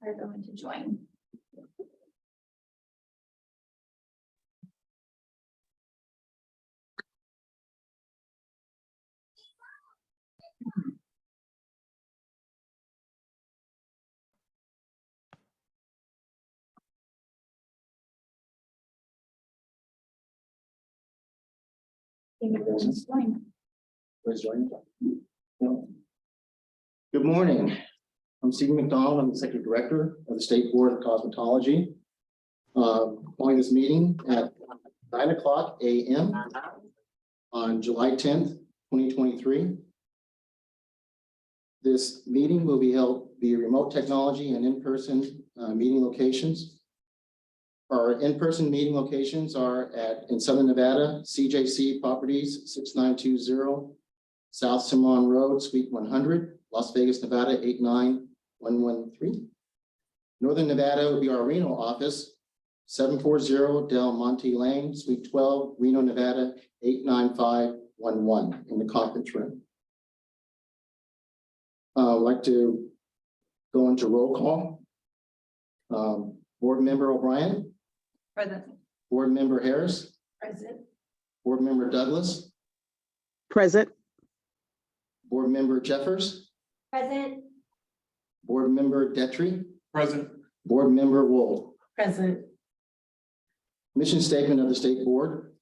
are going to join. Good morning. I'm Stephen McDonald. I'm the Executive Director of the State Board of Cosmetology. Calling this meeting at 9:00 a.m. on July 10th, 2023. This meeting will be held via remote technology and in-person meeting locations. Our in-person meeting locations are in Southern Nevada, CJC Properties, 6920 South Cimarron Road, Suite 100, Las Vegas, Nevada, 89113. Northern Nevada will be our Reno office, 740 Del Monte Lane, Suite 12, Reno, Nevada, 89511 in the conference room. I'd like to go into roll call. Board Member O'Brien. Present. Board Member Harris. Present. Board Member Douglas. Present. Board Member Jeffers. Present. Board Member Detry. Present. Board Member Wold. Present. Mission statement of the State Board.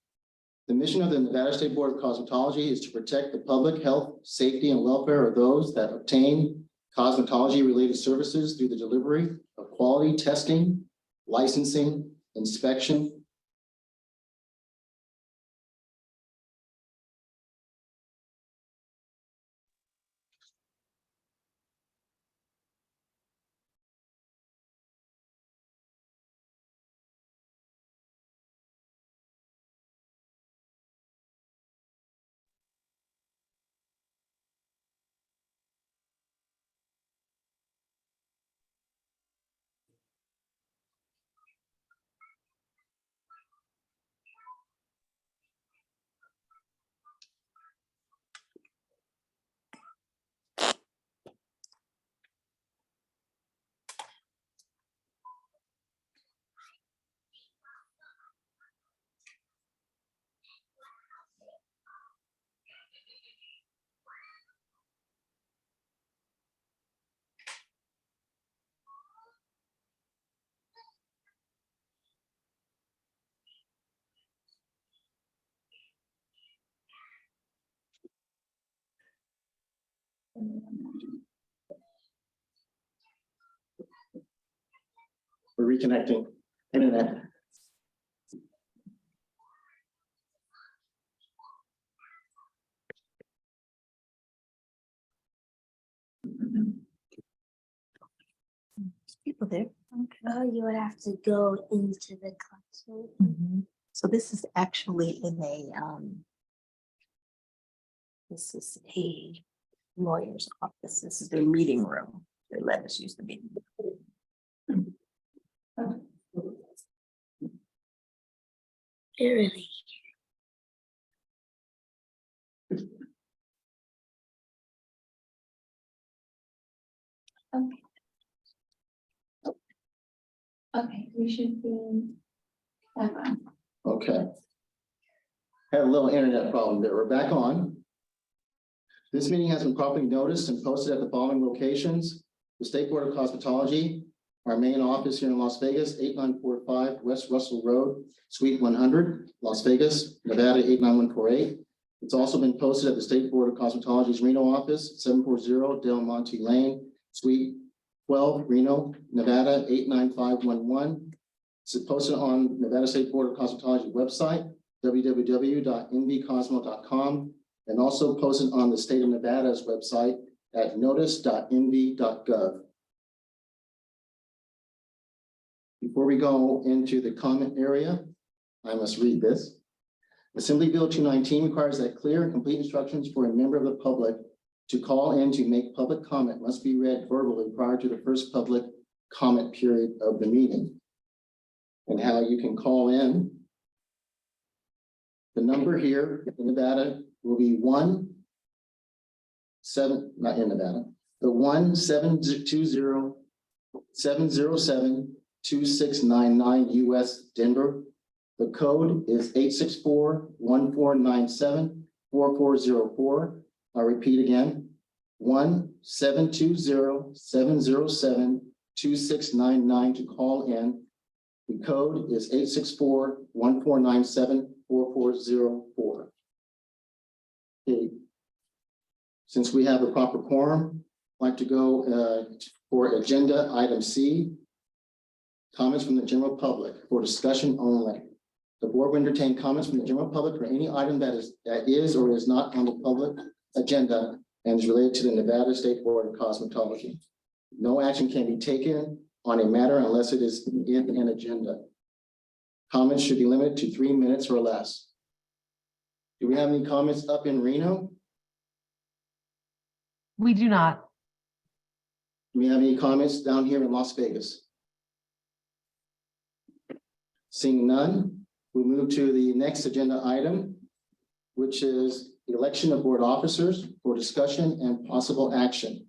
The mission of the Nevada State Board of Cosmetology is to protect the public health, safety, and welfare of those that obtain cosmetology-related services through the delivery of quality testing, licensing, inspection, we're reconnecting internet. People there. Oh, you would have to go into the classroom. So this is actually in a, this is a lawyer's office. This is their meeting room. They let us use the meeting. Really? Okay. Okay, we should be back on. Okay. Had a little internet problem there. We're back on. This meeting has been properly noticed and posted at the following locations: the State Board of Cosmetology, our main office here in Las Vegas, 8945 West Russell Road, Suite 100, Las Vegas, Nevada, 89148. It's also been posted at the State Board of Cosmetology's Reno office, 740 Del Monte Lane, Suite 12, Reno, Nevada, 89511. It's posted on Nevada State Board of Cosmetology website, www.nvcosmo.com, and also posted on the state of Nevada's website at notice.nv.gov. Before we go into the comment area, I must read this. Assembly Bill 219 requires that clear and complete instructions for a member of the public to call in to make public comment must be read verbally prior to the first public comment period of the meeting. And how you can call in. The number here in Nevada will be 1-7, not in Nevada, the 1-720 707-2699 US Denver. The code is 864-1497-4404. I'll repeat again, 1-720-707-2699 to call in. The code is 864-1497-4404. Okay. Since we have a proper quorum, I'd like to go for agenda item C, comments from the general public for discussion only. The board will entertain comments from the general public for any item that is or is not on the public agenda and is related to the Nevada State Board of Cosmetology. No action can be taken on a matter unless it is in an agenda. Comments should be limited to 3 minutes or less. Do we have any comments up in Reno? We do not. Do we have any comments down here in Las Vegas? Seeing none, we move to the next agenda item, which is the election of board officers for discussion and possible action.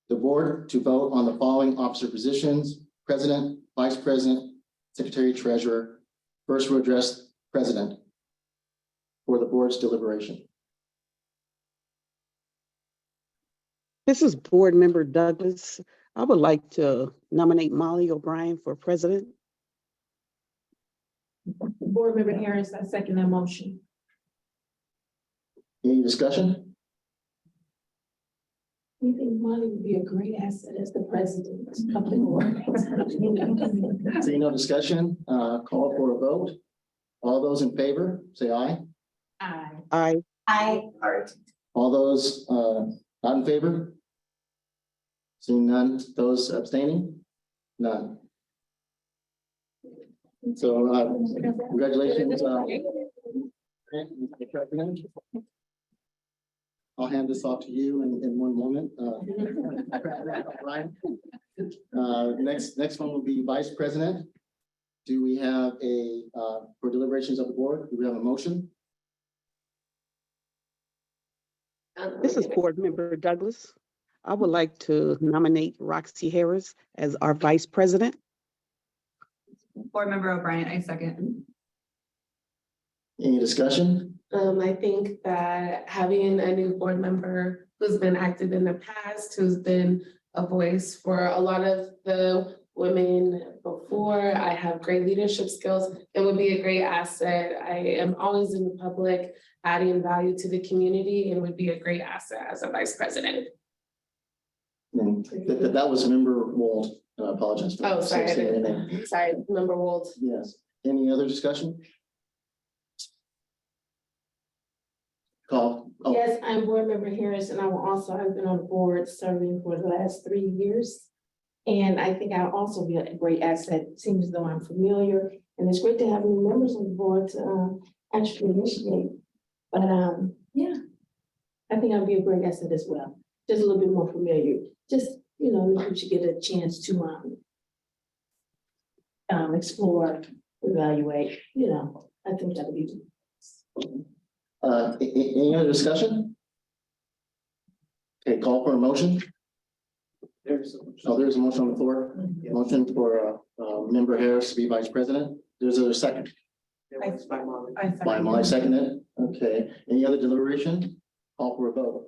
The board to vote on the following officer positions: president, vice president, secretary, treasurer. First will address president for the board's deliberation. This is Board Member Douglas. I would like to nominate Molly O'Brien for president. Board Member Harris, I second that motion. Any discussion? We think Molly would be a great asset as the president of the board. Seeing no discussion, call for a vote. All those in favor, say aye. Aye. I, All those not in favor? Seeing none, those abstaining? None. So congratulations. I'll hand this off to you in one moment. Ryan. Next one will be vice president. Do we have for deliberations of the board, do we have a motion? this is Board Member Douglas. I would like to nominate Roxy Harris as our vice president. Board Member O'Brien, I second. Any discussion? I think that having a new board member who's been active in the past, who's been a voice for a lot of the women before, I have great leadership skills. It would be a great asset. I am always in the public, adding value to the community, and would be a great asset as a vice president. And that was member Wold. I apologize. for Oh, sorry. saying anything. Sorry, Member Wold. Yes. Any other discussion? Call. Oh, Yes, I'm Board Member Harris, and I will also have been on the board serving for the last 3 years. And I think I'll also be a great asset. It seems as though I'm familiar, and it's great to have new members on the board to actually initiate. But yeah, I think I'll be a great asset as well. Just a little bit more familiar. Just, you know, maybe we should get a chance to explore, evaluate, you know, I think that'll be. any other discussion? Okay, call for a motion. There's a motion on the floor. Motion for member Harris to be vice president. There's a second. By Molly, seconded. Okay, any other deliberation? Call for a vote.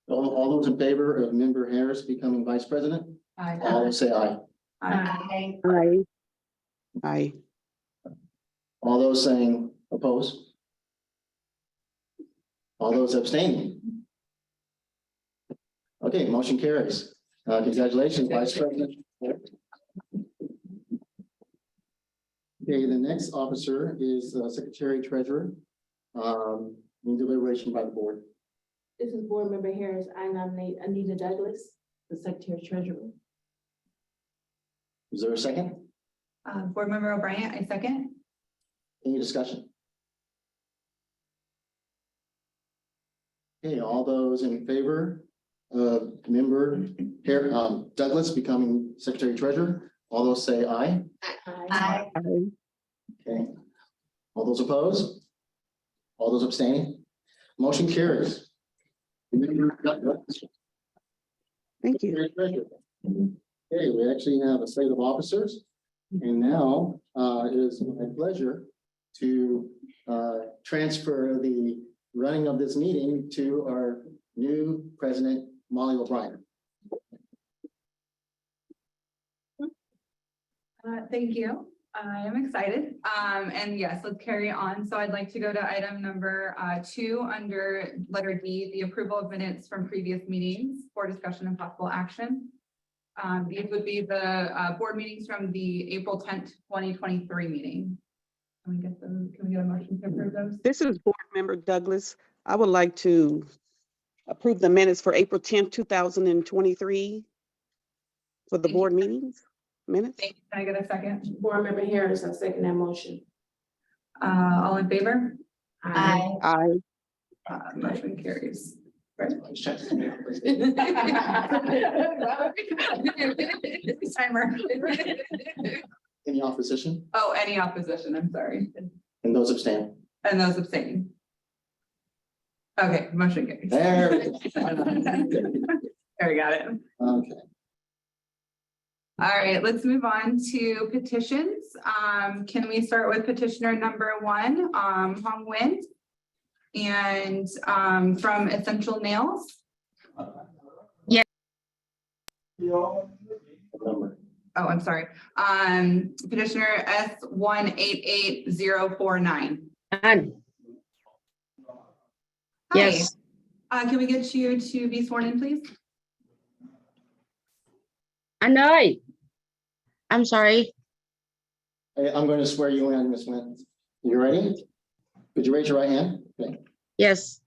All those in favor of member Harris becoming vice president? Aye. All those say aye. Aye. I, All those saying oppose? All those abstaining? Okay, motion carries. Congratulations, Vice President. Okay, the next officer is Secretary Treasurer. In deliberation by the board. This is Board Member Harris. I nominate Anita Douglas, the Secretary Treasurer. Is there a second? Board Member O'Brien, I second. Any discussion? Okay, all those in favor of member Douglas becoming Secretary Treasurer, all those say aye. Aye. I, Okay. All those opposed? All those abstaining? Motion carries. Thank you. Very pleasure. Okay, we actually have a slate of officers. And now it is my pleasure to transfer the running of this meeting to our new president, Molly O'Brien. Thank you. I am excited. And yes, let's carry on. So I'd like to go to item number 2 under letter D, the approval of minutes from previous meetings for discussion and possible action. These would be the board meetings from the April 10th, 2023 meeting. Can we get them? Can we get a motion to approve those? This is Board Member Douglas. I would like to approve the minutes for April 10th, 2023 for the Thank you. board meetings, minutes. Thank you. Can I get a second? Board Member Harris, I second that motion. All in favor? Aye. Motion carries. Timer. Any opposition? Oh, any opposition, I'm sorry. And those abstain? And those abstaining. Okay, motion carries. There. There we got it. Okay. All right, let's move on to petitions. Can we start with petitioner number 1, Hong Nguyen? And from Essential Nails? Number. Oh, I'm sorry. Petitioner S188049. Yes. Hi. Can we get you to be sworn in, please? Anh ơi, I'm sorry. Hey, I'm going to swear you in, Ms. Nguyen. You ready? Could you raise your right hand? Okay. Yes,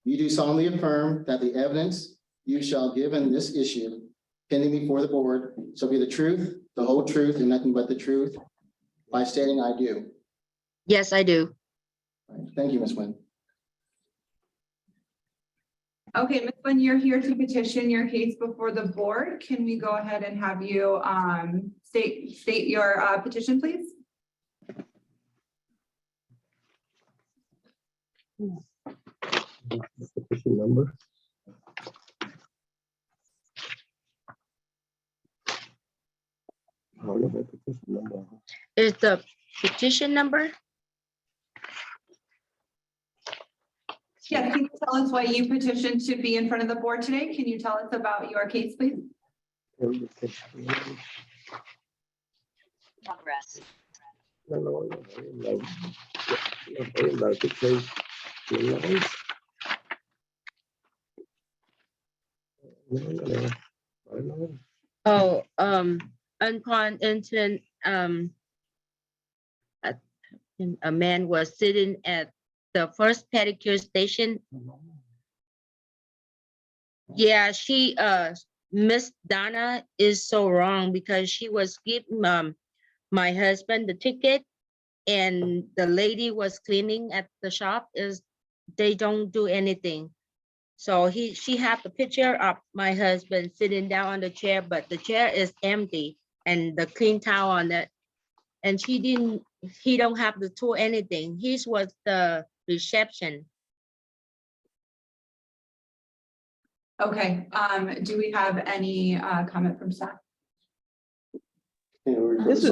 You do solemnly affirm that the evidence you shall give in this issue pending before the board shall be the truth, the whole truth, and nothing but the truth by stating I do. yes, I do. All right. Thank you, Ms. Nguyen. Okay, Ms. Nguyen, you're here to petition your case before the board. Can we go ahead and have you state your petition, please? Petition number. I don't know the petition number. Is the petition number? Yes, can you tell us why you petitioned to be in front of the board today? Can you tell us about your case, please? Progress. No, like the case. No. Oh, upon incident, a man was sitting at the first pedicure station. Yeah, she, Miss Donna is so wrong because she was giving my husband the ticket, and the lady was cleaning at the shop. Is they don't do anything. So she had the picture of my husband sitting down on the chair, but the chair is empty and the clean towel on it. And he don't have to do anything. He was the reception. Okay, do we have any comment from staff? This is-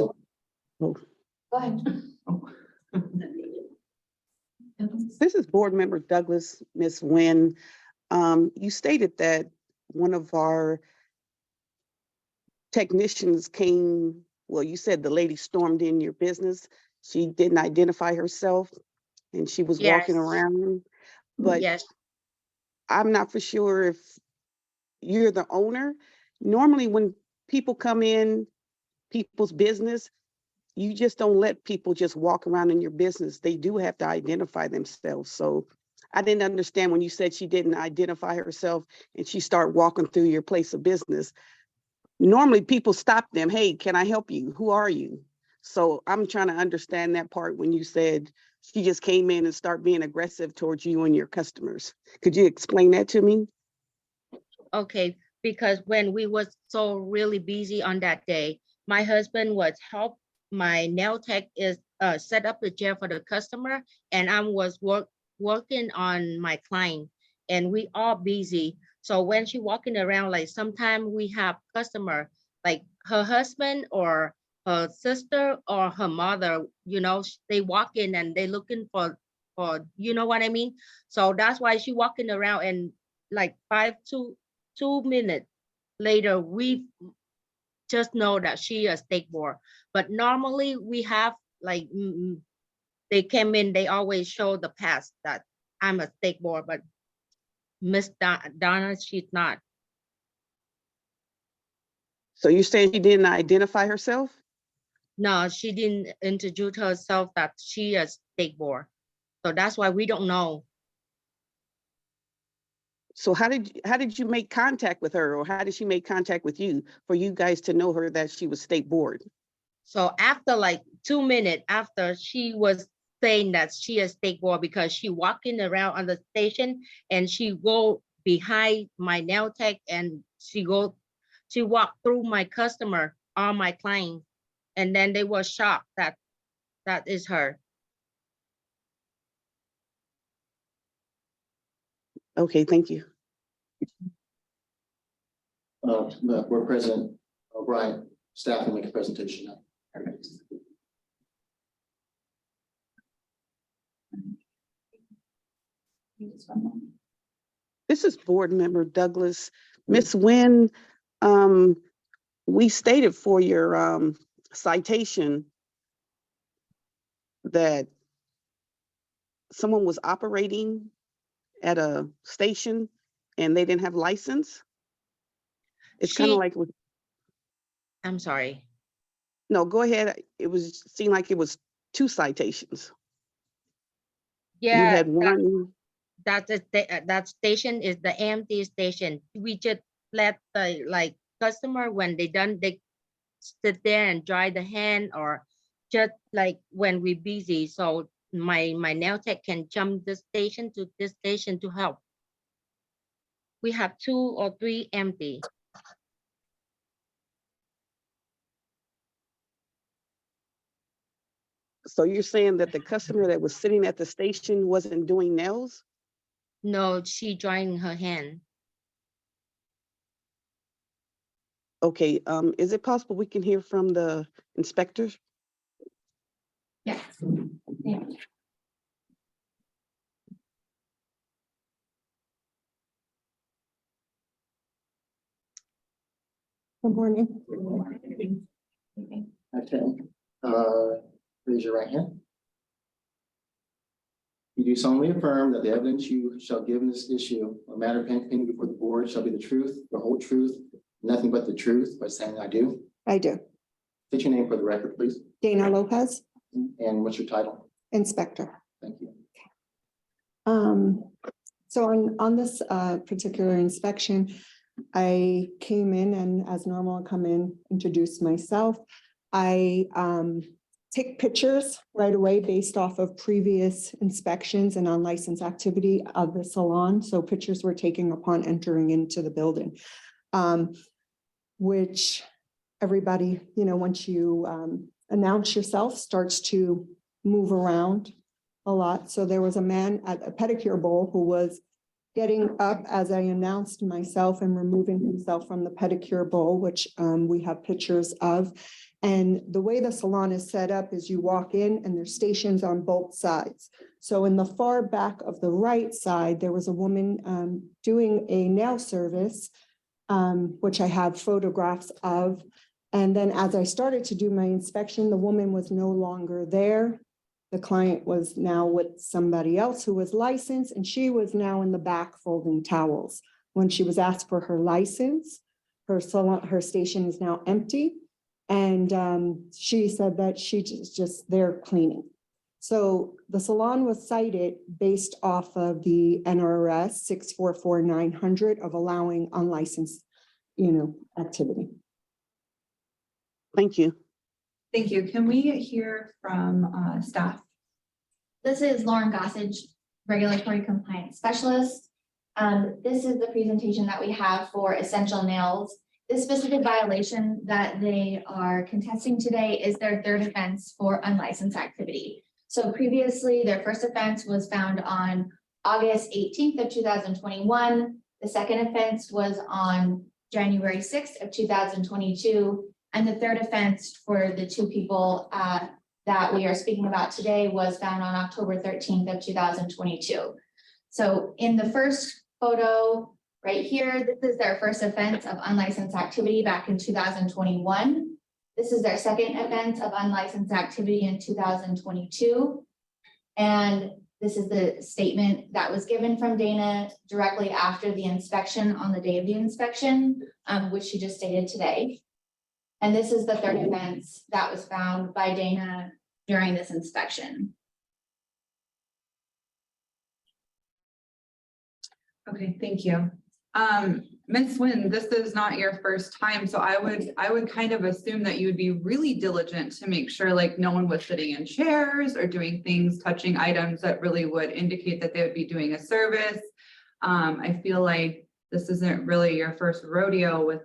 Go ahead. This is Board Member Douglas, Ms. Nguyen. You stated that one of our technicians came, well, you said the lady stormed in your business. She didn't identify herself and she was walking Yes. around. But Yes, I'm not for sure if you're the owner. Normally when people come in people's business, you just don't let people just walk around in your business. They do have to identify themselves. So I didn't understand when you said she didn't identify herself and she started walking through your place of business. Normally people stop them. Hey, can I help you? Who are you? So I'm trying to understand that part when you said she just came in and started being aggressive towards you and your customers. Could you explain that to me? okay, because when we was so really busy on that day, my husband was help. My nail tech is set up the chair for the customer, and I was working on my client, and we all busy. So when she walking around, like sometimes we have customer, like her husband or her sister or her mother, you know, they walk in and they looking for, you know what I mean? So that's why she walking around, and like 2 minutes later, we just know that she a state board. But normally we have like, they came in, they always show the past that I'm a state board, but Miss Donna, she's not. So you're saying she didn't identify herself? No, she didn't introduce herself that she is state board. So that's why we don't know. So how did you make contact with her, or how did she make contact with you for you guys to know her that she was state board? So after like 2 minutes after, she was saying that she is state board because she walking around on the station and she go behind my nail tech and she walked through my customer, all my clients, and then they were shocked that that is her. Okay, thank you. The board president, O'Brien, staff will make a presentation now. This is board member Douglas. Miss Nguyen, we stated for your citation that someone was operating at a station and they didn't have license. It's kind of like, I'm sorry. no, go ahead. It seemed like it was 2 citations. You Yeah, had one. that station is the empty station. We just let the like customer, when they done, they sit there and dry the hand, or just like when we busy. So my nail tech can jump this station to this station to help. We have 2 or 3 empty. So you're saying that the customer that was sitting at the station wasn't doing nails? No, she drying her hand. Okay, is it possible we can hear from the inspector? Yes. Yeah. Good morning. Okay, raise your right hand. You do solemnly affirm that the evidence you shall give in this issue, a matter of opinion before the board, shall be the truth, the whole truth, nothing but the truth, by saying I do. I do. State your name for the record, please, Dana Lopez, and what's your title? Inspector. Thank you. So on this particular inspection, I came in and as normal, I come in, introduce myself. I take pictures right away based off of previous inspections and unlicensed activity of the salon. So pictures were taken upon entering into the building, which everybody, you know, once you announce yourself, starts to move around a lot. So there was a man at a pedicure bowl who was getting up as I announced myself and removing himself from the pedicure bowl, which we have pictures of. And the way the salon is set up is you walk in and there's stations on both sides. So in the far back of the right side, there was a woman doing a nail service, which I have photographs of. And then as I started to do my inspection, the woman was no longer there. The client was now with somebody else who was licensed, and she was now in the back folding towels. When she was asked for her license, her salon, her station is now empty. And she said that she's just there cleaning. So the salon was cited based off of the NRS 644-900 of allowing unlicensed, activity. Thank you. Thank you. Can we hear from staff? This is Lauren Gossage, Regulatory Compliance Specialist. This is the presentation that we have for Essential Nails. This specific violation that they are contesting today is their 3rd offense for unlicensed activity. So previously, their first offense was found on August 18th of 2021. The second offense was on January 6th of 2022. And the third offense for the two people that we are speaking about today was found on October 13th of 2022. So in the first photo right here, this is their first offense of unlicensed activity back in 2021. This is their second offense of unlicensed activity in 2022. And this is the statement that was given from Dana directly after the inspection on the day of the inspection, which she just stated today. And this is the third offense that was found by Dana during this inspection. Okay, thank you. Ms. Nguyen, this is not your first time, so I would kind of assume that you would be really diligent to make sure like no one was sitting in chairs or doing things, touching items that really would indicate that they would be doing a service. I feel like this isn't really your first rodeo with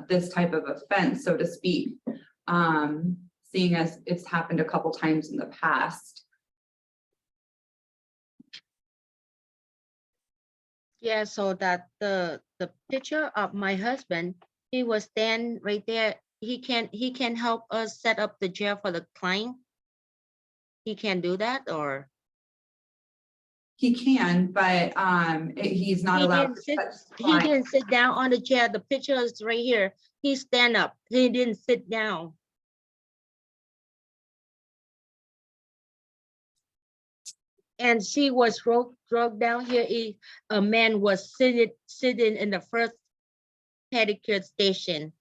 this type of offense, so to speak, seeing as it's happened a couple times in the past. Yeah, so that the picture of my husband, he was stand right there. He can help us set up the chair for the client. He can do that, or He can, but he's not allowed to touch the he client. didn't sit down on the chair. The picture is right here. He stand up. He didn't sit down. And she was drugged down here. A man was sitting in the first pedicure station.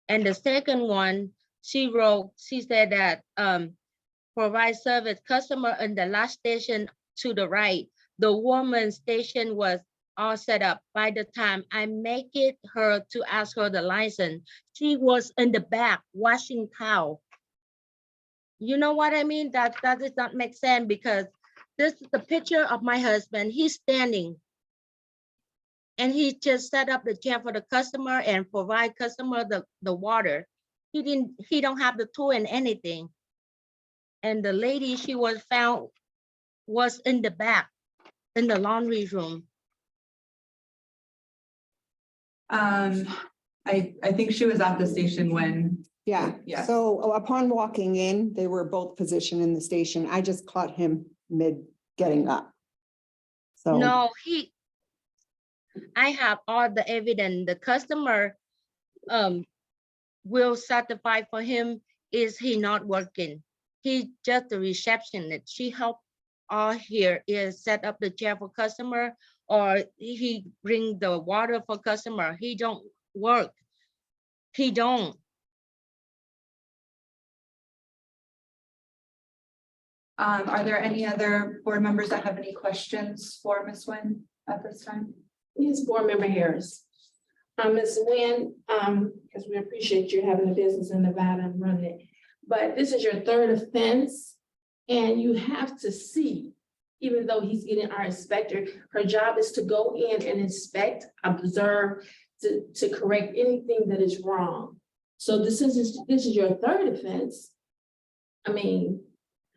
And the second one, she said that provide service customer in the last station to the right. The woman's station was all set up. By the time I make it her to ask her the license, she was in the back washing towel. You know what I mean? That does not make sense, because this is the picture of my husband. He's standing. And he just set up the chair for the customer and provide customer the water. He don't have the tool and anything. And the lady she was found was in the back, in the laundry room. I think she was at the station when. Yeah, Yes. so upon walking in, they were both positioned in the station. I just caught him mid getting up. So. No, I have all the evidence. The customer will certify for him is he not working. He just the receptionist. She helped all here is set up the chair for customer, or he bring the water for customer. He don't work. He don't. Are there any other board members that have any questions for Ms. Nguyen at this time? Yes, Board Member Harris. Ms. Nguyen, because we appreciate you having a business in Nevada and running it, but this is your third offense, and you have to see, even though he's getting our inspector, her job is to go in and inspect, observe, to correct anything that is wrong. So this is your third offense. I mean,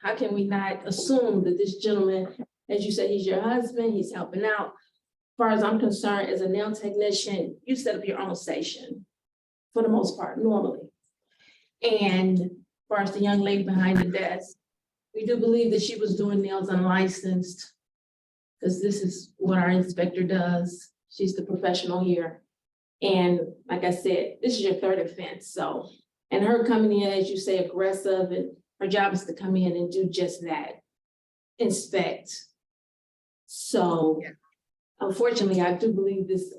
how can we not assume that this gentleman, as you said, he's your husband, he's helping out? As far as I'm concerned, as a nail technician, you set up your own station for the most part, normally. And as far as the young lady behind the desk, we do believe that she was doing nails unlicensed, because this is what our inspector does. She's the professional here. And like I said, this is your third offense. So, and her coming in, as you say, aggressive, and her job is to come in and do just that, inspect. So unfortunately, I do believe this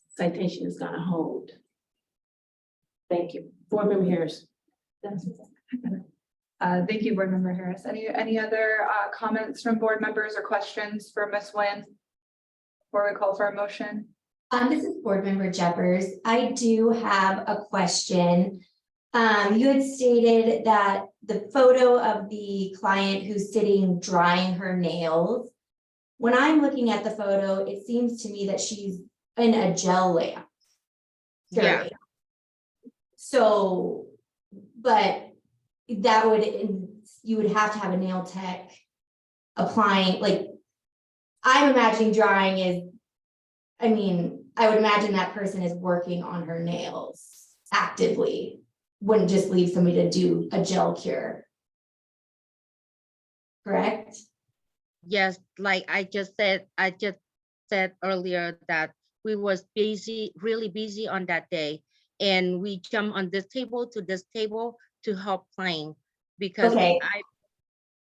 citation is gonna hold. Thank you. Board Member Harris. Thank you, Board Member Harris. Any other comments from board members or questions for Ms. Nguyen before we call for a motion? This is Board Member Jeffers. I do have a question. You had stated that the photo of the client who's sitting drying her nails, when I'm looking at the photo, it seems to me that she's in a gel lamp. Yeah. So, but that would, you would have to have a nail tech applying, like, I'm imagining drying is I mean, I would imagine that person is working on her nails actively. Wouldn't just leave somebody to do a gel cure. Correct? Yes, like I just said earlier that we was busy, really busy on that day. And we jumped on this table to this table to help playing because Okay.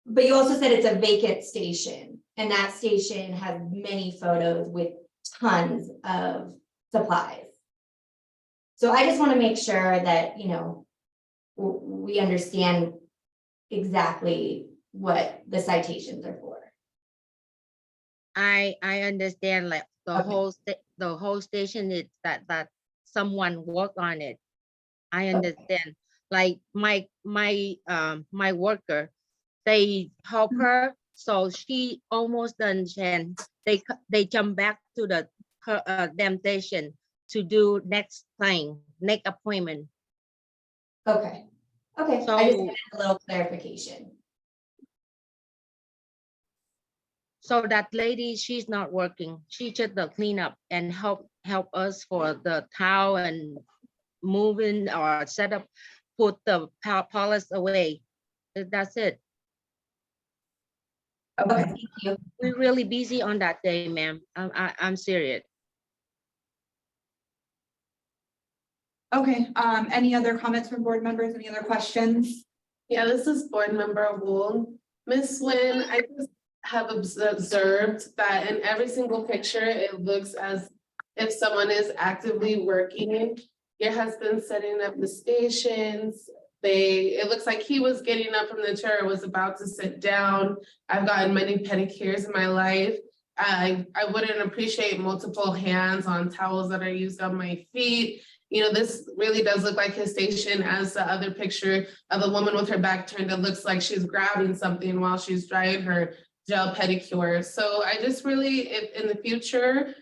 But you also said it's a vacant station, and that station has many photos with tons of supplies. So I just want to make sure that, you know, we understand exactly what the citations are for. I understand like the Okay. whole station is that someone worked on it. I understand. Like my worker, they help her, so she almost done. And they jump back to the damn station to do next appointment. Okay, okay, I just So wanted a little clarification. that lady, she's not working. She just the cleanup and help us for the towel and moving or set up, put the polish away. That's it. Okay, thank you. We're really busy on that day, ma'am. I'm serious. Okay, any other comments from board members? Any other questions? Yeah, this is board member Wu. Ms. Nguyen, I just have observed that in every single picture, it looks as if someone is actively working. Your husband setting up the stations. It looks like he was getting up from the chair, was about to sit down. I've gotten many pedicures in my life. I wouldn't appreciate multiple hands on towels that are used on my feet. You know, this really does look like his station, as the other picture of the woman with her back turned, it looks like she's grabbing something while she's drying her gel pedicure. So I just really, if in the future,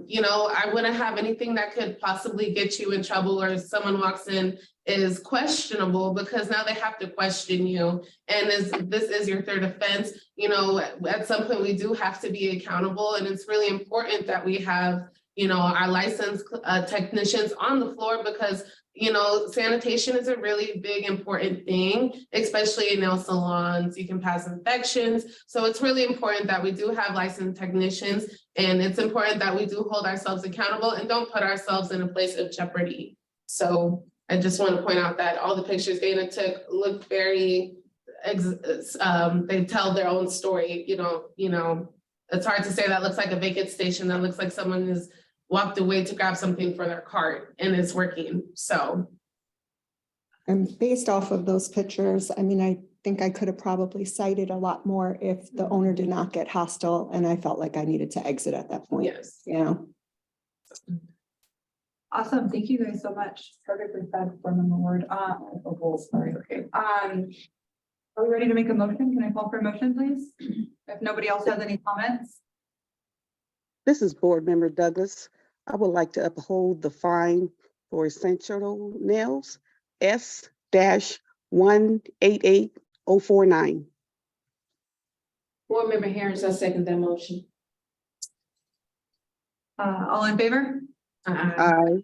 you know, I wouldn't have anything that could possibly get you in trouble, or if someone walks in is questionable, because now they have to question you. And this is your third offense, you know, at some point we do have to be accountable, and it's really important that we have, you know, our licensed technicians on the floor, because, you know, sanitation is a really big, important thing, especially in nail salons. You can pass infections. So it's really important that we do have licensed technicians, and it's important that we do hold ourselves accountable and don't put ourselves in a place of jeopardy. So I just want to point out that all the pictures Dana took look very, they tell their own story. You know, it's hard to say that looks like a vacant station. That looks like someone is walked away to grab something for their cart and it's working. So. And based off of those pictures, I mean, I think I could have probably cited a lot more if the owner did not get hostile and I felt like I needed to exit at that point. Yes. You know? Awesome, thank you guys so much. Perfectly said, board member Ward. Sorry, okay. Are we ready to make a motion? Can I call for a motion, please? If nobody else has any comments. This is Board Member Douglas. I would like to uphold the fine for essential nails S-188049. Board member Harris, I second that motion. All in favor? Aye.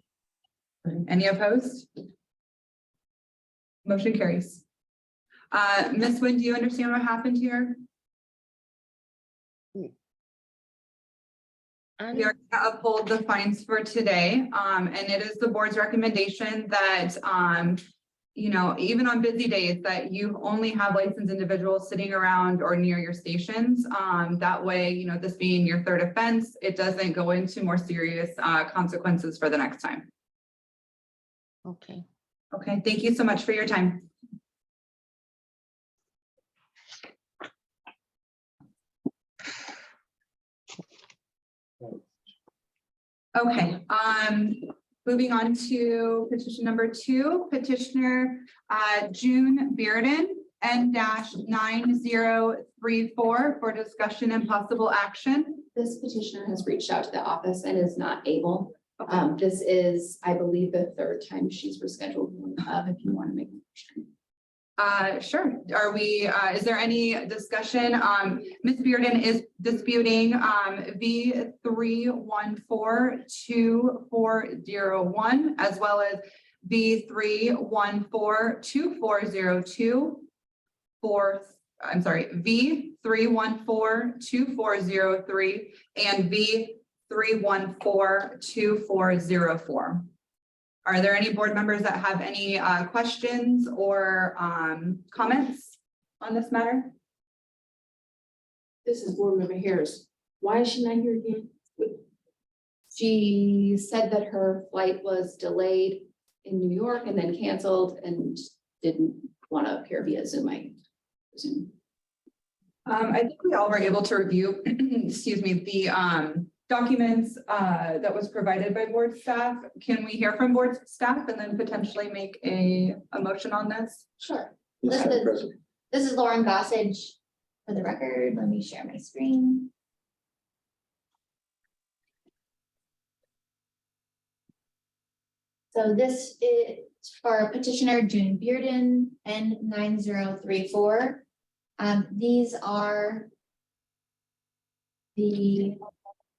Any opposed? Motion carries. Ms. Nguyen, do you understand what happened here? We are gonna uphold the fines for today, and it is the board's recommendation that, you know, even on busy days, that you only have licensed individuals sitting around or near your stations. That way, you know, this being your third offense, it doesn't go into more serious consequences for the next time. Okay. Okay, thank you so much for your time. Okay, moving on to petition number 2, petitioner June Bearden, N-9034 for discussion and possible action. This petitioner has reached out to the office and is not able. This is, I believe, the third time she's rescheduled. If you want to make a motion. Sure. Are we, is there any discussion? Ms. Bearden is disputing, V 3142401 as well as V 3142402 V 3142403 and V 3142404. Are there any board members that have any questions or comments on this matter? This is board member Harris. Why is she not here again? She said that her flight was delayed in New York and then canceled and didn't want to appear via Zoom, I presume. I think we all were able to review, excuse me, the documents that was provided by board staff. Can we hear from board staff and then potentially make a motion on this? Sure. Yes, This Madam is- President. This is Lauren Gossage for the record. Let me share my screen. So this is for petitioner June Bearden, N9034. These are the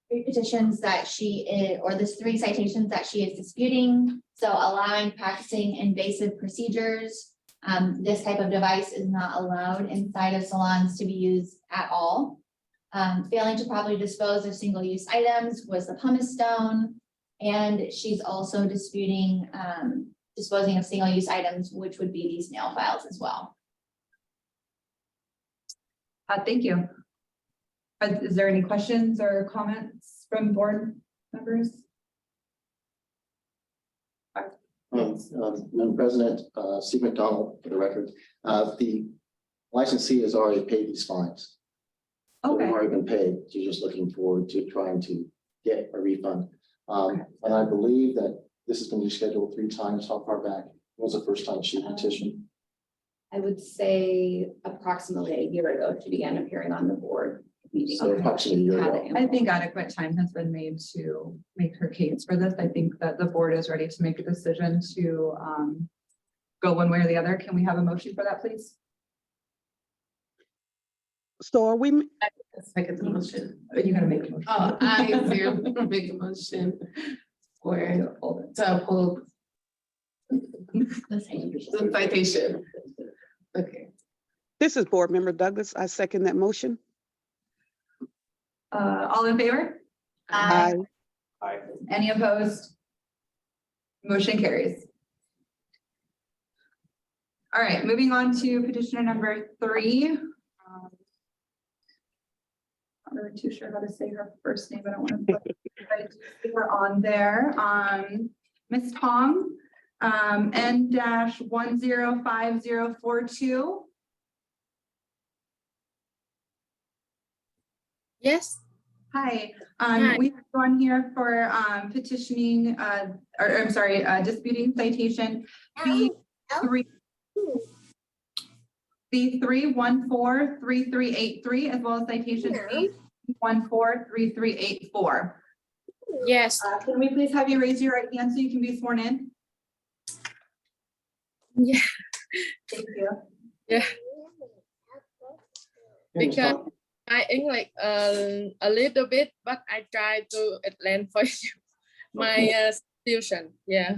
three petitions that she is, or the three citations that she is disputing. So allowing practicing invasive procedures. This type of device is not allowed inside of salons to be used at all. Failing to properly dispose of single-use items was the pumice stone. And she's also disputing disposing of single-use items, which would be these nail files as well. Thank you. Is there any questions or comments from board members? Madam President, Steve McDonald, for the record, the licensee has already paid these fines. So they've Okay, already been paid. You're just looking forward to trying to get a refund. And I believe that this has been rescheduled 3 times. How far back? When was the first time she petitioned? I would say approximately a year ago, she began appearing on the board meeting. So approximately a year ago. I think adequate time has been made to make her case for this. I think that the board is ready to make a decision to go one way or the other. Can we have a motion for that, please? So are we, Second the motion. Are you gonna make a motion? Oh, I do make a motion for to uphold the citation. Okay. this is Board Member Douglas. I second that motion. All in favor? Aye. Any opposed? Motion carries. All right, moving on to petitioner number 3. Not really too sure how to say her first name. I don't want to put her on there. Ms. Tong, N-105042. Yes, Hi, Hi. we have one here for petitioning, or I'm sorry, disputing citation B 3143383 as well as citation B 143384. yes, Can we please have you raise your right hand so you can be sworn in? Yeah. Thank you. because I English a little bit, but I try to explain for you my situation. Yeah.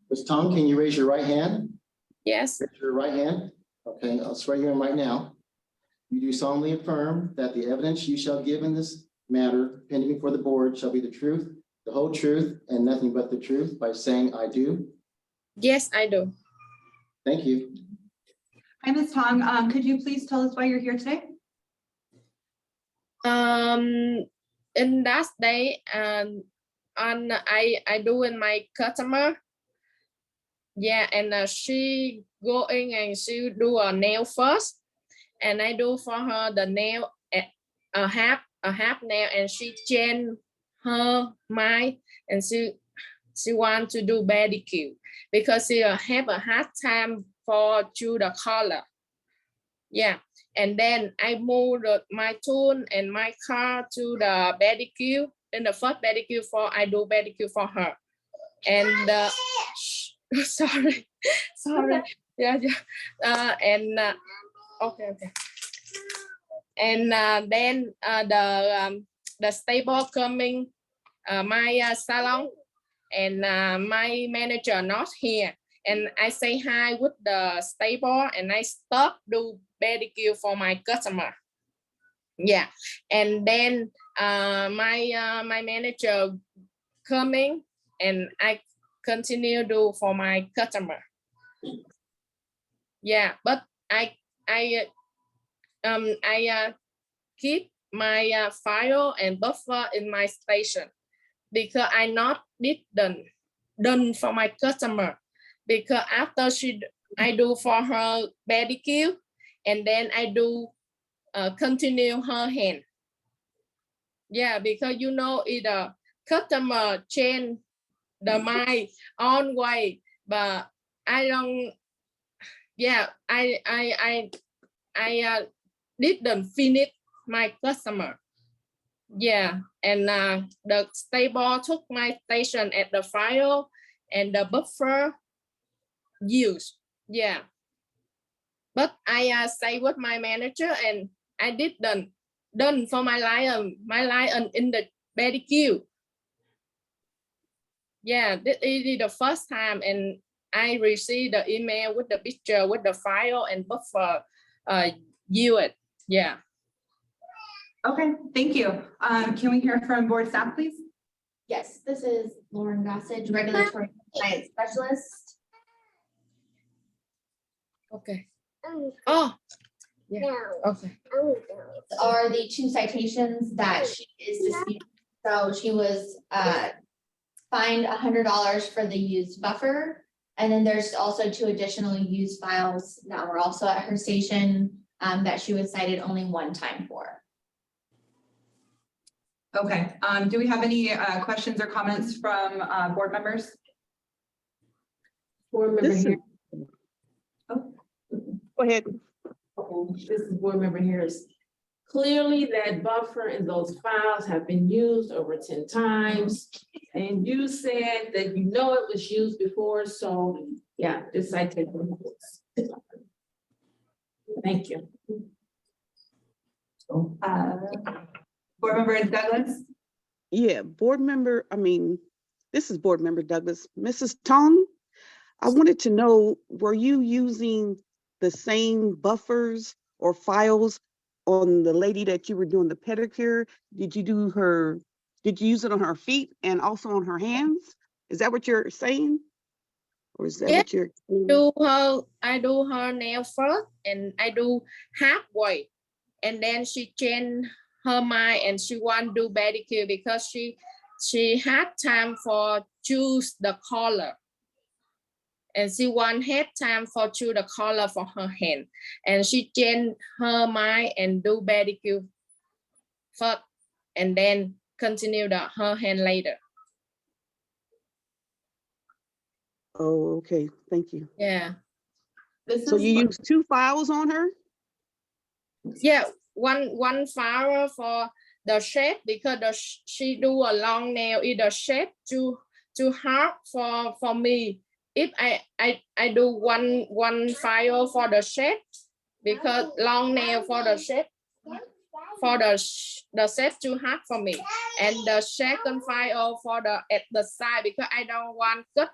Ms. Tong, can you raise your right hand? Yes. Raise your right hand. Okay, I'll swear you in right now. You do solemnly affirm that the evidence you shall give in this matter pending before the board shall be the truth, the whole truth, and nothing but the truth by saying I do. Yes, I do. Thank you. Hi, Ms. Tong. Could you please tell us why you're here today? In that day, I do in my customer. Yeah, and she going and she do a nail first, and I do for her the nail a half nail, and she change her mind, and she want to do pedicure because she have a hard time for choose the color. Yeah, and then I moved my tool and my car to the pedicure. Then the first pedicure I do pedicure for her, and sorry, Yeah, yeah. Okay. And then the stable coming my salon, and my manager not here, and I say hi with the stable, and I stop do pedicure for my customer. Yeah, and then my manager coming, and I continue do for my customer. Yeah, but I keep my file and buffer in my station, because I not done for my customer, because after I do for her pedicure, and then I do continue her hand. Yeah, because you know either customer change my own way, but I don't. Yeah, I didn't finish my customer. Yeah, and the stable took my station at the file, and the buffer used. Yeah, but I say with my manager, and I done for my lion in the pedicure. Yeah, this is the first time, and I received the email with the picture with the file and buffer used. Yeah. Okay, thank you. Can we hear from board staff, please? Yes, this is Lauren Gossage, Regulatory Compliance Specialist. Okay. Oh. Yeah. Okay. Are the two citations that she is disputing. So she was fined $100 for the used buffer. And then there's also 2 additional used files that were also at her station that she was cited only one time for. Okay, do we have any questions or comments from board members? Board member This is- here. Oh. Go ahead. Okay, this is board member Harris. Clearly that buffer and those files have been used over 10 times. And you said that you know it was used before, so yeah, this citation. Thank you. Board member Douglas? Yeah, this is board member Douglas. Mrs. Tong, I wanted to know, were you using the same buffers or files on the lady that you were doing the pedicure? Did you use it on her feet and also on her hands? Is that what you're saying? Or is that Yeah. what you're? I do her nail first, and I do halfway, and then she change her mind, and she want to do pedicure because she had time for choose the color, and she had time for choose the color for her hand, and she change her mind and do pedicure first, and then continue her hand later. Oh, okay, thank you. Yeah. So you use 2 files on her? Yeah, one file for the shape, because she do a long nail, either shape too hard for me. If I do one file for the shape, because long nail for the shape, for the shape too hard for me, and the second file for the at the side, because I don't want cut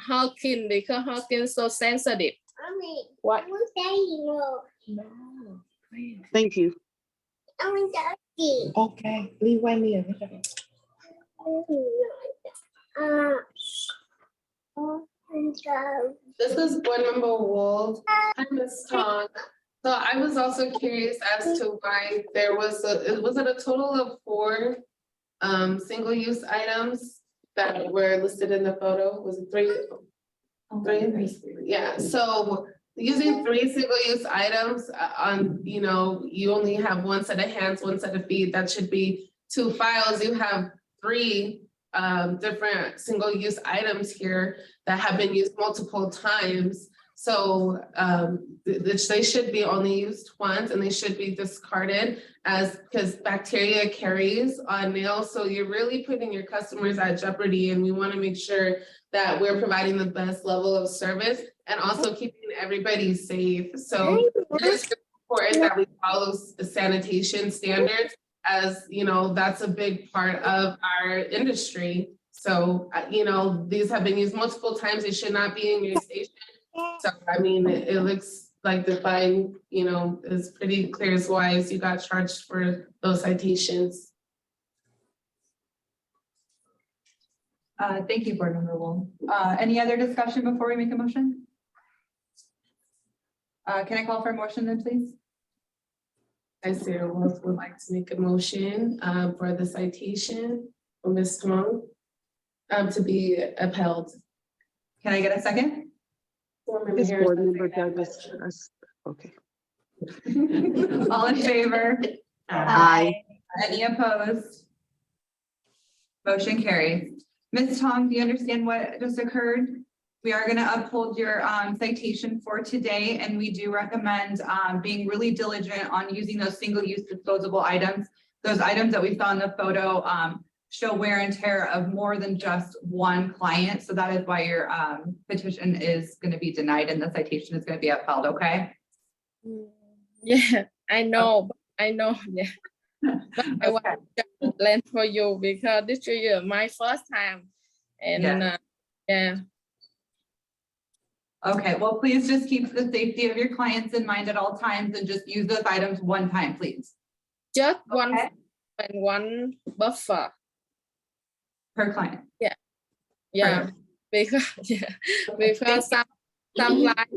her skin, because her skin so sensitive. What? No. Thank you. Okay, leave one minute. This is board member Wold. Hi, Ms. Tong. So I was also curious as to why there was it a total of 4 single-use items that were listed in the photo? Was it 3? 3? Yeah, so using 3 single-use items you only have 1 set of hands, 1 set of feet, that should be 2 files. You have 3 different single-use items here that have been used multiple times. So they should be only used once, and they should be discarded because bacteria carries on nails. So you're really putting your customers at jeopardy, and we want to make sure that we're providing the best level of service. and also keeping everybody safe. So it's important that we follow the sanitation standards, as you know, that's a big part of our industry. So, you know, these have been used multiple times. It should not be in your station. So, I mean, it looks like the fine, you know, is pretty clear as why you got charged for those citations. Thank you, Board Member Wool. Any other discussion before we make a motion? Can I call for a motion then, please? I, Sarah Wolf, would like to make a motion for the citation for Ms. Tong to be upheld. Can I get a second? Board Member This Harris, board I member second that Douglas, motion. okay. All in favor? Aye. Any opposed? Motion carries. Ms. Tong, do you understand what just occurred? We are gonna uphold your citation for today, and we do recommend being really diligent on using those single-use disposable items. Those items that we saw in the photo show wear and tear of more than just one client. So that is why your petition is gonna be denied and the citation is gonna be upheld, okay? Yeah, I know, yeah. But I want to land for you because this is my first time. And Yeah. yeah, Okay, well, please just keep the safety of your clients in mind at all times and just use those items one time, please. just one Okay. and one buffer. Per client. Yeah, Perfect. because yeah, because some like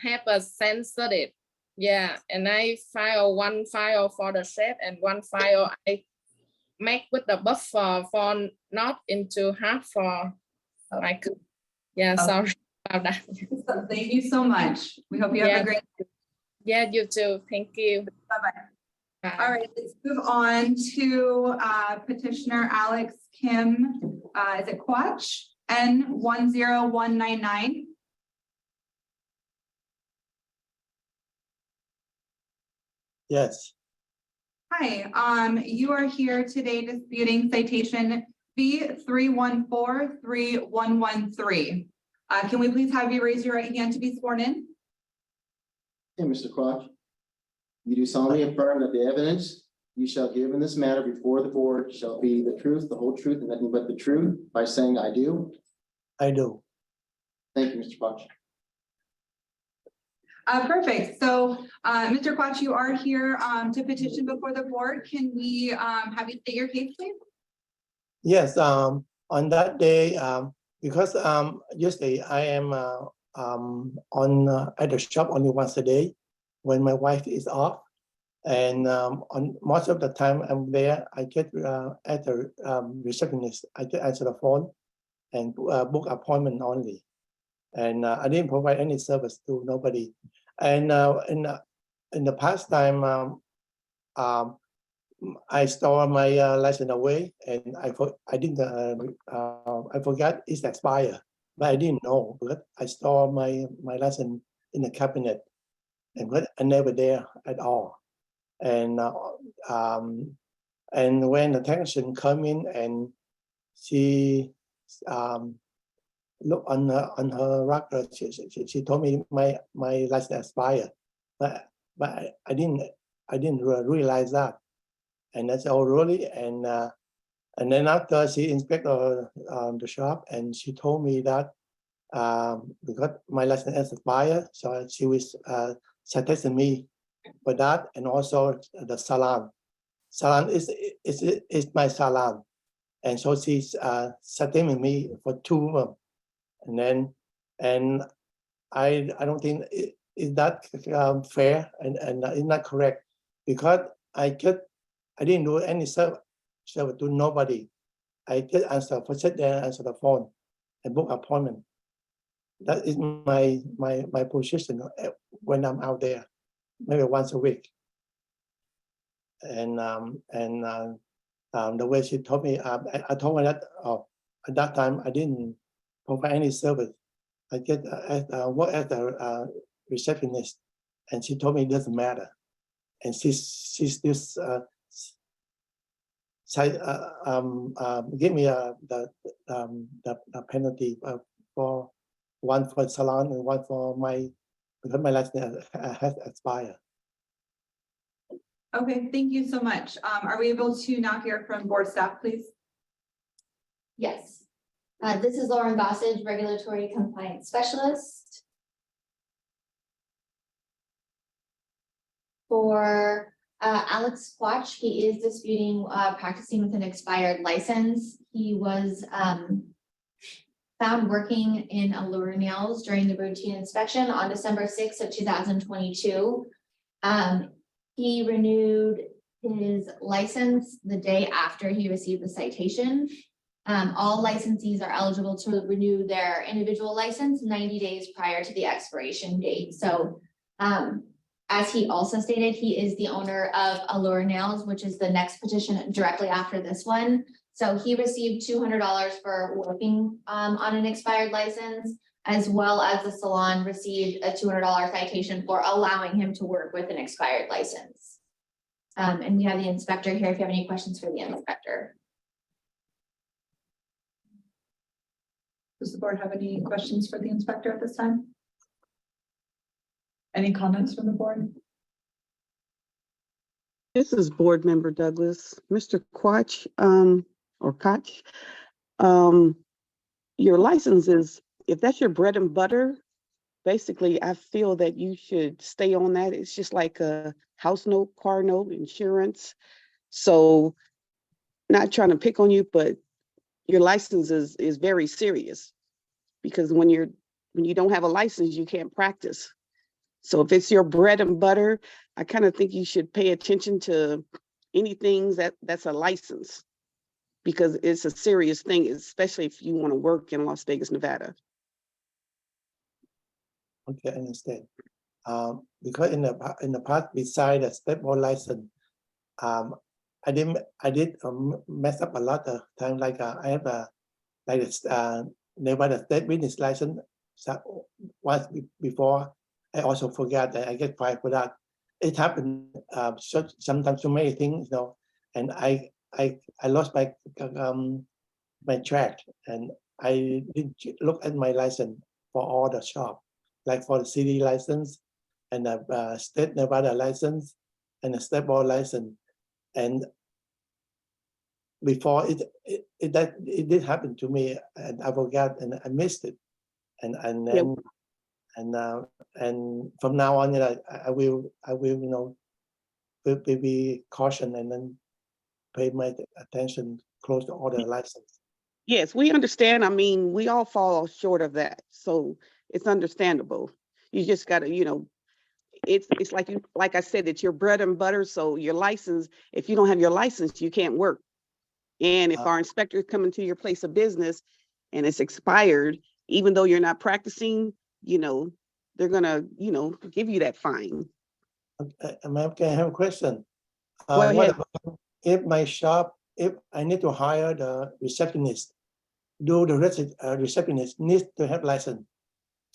have a sensitive. Yeah, and I file one file for the set and one file I make with the buffer for not into half for like, yeah, sorry about that. So thank you so much. We hope you have Yeah. a great. Yeah, you too. Thank you. Bye-bye. Bye. All right, let's move on to petitioner Alex Kim. Is it Quach? N10199. Yes, Hi, you are here today disputing citation B31431113. Can we please have you raise your right hand to be sworn in? Okay, Mr. Quach, you do solemnly affirm that the evidence you shall give in this matter before the board shall be the truth, the whole truth, and nothing but the truth by saying I do. I do. Thank you, Mr. Quach. Perfect. So, Mr. Quach, you are here to petition before the board. Can we have you state your case, please? Yes, on that day, because usually I am at the shop only once a day when my wife is off. And on most of the time I'm there, I get at the receptionist, I get answer the phone and book appointment only. And I didn't provide any service to nobody. And in the past time, I store my license away, and I forgot it's expired, but I didn't know. But I store my license in the cabinet, and but I never there at all. And when the technician come in and she look on her record, she told me my license expired, but I didn't realize that. And that's all really. And then after she inspected the shop, and she told me that because my license expired, so she was citing me for that, and also the salon. Salon is my salon, and so she's citing me for 2 of them. And I don't think is that fair and it's not correct, because I didn't do any service to nobody. I just sit there, answer the phone, and book appointment. That is my position when I'm out there, maybe once a week. And the way she told me, I told her that at that time I didn't provide any service. I get work as a receptionist, and she told me it doesn't matter. And she's just give me the penalty for one for salon and one for because my license has expired. Okay, thank you so much. Are we able to now hear from board staff, please? Yes. This is Lauren Gossage, Regulatory Compliance Specialist. For Alex Quach, he is disputing practicing with an expired license. He was found working in Allure Nails during the routine inspection on December 6th of 2022. He renewed his license the day after he received the citation. All licensees are eligible to renew their individual license 90 days prior to the expiration date. So as he also stated, he is the owner of Allure Nails, which is the next petition directly after this one. So he received $200 for working on an expired license, as well as the salon received a $200 citation for allowing him to work with an expired license. And we have the inspector here if you have any questions for the inspector. Does the board have any questions for the inspector at this time? Any comments from the board? This is Board Member Douglas. Mr. Quach, or Koch, your license is, if that's your bread and butter, basically, I feel that you should stay on that. It's just like a house note, car note, insurance. So not trying to pick on you, but your license is very serious, because when you don't have a license, you can't practice. So if it's your bread and butter, I kind of think you should pay attention to anything that's a license, because it's a serious thing, especially if you want to work in Las Vegas, Nevada. Okay, I understand. Because in the past, beside the State Board license, I did mess up a lot of time. Like I have a Nevada State Business license. So once before, I also forgot that I get fined for that. It happened sometimes so many things, you know, and I lost my my track, and I didn't look at my license for all the shop, like for the city license and the state Nevada license and the State Board license. And before it did happen to me, and I forgot and I missed it. And then and from now on, I will be caution and then pay my attention close to all the license. Yes, we understand. I mean, we all fall short of that. So it's understandable. You just gotta, it's like I said, it's your bread and butter. So your license, if you don't have your license, you can't work. And if our inspectors come into your place of business and it's expired, even though you're not practicing, they're gonna, give you that fine. Ma'am, can I have a question? Go What ahead. about if my shop, if I need to hire the receptionist, do the receptionist need to have license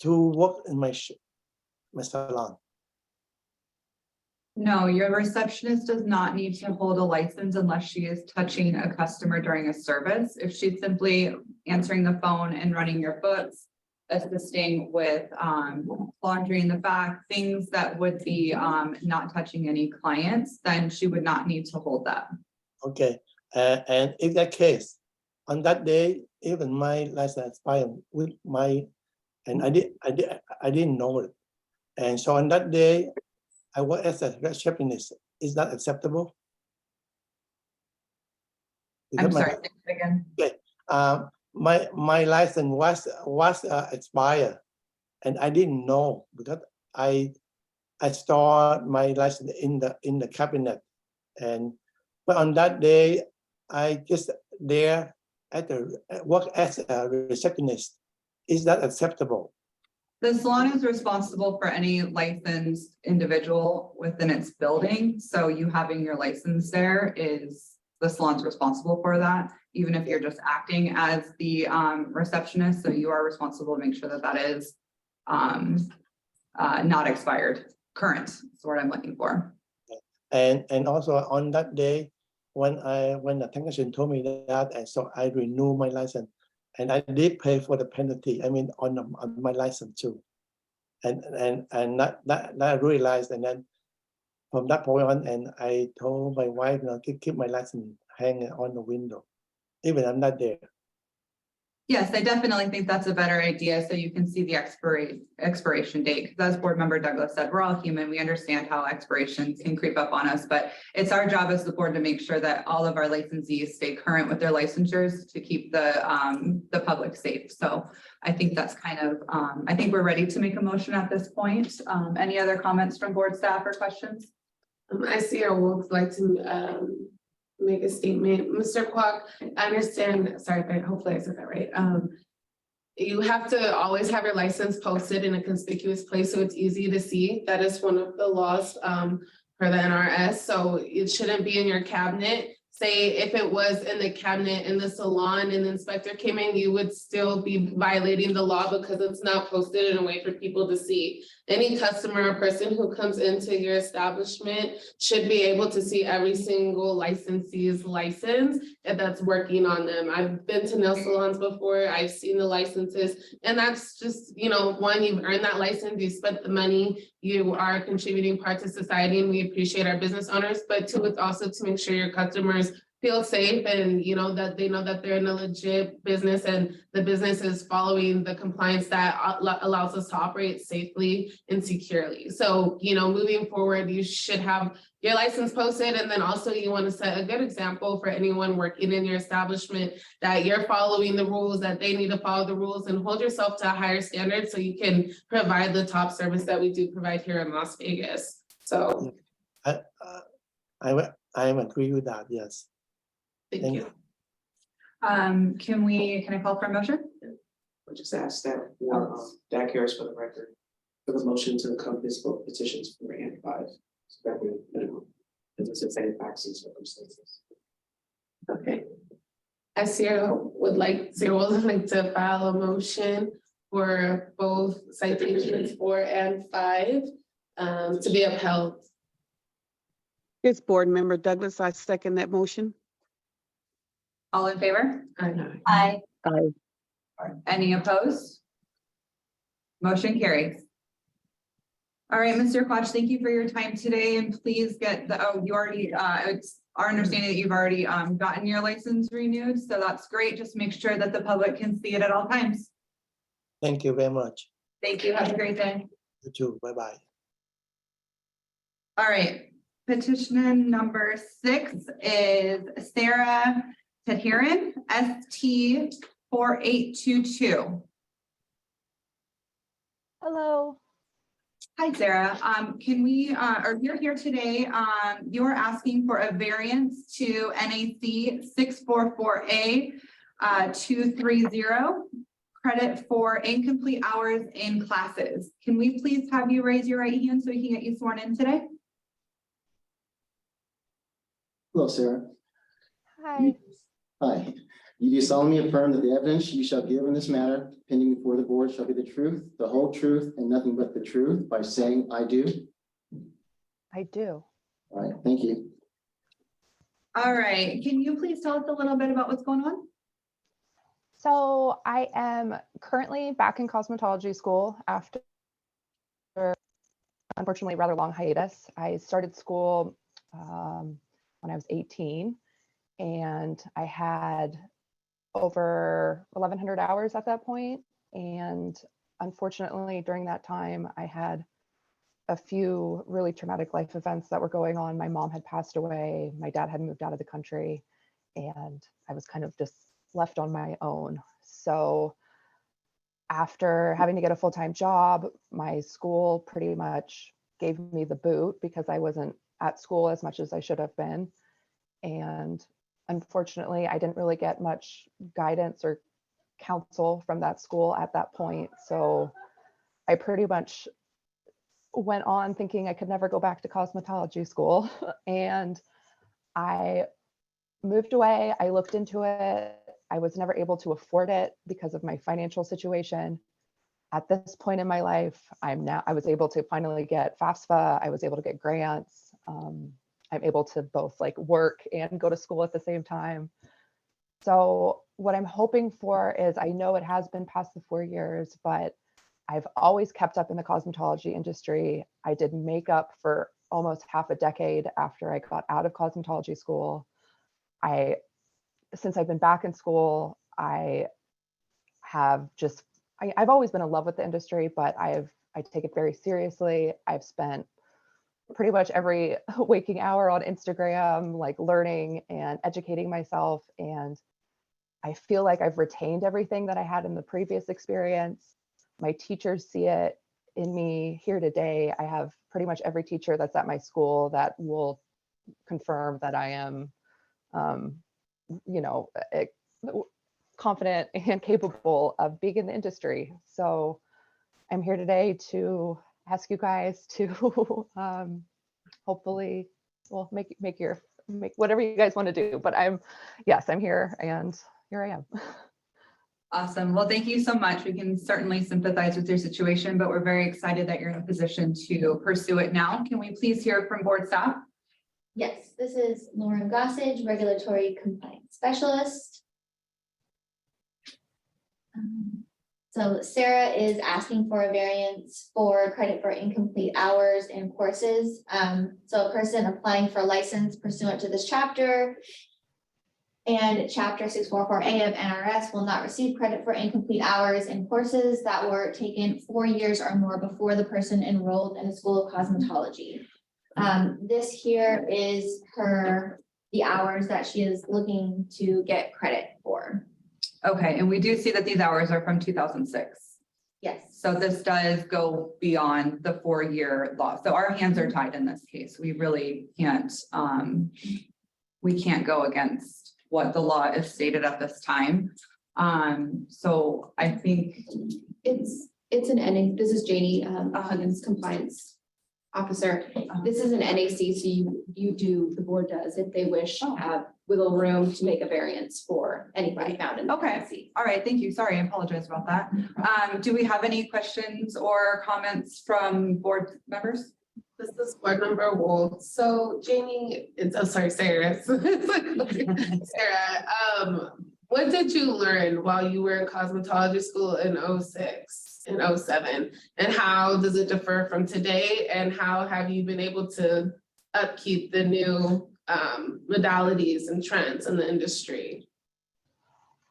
to work in my salon? No, your receptionist does not need to hold a license unless she is touching a customer during a service. If she's simply answering the phone and running your books, assisting with laundry in the back, things that would be not touching any clients, then she would not need to hold that. Okay, and in that case, on that day, even my license expired with and I didn't know it. And so on that day, I work as a receptionist. Is that acceptable? I'm sorry, say it again. Okay, my license was expired, and I didn't know because I stored my license in the cabinet, and but on that day I just there at the work as a receptionist. Is that acceptable? The salon is responsible for any licensed individual within its building. So you having your license there is, the salon's responsible for that, even if you're just acting as the receptionist. So you are responsible to make sure that that is not expired. Current is what I'm looking for. And also on that day, when the technician told me that, and so I renewed my license, And I did pay for the penalty, I mean, on my license too. And that I realized, and then from that point on, and I told my wife, keep my license hanging on the window, even I'm not there. Yes, I definitely think that's a better idea, so you can see the expiration date. Because as board member Douglas said, we're all human. We understand how expirations can creep up on us, but it's our job as the board to make sure that all of our licensees stay current with their licensures to keep the public safe. So I think that's kind of, I think we're ready to make a motion at this point. Any other comments from board staff or questions? I see I would like to make a statement. Mr. Kwok, I understand, sorry, but hopefully I said that right. You have to always have your license posted in a conspicuous place so it's easy to see. That is one of the laws for the NRS. So it shouldn't be in your cabinet. Say if it was in the cabinet in the salon and the inspector came in, you would still be violating the law because it's not posted in a way for people to see. Any customer or person who comes into your establishment should be able to see every single licensee's license if that's working on them. I've been to nail salons before, I've seen the licenses, and that's just, one, you've earned that license, you spent the money, you are a contributing part to society, and we appreciate our business owners, but two, it's also to make sure your customers feel safe and that they know that they're in a legit business and the business is following the compliance that allows us to operate safely and securely. So, moving forward, you should have your license posted, and then also you want to set a good example for anyone working in your establishment that you're following the rules, that they need to follow the rules, and hold yourself to a higher standard so you can provide the top service that we do provide here in Las Vegas. So I agree with that, yes. thank you. Can I call for a motion? I just asked that for Dak Harris for the record, for the motion to encompass both petitions 4 and 5. So that we, businesses and facts and circumstances. Okay. Sarah would like to file a motion for both citations 4 and 5 to be upheld. It's board member Douglas. I second that motion. All in favor? Aye. Any opposed? Motion carries. All right, Mr. Quach, thank you for your time today, and please get you already, it's our understanding that you've already gotten your license renewed, so that's great. Just make sure that the public can see it at all times. Thank you very much. Thank you. Have a great day. You too, bye-bye. All right, petition number 6 is Sarah Tadheran, ST 4822. Hello. Hi, Sarah. Can we, or you're here today, you're asking for a variance to NAC 644A 230, credit for incomplete hours in classes. Can we please have you raise your right hand so we can get you sworn in today? Hello, Sarah. Hi. Hi. You do solemnly affirm that the evidence you shall give in this matter pending before the board shall be the truth, the whole truth, and nothing but the truth by saying I do? I do. All right, thank you. All right. Can you please tell us a little bit about what's going on? So I am currently back in cosmetology school after, unfortunately, rather long hiatus. I started school when I was 18, and I had over 1,100 hours at that point. And unfortunately, during that time, I had a few really traumatic life events that were going on. My mom had passed away, my dad had moved out of the country, and I was kind of just left on my own. So after having to get a full-time job, my school pretty much gave me the boot because I wasn't at school as much as I should have been. And unfortunately, I didn't really get much guidance or counsel from that school at that point. So I pretty much went on thinking I could never go back to cosmetology school. And I moved away. I looked into it. I was never able to afford it because of my financial situation. At this point in my life, I was able to finally get FAFSA. I was able to get grants. I'm able to both like work and go to school at the same time. So what I'm hoping for is, I know it has been past the 4 years, but I've always kept up in the cosmetology industry. I did makeup for almost half a decade after I got out of cosmetology school. Since I've been back in school, I have just, I've always been in love with the industry, but I take it very seriously. I've spent pretty much every waking hour on Instagram, like learning and educating myself. And I feel like I've retained everything that I had in the previous experience. My teachers see it in me here today. I have pretty much every teacher that's at my school that will confirm that I am, confident and capable of being in the industry. So I'm here today to ask you guys to hopefully, well, make whatever you guys want to do. But I'm here, and here I am. Awesome. Well, thank you so much. We can certainly sympathize with your situation, but we're very excited that you're in a position to pursue it now. Can we please hear from board staff? Yes, this is Lauren Gossage, Regulatory Compliance Specialist. So Sarah is asking for a variance for credit for incomplete hours and courses. So a person applying for a license pursuant to this chapter and chapter 644A of NRS will not receive credit for incomplete hours and courses that were taken 4 years or more before the person enrolled in a school of cosmetology. This here is the hours that she is looking to get credit for. Okay, and we do see that these hours are from 2006. Yes. So this does go beyond the 4-year law. So our hands are tied in this case. We really can't, we can't go against what the law is stated at this time. So I think It's an NA, this is Janie Huggins, compliance officer. This is an NAC, so you do, the board does, if they wish, have wiggle room to make a variance for anybody found in the NAC. All right, thank you. Sorry, I apologize about that. Do we have any questions or comments from board members? This is board member Wold. So Jamie, Sarah. Sarah, what did you learn while you were in cosmetology school in 06 and 07? And how does it differ from today? And how have you been able to upkeep the new modalities and trends in the industry?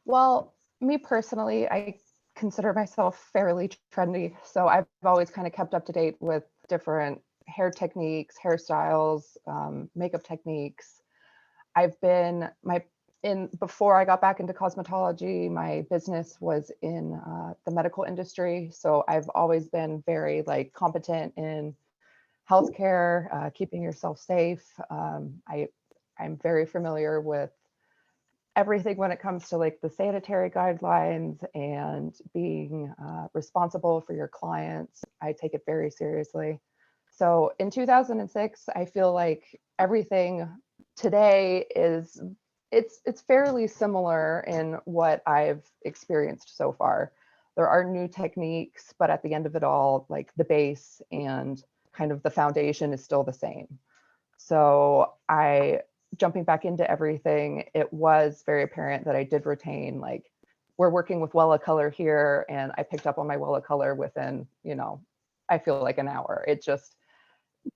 Well, me personally, I consider myself fairly trendy. So I've always kind of kept up to date with different hair techniques, hairstyles, makeup techniques. Before I got back into cosmetology, my business was in the medical industry. So I've always been very competent in healthcare, keeping yourself safe. I'm very familiar with everything when it comes to the sanitary guidelines and being responsible for your clients. I take it very seriously. So in 2006, I feel like everything today it's fairly similar in what I've experienced so far. There are new techniques, but at the end of it all, the base and kind of the foundation is still the same. So jumping back into everything, it was very apparent that I did retain, we're working with Wella Color here, and I picked up on my Wella Color within, I feel like an hour. It just,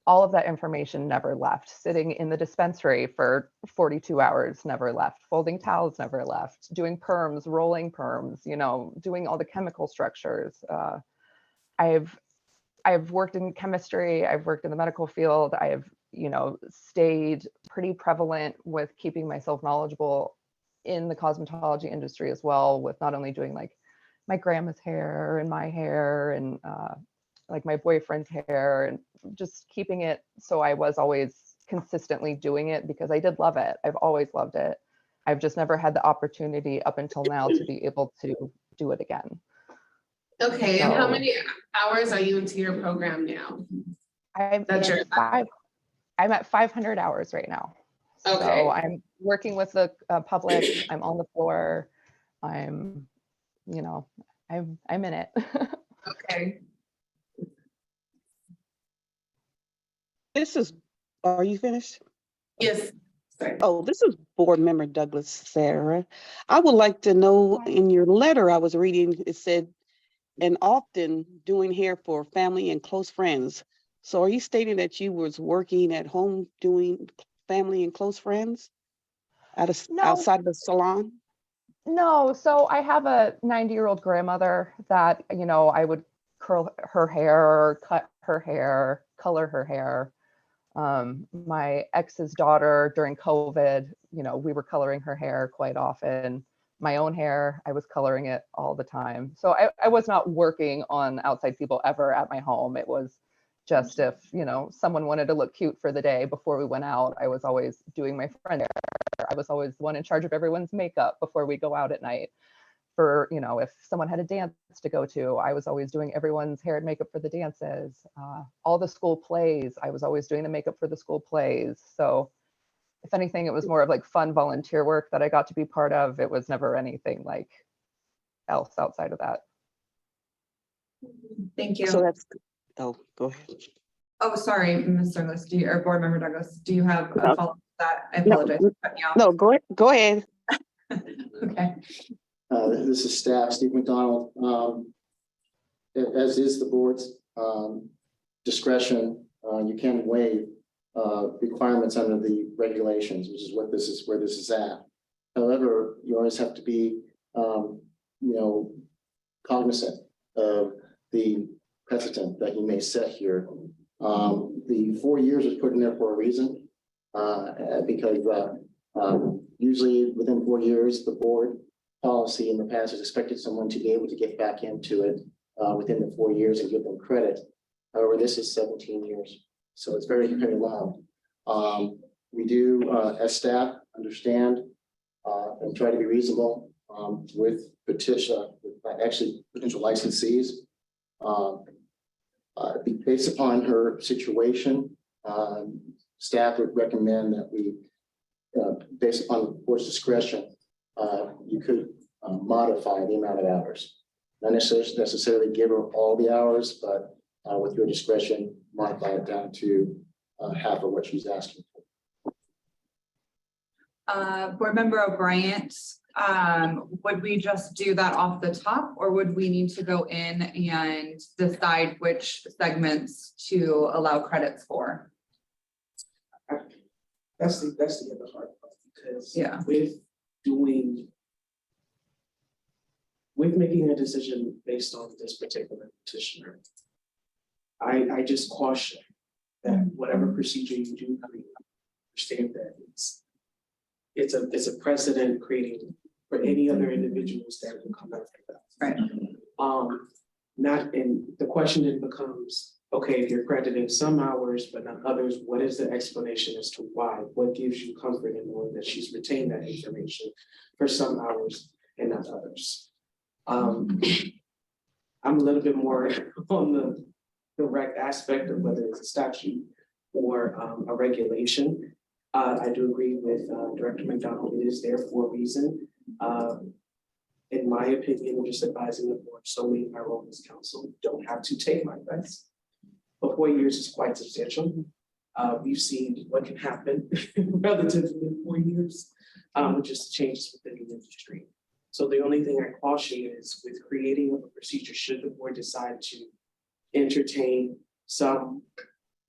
all of that information never left. Sitting in the dispensary for 42 hours never left. Folding towels never left. Doing perms, rolling perms, doing all the chemical structures. I've worked in chemistry. I've worked in the medical field. I've stayed pretty prevalent with keeping myself knowledgeable in the cosmetology industry as well, with not only doing my grandma's hair and my hair and my boyfriend's hair, and just keeping it so I was always consistently doing it because I did love it. I've always loved it. I've just never had the opportunity up until now to be able to do it again. Okay, and how many hours are you into your program now? I'm at 500 hours right now. Okay. So I'm working with the public. I'm on the floor. I'm in it. Okay. Are you finished? Yes. Sorry. Oh, this is Board Member Douglas Sarah. I would like to know, in your letter I was reading, it said, and often doing hair for family and close friends. So are you stating that you was working at home doing family and close friends No, outside of the salon? no. So I have a 90-year-old grandmother that, I would curl her hair, cut her hair, color her hair. My ex's daughter during COVID, we were coloring her hair quite often. My own hair, I was coloring it all the time. So I was not working on outside people ever at my home. It was just if, someone wanted to look cute for the day before we went out, I was always doing my friend hair. I was always the one in charge of everyone's makeup before we go out at night. For, if someone had a dance to go to, I was always doing everyone's hair and makeup for the dances. All the school plays, I was always doing the makeup for the school plays. So if anything, it was more of like fun volunteer work that I got to be part of. It was never anything like else outside of that. Thank you. So that's, oh, go ahead. Oh, sorry, Ms. Douglas, or Board Member Douglas, do you have a No. follow-up to that? I apologize for cutting you off. No, go ahead. Okay. This is staff, Steve McDonald. As is the board's discretion, you can waive requirements under the regulations, which is where this is at. However, you always have to be, cognizant of the precedent that you may set here. The 4 years was put in there for a reason, because usually within 4 years, the board policy in the past has expected someone to be able to get back into it within the 4 years and give them credit. However, this is 17 years, so it's very, very long. We do, as staff, understand and try to be reasonable with potential licensees. Based upon her situation, staff would recommend that we, based upon the board's discretion, you could modify the amount of hours. Not necessarily give her all the hours, but with your discretion, modify it down to half of what she's asking for. Board Member O'Brien, would we just do that off the top, or would we need to go in and decide which segments to allow credits for? That's the other hard part, because Yeah. with making a decision based on this particular petitioner, I just caution that whatever procedure you do, understand that it's a precedent creating for any other individuals that will come after that. Right. And the question then becomes, okay, if you're crediting some hours but not others, what is the explanation as to why? What gives you comfort in knowing that she's retained that information for some hours and not others? I'm a little bit more on the direct aspect of whether it's a statute or a regulation. I do agree with Director McDonald. It is there for a reason. In my opinion, I'm just advising the board solely in my role as counsel. Don't have to take my advice. But 4 years is quite substantial. We've seen what can happen relatively in 4 years, with just changes within the industry. So the only thing I caution is with creating a procedure, should the board decide to entertain some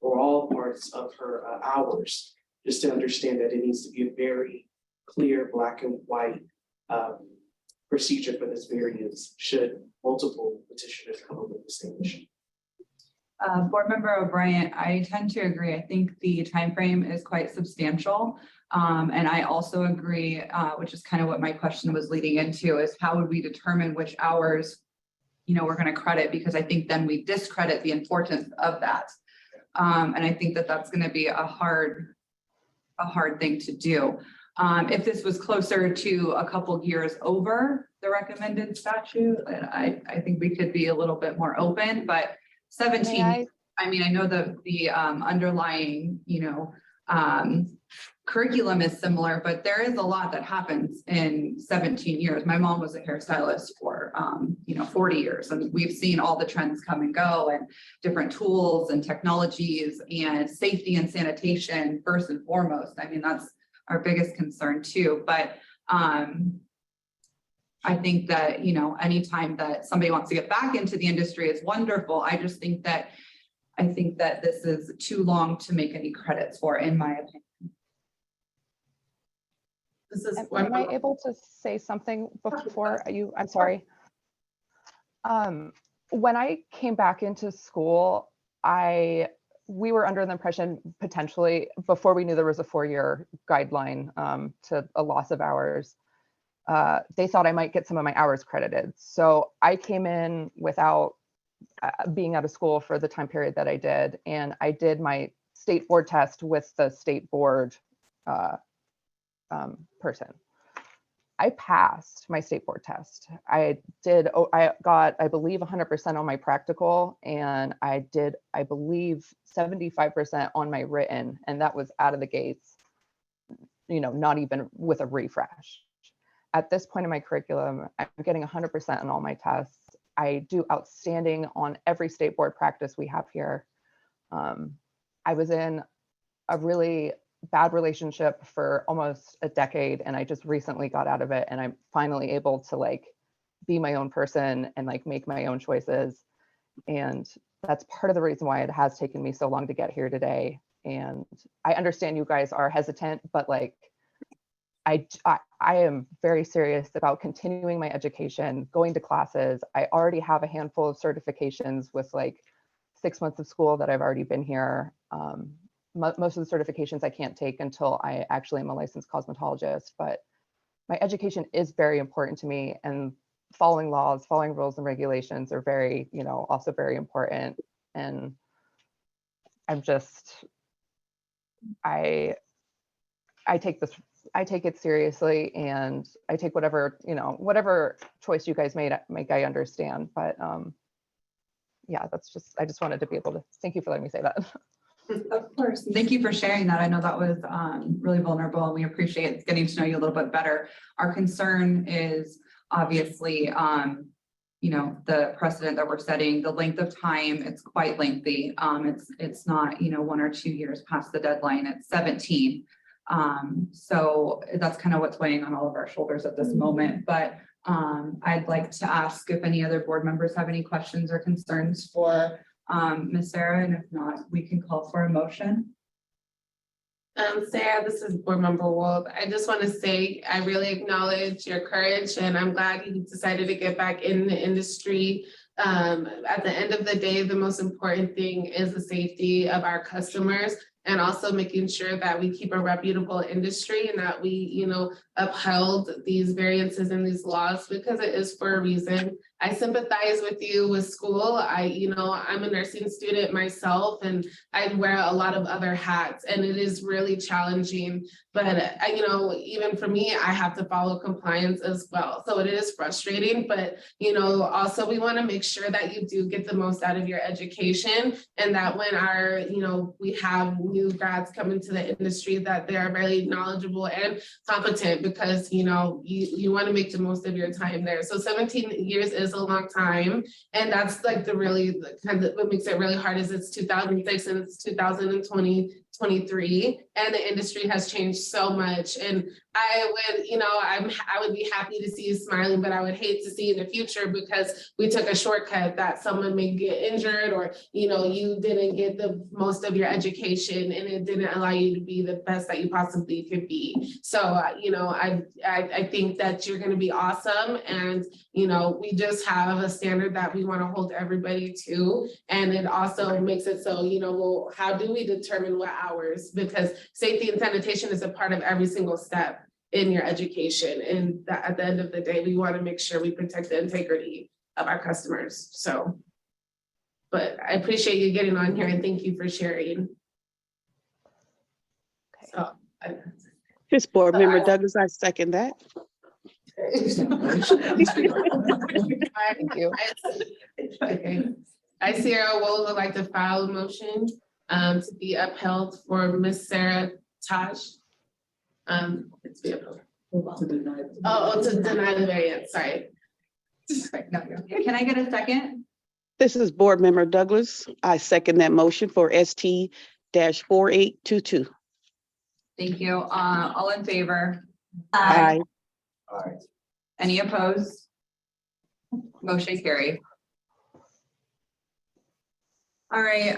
or all parts of her hours, just to understand that it needs to be a very clear black and white procedure for this variance should multiple petitioners come up with the same issue. Board Member O'Brien, I tend to agree. I think the timeframe is quite substantial. And I also agree, which is kind of what my question was leading into, is how would we determine which hours, we're going to credit, because I think then we discredit the importance of that. And I think that that's going to be a hard thing to do. If this was closer to a couple years over the recommended statute, I think we could be a little bit more open, but 17, I mean, I know the underlying, curriculum is similar, but there is a lot that happens in 17 years. My mom was a hairstylist for, 40 years, and we've seen all the trends come and go, and different tools and technologies and safety and sanitation first and foremost. I mean, that's our biggest concern too. But I think that, you know, anytime that somebody wants to get back into the industry is wonderful. I just think that, this is too long to make any credits for, in my opinion. This is Am I able to say something before you? I'm sorry. When I came back into school, we were under the impression potentially, before we knew there was a 4-year guideline to a loss of hours, they thought I might get some of my hours credited. So I came in without being out of school for the time period that I did. And I did my state board test with the state board person. I passed my state board test. I got, I believe, 100% on my practical, and I did, I believe, 75% on my written, and that was out of the gates, you know, not even with a refresh. At this point in my curriculum, I'm getting 100% on all my tests. I do outstanding on every state board practice we have here. I was in a really bad relationship for almost a decade, and I just recently got out of it, and I'm finally able to like be my own person and like make my own choices. And that's part of the reason why it has taken me so long to get here today. And I understand you guys are hesitant, but like I am very serious about continuing my education, going to classes. I already have a handful of certifications with like 6 months of school that I've already been here. Most of the certifications I can't take until I actually am a licensed cosmetologist, but my education is very important to me, and following laws, following rules and regulations are very, you know, also very important. And I'm just, I take it seriously, and I take whatever, you know, whatever choice you guys make, I understand. But yeah, that's just, I just wanted to be able to, thank you for letting me say that. Of course. Thank you for sharing that. I know that was really vulnerable, and we appreciate getting to know you a little bit better. Our concern is obviously, you know, the precedent that we're setting, the length of time, it's quite lengthy. It's not, you know, 1 or 2 years past the deadline, it's 17. So that's kind of what's weighing on all of our shoulders at this moment. But I'd like to ask if any other board members have any questions or concerns for Ms. Sarah, and if not, we can call for a motion. Sarah, this is Board Member Wolf. I just want to say I really acknowledge your courage, and I'm glad you decided to get back in the industry. At the end of the day, the most important thing is the safety of our customers, and also making sure that we keep a reputable industry and that we, you know, upheld these variances in these laws, because it is for a reason. I sympathize with you with school. You know, I'm a nursing student myself, and I wear a lot of other hats, and it is really challenging. But you know, even for me, I have to follow compliance as well. So it is frustrating, but you know, also we want to make sure that you do get the most out of your education, and that when our, you know, we have new grads come into the industry, that they are very knowledgeable and competent, because you know, you want to make the most of your time there. So 17 years is a long time, and that's like the kind of what makes it really hard is it's 2006 and it's 2023, and the industry has changed so much. And I would, you know, I would be happy to see you smiling, but I would hate to see in the future, because we took a shortcut that someone may get injured, or you know, you didn't get the most of your education, and it didn't allow you to be the best that you possibly could be. So you know, I think that you're going to be awesome, and you know, we just have a standard that we want to hold everybody to, and it also makes it so, you know, well, how do we determine what hours? Because safety and sanitation is a part of every single step in your education, and that at the end of the day, we want to make sure we protect the integrity of our customers. So, but I appreciate you getting on here, and thank you for sharing. Okay. So, This Board Member Douglas, I second that. Thank you. Okay. I, Sierra would like to file a motion to be upheld for Miss Sarah Taj. It's be upheld. To deny the variance, sorry. Can I get a second? This is Board Member Douglas. I second that motion for ST-4822. Thank you. All in favor? Aye. Any opposed? Motion carried. All right,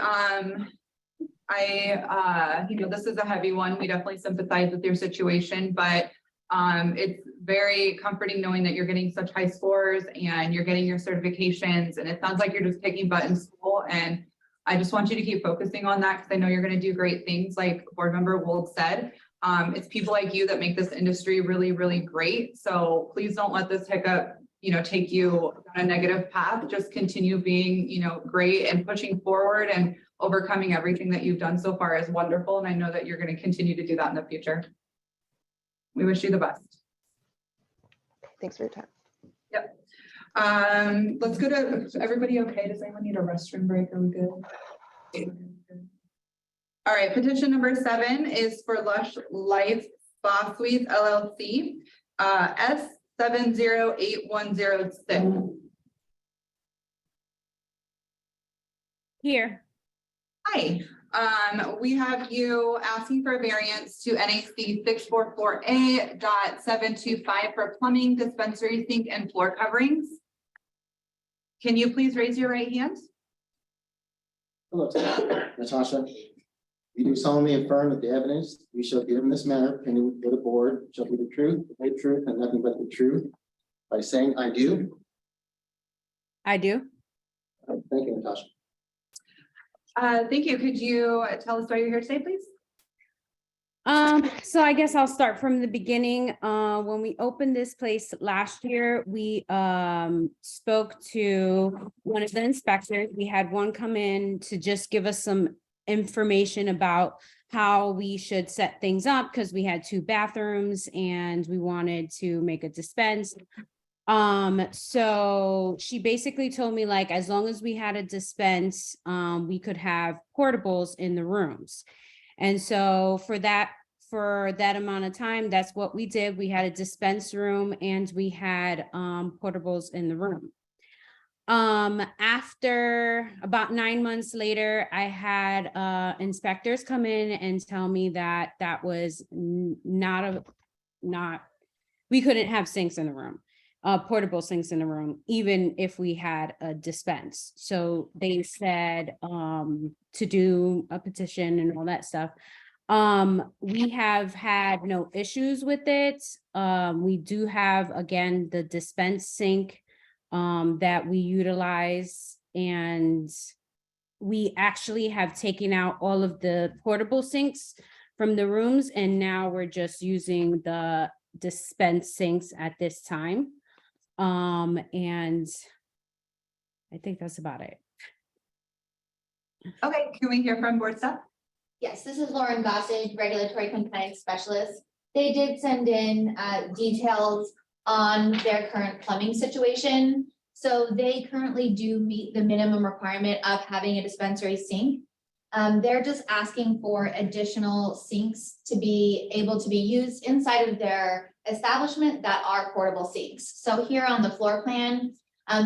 this is a heavy one. We definitely sympathize with your situation, but it's very comforting knowing that you're getting such high scores and you're getting your certifications, and it sounds like you're just kicking butt in school. And I just want you to keep focusing on that, because I know you're going to do great things. Like Board Member Wold said, it's people like you that make this industry really, really great. So please don't let this hiccup, take you on a negative path. Just continue being, great and pushing forward, and overcoming everything that you've done so far is wonderful. And I know that you're going to continue to do that in the future. We wish you the best. Thanks for your time. Yep. Let's go to, everybody okay? Does anyone need a restroom break? Are we good? All right, petition number 7 is for Lush Life Spa Suites LLC, S 708106. Here. Hi, we have you asking for a variance to NAC 644A.725 for plumbing, dispensary sink, and floor coverings. Can you please raise your right hand? Hello, Natasha. You do solemnly affirm that the evidence you shall give in this matter pending before the board shall be the truth, the whole truth, and nothing but the truth, by saying I do. I do. Thank you, Natasha. Thank you. Could you tell us why you're here today, please? So I guess I'll start from the beginning. When we opened this place last year, we spoke to one of the inspectors. We had one come in to just give us some information about how we should set things up, because we had 2 bathrooms and we wanted to make a dispense. So she basically told me, like, as long as we had a dispense, we could have portables in the rooms. And so for that amount of time, that's what we did. We had a dispense room and we had portables in the room. After about 9 months later, I had inspectors come in and tell me that that was not we couldn't have sinks in the room, portable sinks in the room, even if we had a dispense. So they said to do a petition and all that stuff. We have had no issues with it. We do have, again, the dispense sink that we utilize, and we actually have taken out all of the portable sinks from the rooms, and now we're just using the dispense sinks at this time. And I think that's about it. Okay, can we hear from board staff? Yes, this is Lauren Gossage, Regulatory Compliance Specialist. They did send in details on their current plumbing situation. So they currently do meet the minimum requirement of having a dispensary sink. They're just asking for additional sinks to be able to be used inside of their establishment that are portable sinks. So here on the floor plan,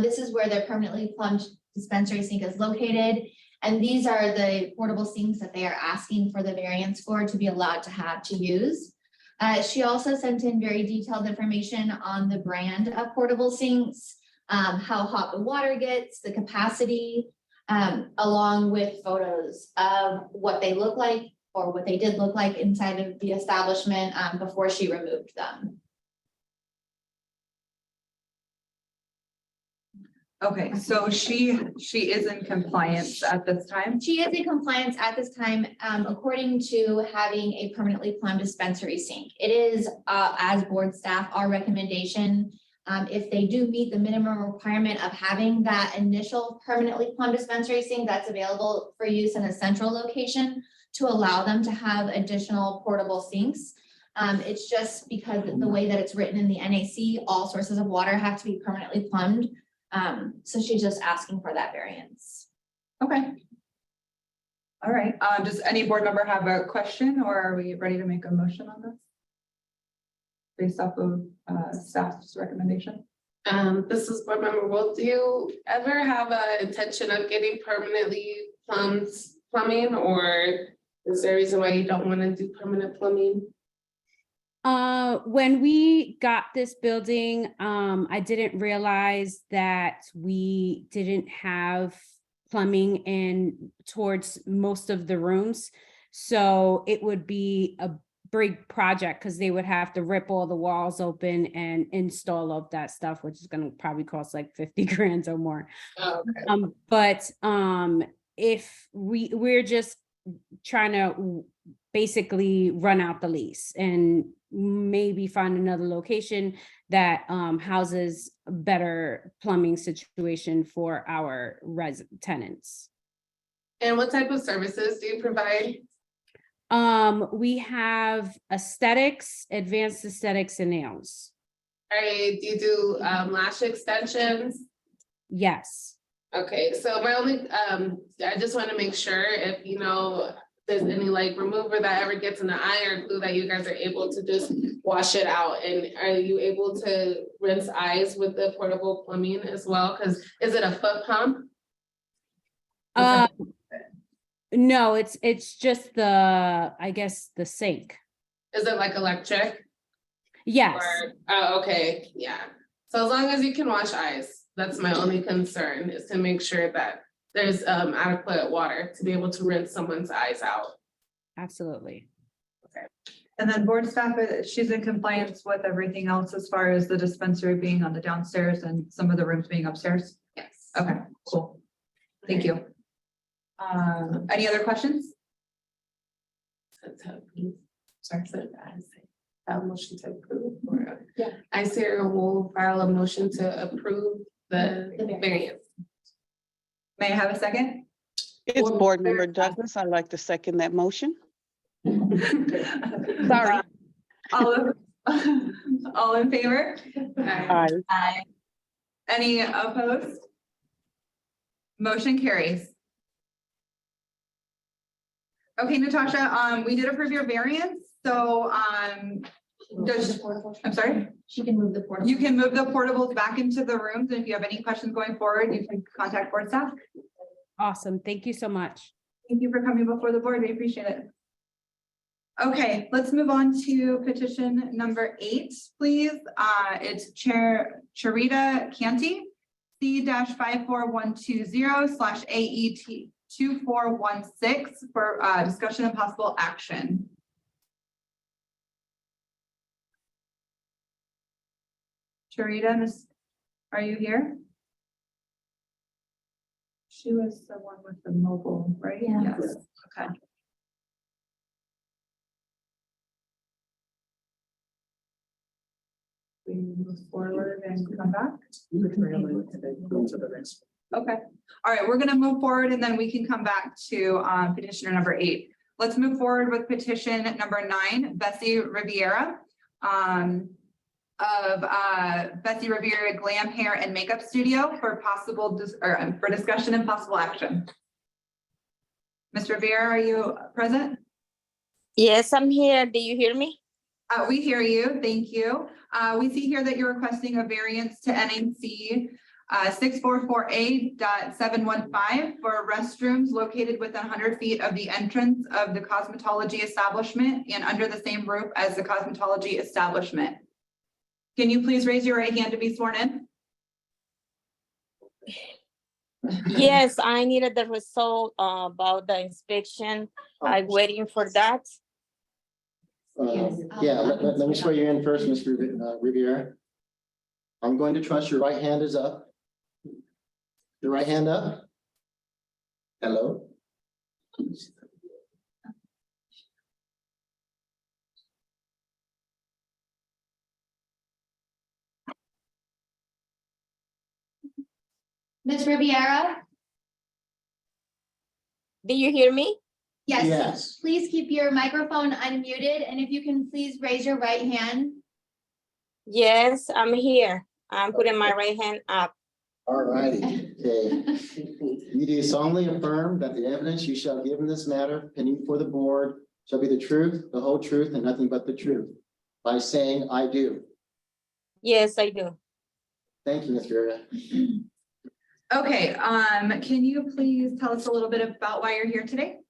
this is where their permanently plumbed dispensary sink is located. And these are the portable sinks that they are asking for the variance for to be allowed to have to use. She also sent in very detailed information on the brand of portable sinks, how hot the water gets, the capacity, along with photos of what they look like or what they did look like inside of the establishment before she removed them. Okay, so she is in compliance at this time? She is in compliance at this time, according to having a permanently plumbed dispensary sink. It is, as board staff, our recommendation, if they do meet the minimum requirement of having that initial permanently plumbed dispensary sink that's available for use in a central location, to allow them to have additional portable sinks. It's just because the way that it's written in the NAC, all sources of water have to be permanently plumbed. So she's just asking for that variance. Okay. All right, does any board member have a question, or are we ready to make a motion on this? Based off of staff's recommendation? This is board member Wolf. Do you ever have a intention of getting permanently plumbing, or Is there a reason why you don't want to do permanent plumbing? When we got this building, I didn't realize that we didn't have plumbing in towards most of the rooms. So it would be a big project because they would have to rip all the walls open and install all of that stuff, which is gonna probably cost like 50 grand or more. Oh, okay. But if we're just trying to basically run out the lease and maybe find another location that houses a better plumbing situation for our tenants. And what type of services do you provide? We have aesthetics, advanced aesthetics and nails. Do you do lash extensions? Yes. Okay, so my only, I just want to make sure if, you know, there's any like remover that ever gets in the eye or glue that you guys are able to just wash it out. And are you able to rinse eyes with the portable plumbing as well? Because is it a foot pump? No, it's just the, I guess, the sink. Is it like electric? Yes. Or, oh, okay, yeah. So as long as you can wash eyes, that's my only concern, is to make sure that there's adequate water to be able to rinse someone's eyes out. Absolutely. And then board staff, she's in compliance with everything else as far as the dispensary being on the downstairs and some of the rooms being upstairs? Yes. Okay, cool. Thank you. Any other questions? Sorry, motion to approve, or I say will file a motion to approve the variance. May I have a second? It's Board Member Douglas. I'd like to second that motion. Sorry. All in favor? Aye. Any opposed? Motion carries. Okay, Natasha, we did approve your variance, so, I'm sorry? She can move the portable. You can move the portables back into the rooms, and if you have any questions going forward, you can contact board staff. Awesome. Thank you so much. Thank you for coming before the board. We appreciate it. Okay, let's move on to petition number 8, please. It's Charita Canty, C-54120/AET 2416 for discussion and possible action. Charita, Miss, are you here? She was the one with the mobile, right? Yeah. Yes, okay. We move forward and come back. Okay, all right, we're gonna move forward and then we can come back to petitioner number 8. Let's move forward with petition number 9, Bessie Riviera. Of Bessie Riviera Glam Hair and Makeup Studio for possible for discussion and possible action. Ms. Riviera, are you present? Yes, I'm here. Do you hear me? We hear you. Thank you. We see here that you're requesting a variance to NAC 644A.715 for restrooms located within 100 feet of the entrance of the cosmetology establishment and under the same roof as the cosmetology establishment. Can you please raise your right hand to be sworn in? Yes, I needed the result about the inspection. I'm waiting for that. Yeah, let me swear you in first, Ms. Riviera. I'm going to trust your right hand is up. Your right hand up. Hello. Ms. Riviera? Do you hear me? Yes. Yes. Please keep your microphone unmuted, and if you can please raise your right hand. Yes, I'm here. I'm putting my right hand up. All righty. Okay. You do solemnly affirm that the evidence you shall give in this matter pending before the board shall be the truth, the whole truth, and nothing but the truth. By saying, I do. Yes, I do. Thank you, Ms. Riviera. Okay, can you please tell us a little bit about why you're here today?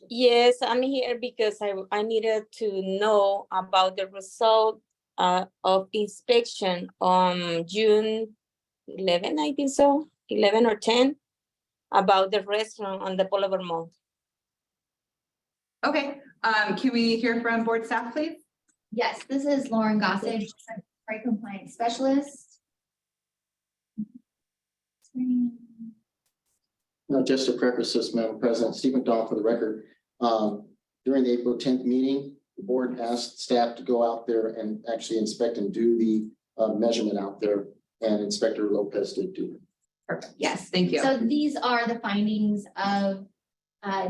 Yes, I'm here because I needed to know about the result of inspection on June 11, I think so, 11 or 10, about the restaurant on the Boulevard Mall. Okay, can we hear from board staff, please? Yes, this is Lauren Gossage, Regulatory Compliance Specialist. No, just to preface this, Madam President, Steve McDonald for the record. During the April 10th meeting, the board asked staff to go out there and actually inspect and do the measurement out there, and Inspector Lopez did do it. Perfect. Yes, thank you. So these are the findings of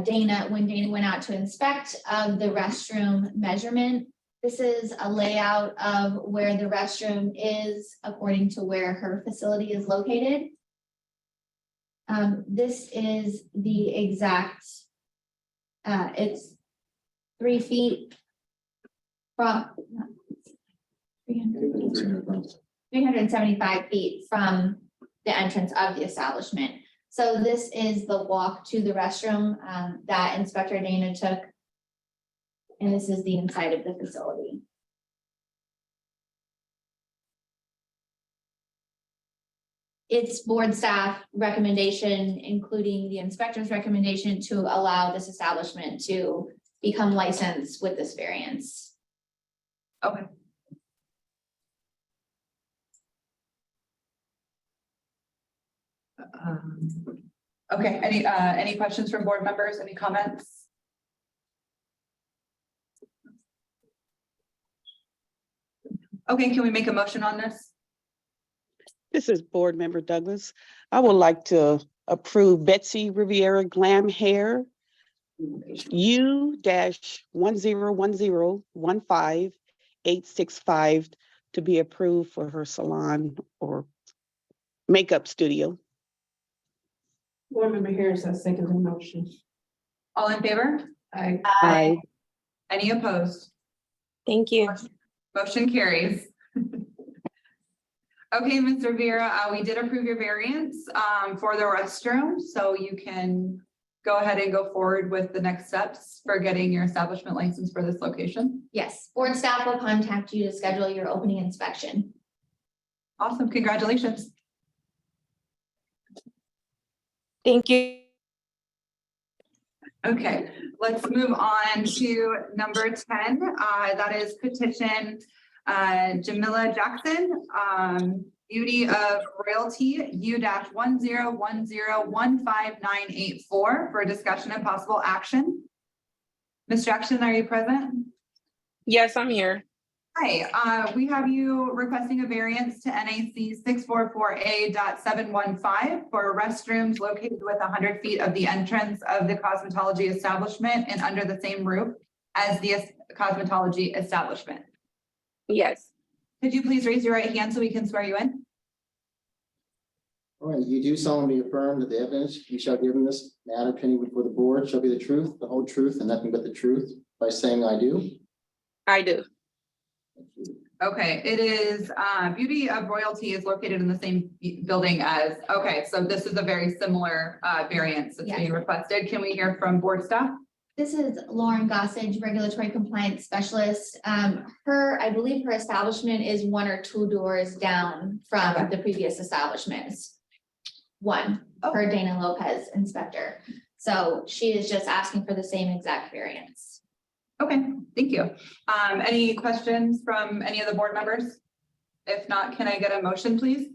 Dana, when Dana went out to inspect the restroom measurement. This is a layout of where the restroom is according to where her facility is located. This is the exact, it's 3 feet from 375 feet from the entrance of the establishment. So this is the walk to the restroom that Inspector Dana took. And this is the inside of the facility. It's board staff recommendation, including the inspector's recommendation, to allow this establishment to become licensed with this variance. Okay. Okay, any questions from board members, any comments? Okay, can we make a motion on this? This is Board Member Douglas. I would like to approve Betsy Riviera Glam Hair U-101015-865 to be approved for her salon or makeup studio. Board Member Harris, I second the motion. All in favor? Aye. Any opposed? Thank you. Motion carries. Okay, Ms. Rivera, we did approve your variance for the restroom, so you can go ahead and go forward with the next steps for getting your establishment license for this location. Yes, board staff will contact you to schedule your opening inspection. Awesome, congratulations. Thank you. Okay, let's move on to number 10. That is petition Jamila Jackson, Beauty of Royalty U-1010159984 for discussion and possible action. Ms. Jackson, are you present? Yes, I'm here. Hi, we have you requesting a variance to NAC 644A.715 for restrooms located within 100 feet of the entrance of the cosmetology establishment and under the same roof as the cosmetology establishment. Yes. Could you please raise your right hand so we can swear you in? All right, you do solemnly affirm that the evidence you shall give in this matter pending before the board shall be the truth, the whole truth, and nothing but the truth by saying I do? I do. Okay, it is Beauty of Royalty is located in the same building as, okay, so this is a very similar variance that's being requested. Can we hear from board staff? This is Lauren Gossage, Regulatory Compliance Specialist. I believe her establishment is 1 or 2 doors down from the previous establishments. One, per Dana Lopez inspector. So she is just asking for the same exact variance. Okay, thank you. Any questions from any of the board members? If not, can I get a motion, please?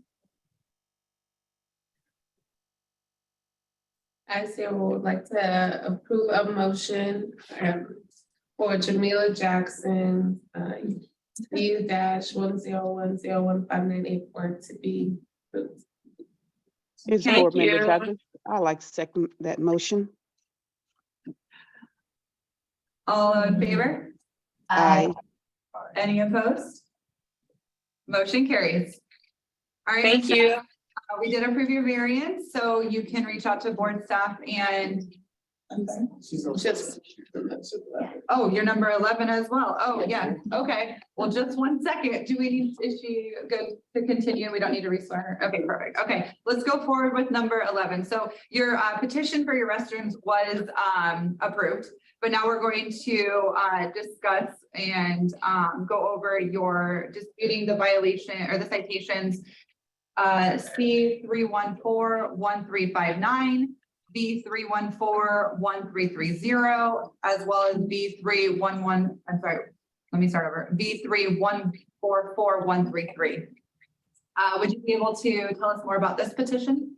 I still would like to approve a motion for Jamila Jackson, U-1010159984 to be approved. It's Board Member Douglas. I like to second that motion. All in favor? Aye. Any opposed? Motion carries. All right. Thank you. We did approve your variance, so you can reach out to board staff and She's on. Just- Oh, you're number 11 as well. Oh, yeah. Okay. Well, just 1 second. Do we need, is she good to continue? We don't need to restart her. Okay, perfect. Okay, let's go forward with number 11. So your petition for your restrooms was approved, but now we're going to discuss and go over your disputing the violation or the citations C3141359, B3141330, as well as B311, I'm sorry, let me start over, B3144133. Would you be able to tell us more about this petition?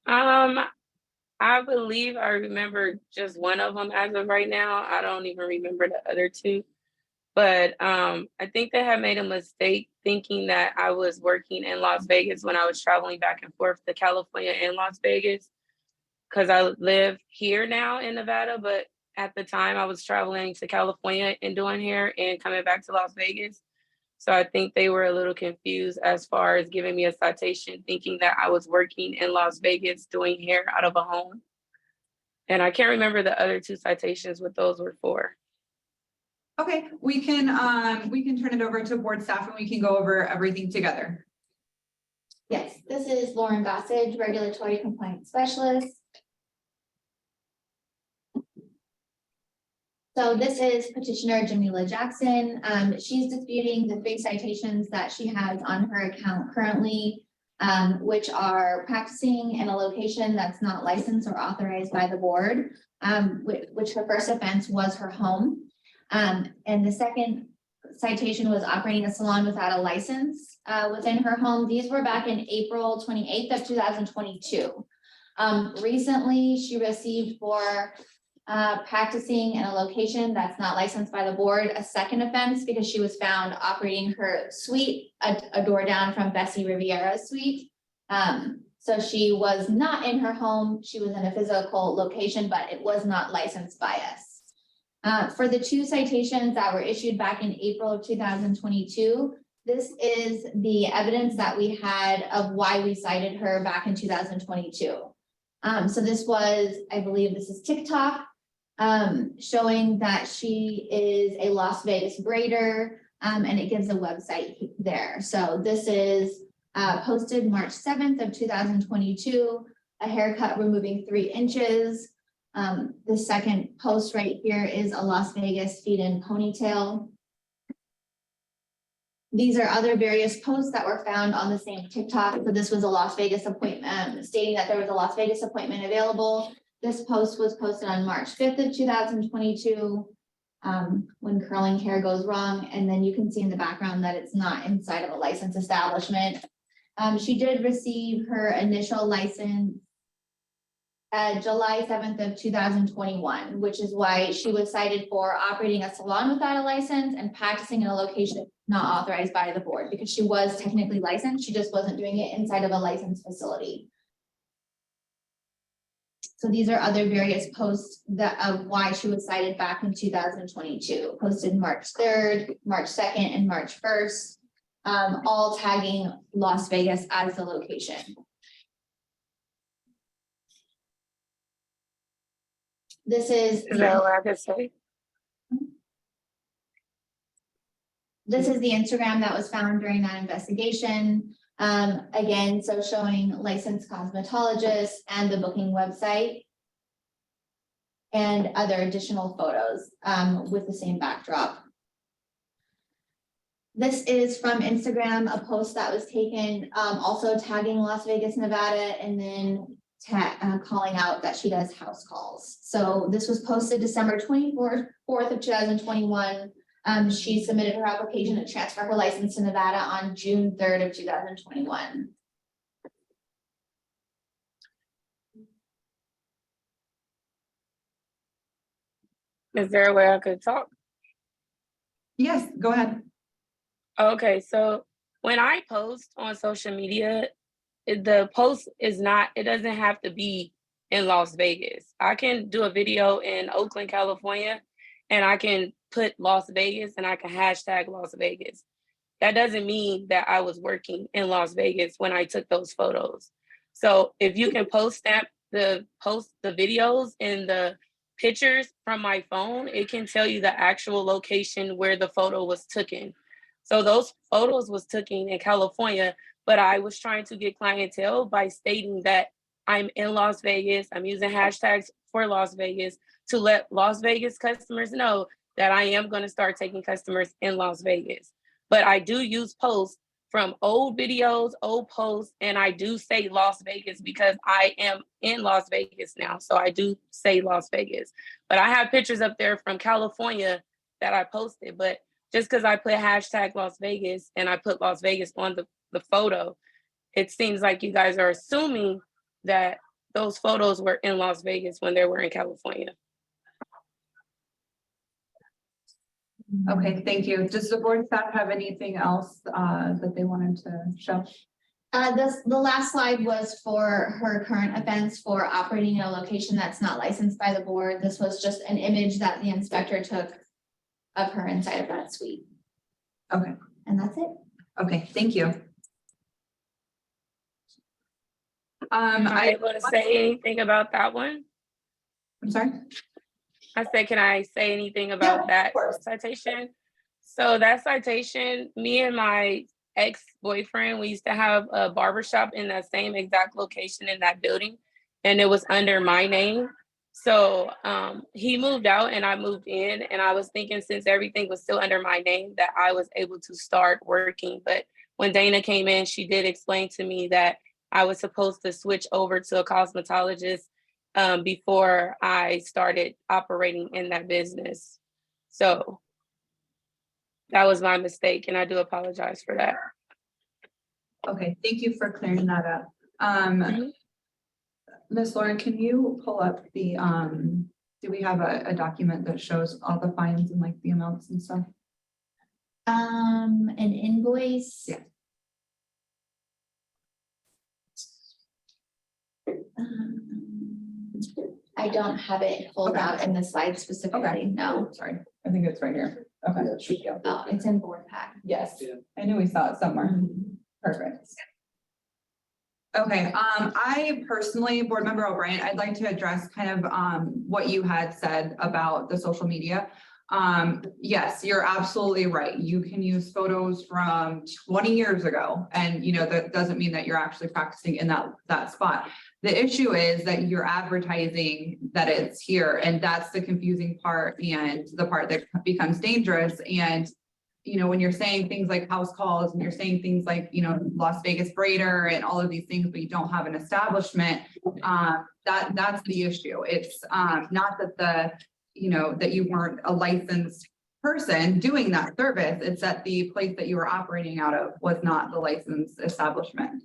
I believe I remember just one of them as of right now. I don't even remember the other two. But I think they had made a mistake thinking that I was working in Las Vegas when I was traveling back and forth to California and Las Vegas, because I live here now in Nevada, but at the time I was traveling to California and doing hair and coming back to Las Vegas. So I think they were a little confused as far as giving me a citation, thinking that I was working in Las Vegas doing hair out of a home. And I can't remember the other two citations, what those were for. Okay, we can turn it over to board staff and we can go over everything together. Yes, this is Lauren Gossage, Regulatory Compliance Specialist. So this is petitioner Jamila Jackson. She's disputing the 3 citations that she has on her account currently, which are practicing in a location that's not licensed or authorized by the board, which her first offense was her home. And the second citation was operating a salon without a license within her home. These were back in April 28th of 2022. Recently, she received for practicing in a location that's not licensed by the board a second offense because she was found operating her suite a door down from Bessie Riviera's suite. So she was not in her home. She was in a physical location, but it was not licensed by us. For the 2 citations that were issued back in April of 2022, this is the evidence that we had of why we cited her back in 2022. So this was, I believe this is TikTok, showing that she is a Las Vegas braider, and it gives a website there. So this is posted March 7th of 2022, a haircut removing 3 inches. The second post right here is a Las Vegas feed-in ponytail. These are other various posts that were found on the same TikTok. So this was a Las Vegas appointment, stating that there was a Las Vegas appointment available. This post was posted on March 5th of 2022, when curling hair goes wrong. And then you can see in the background that it's not inside of a licensed establishment. She did receive her initial license July 7th of 2021, which is why she was cited for operating a salon without a license and practicing in a location not authorized by the board, because she was technically licensed. She just wasn't doing it inside of a licensed facility. So these are other various posts that of why she was cited back in 2022, posted March 3rd, March 2nd, and March 1st, all tagging Las Vegas as the location. This is that what I could say? This is the Instagram that was found during that investigation. Again, so showing licensed cosmetologists and the booking website and other additional photos with the same backdrop. This is from Instagram, a post that was taken, also tagging Las Vegas, Nevada, and then calling out that she does house calls. So this was posted December 24th of 2021. She submitted her application to transfer her license to Nevada on June 3rd of 2021. Is there a way I could talk? Yes, go ahead. Okay, so when I post on social media, the post is not, it doesn't have to be in Las Vegas. I can do a video in Oakland, California, and I can put Las Vegas and I can hashtag Las Vegas. That doesn't mean that I was working in Las Vegas when I took those photos. So if you can post that the videos and the pictures from my phone, it can tell you the actual location where the photo was taken. So those photos was taken in California, but I was trying to get clientele by stating that I'm in Las Vegas. I'm using hashtags for Las Vegas to let Las Vegas customers know that I am going to start taking customers in Las Vegas. But I do use posts from old videos, old posts, and I do say Las Vegas because I am in Las Vegas now. So I do say Las Vegas. But I have pictures up there from California that I posted. But just because I put hashtag Las Vegas and I put Las Vegas on the photo, it seems like you guys are assuming that those photos were in Las Vegas when they were in California. Okay, thank you. Does the board staff have anything else that they wanted to show? The last slide was for her current events for operating in a location that's not licensed by the board. This was just an image that the inspector took of her inside of that suite. Okay. And that's it. Okay, thank you. I want to say anything about that one? I'm sorry? I said, can I say anything about that citation? So that citation, me and my ex-boyfriend, we used to have a barbershop in that same exact location in that building, and it was under my name. So he moved out and I moved in, and I was thinking since everything was still under my name that I was able to start working. But when Dana came in, she did explain to me that I was supposed to switch over to a cosmetologist before I started operating in that business. So that was my mistake, and I do apologize for that. Okay, thank you for clearing that up. Ms. Lauren, can you pull up the, do we have a document that shows all the fines and like the amounts and stuff? An invoice? Yeah. I don't have it pulled out in the slide specifically, no. Sorry, I think it's right here. Okay. Oh, it's in board pack. Yes, I knew we saw it somewhere. Perfect. Okay, I personally, Board Member O'Brien, I'd like to address kind of what you had said about the social media. Yes, you're absolutely right. You can use photos from 20 years ago, and you know that doesn't mean that you're actually practicing in that spot. The issue is that you're advertising that it's here, and that's the confusing part and the part that becomes dangerous. And you know, when you're saying things like house calls and you're saying things like, you know, Las Vegas braider and all of these things, but you don't have an establishment, that's the issue. It's not that you know, that you weren't a licensed person doing that service. It's that the place that you were operating out of was not the licensed establishment.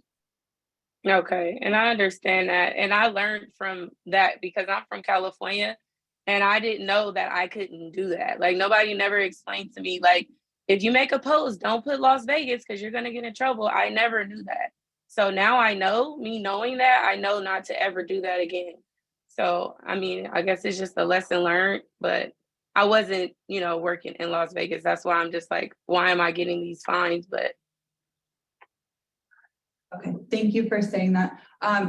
Okay, and I understand that. And I learned from that because I'm from California and I didn't know that I couldn't do that. Like nobody never explained to me, like, if you make a post, don't put Las Vegas because you're going to get in trouble. I never knew that. So now I know, me knowing that, I know not to ever do that again. So, I mean, I guess it's just a lesson learned, but I wasn't, you know, working in Las Vegas. That's why I'm just like, why am I getting these fines? But okay, thank you for saying that.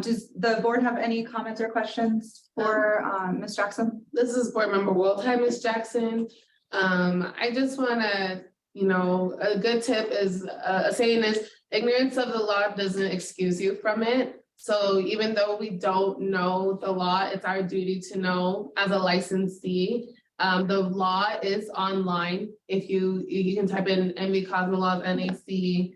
Does the board have any comments or questions for Ms. Jackson? This is Board Member Wilt. Hi, Ms. Jackson. I just want to, you know, a good tip is a saying is ignorance of the law doesn't excuse you from it. So even though we don't know the law, it's our duty to know as a licensee. The law is online. If you can type in NV Cosmelaws NAC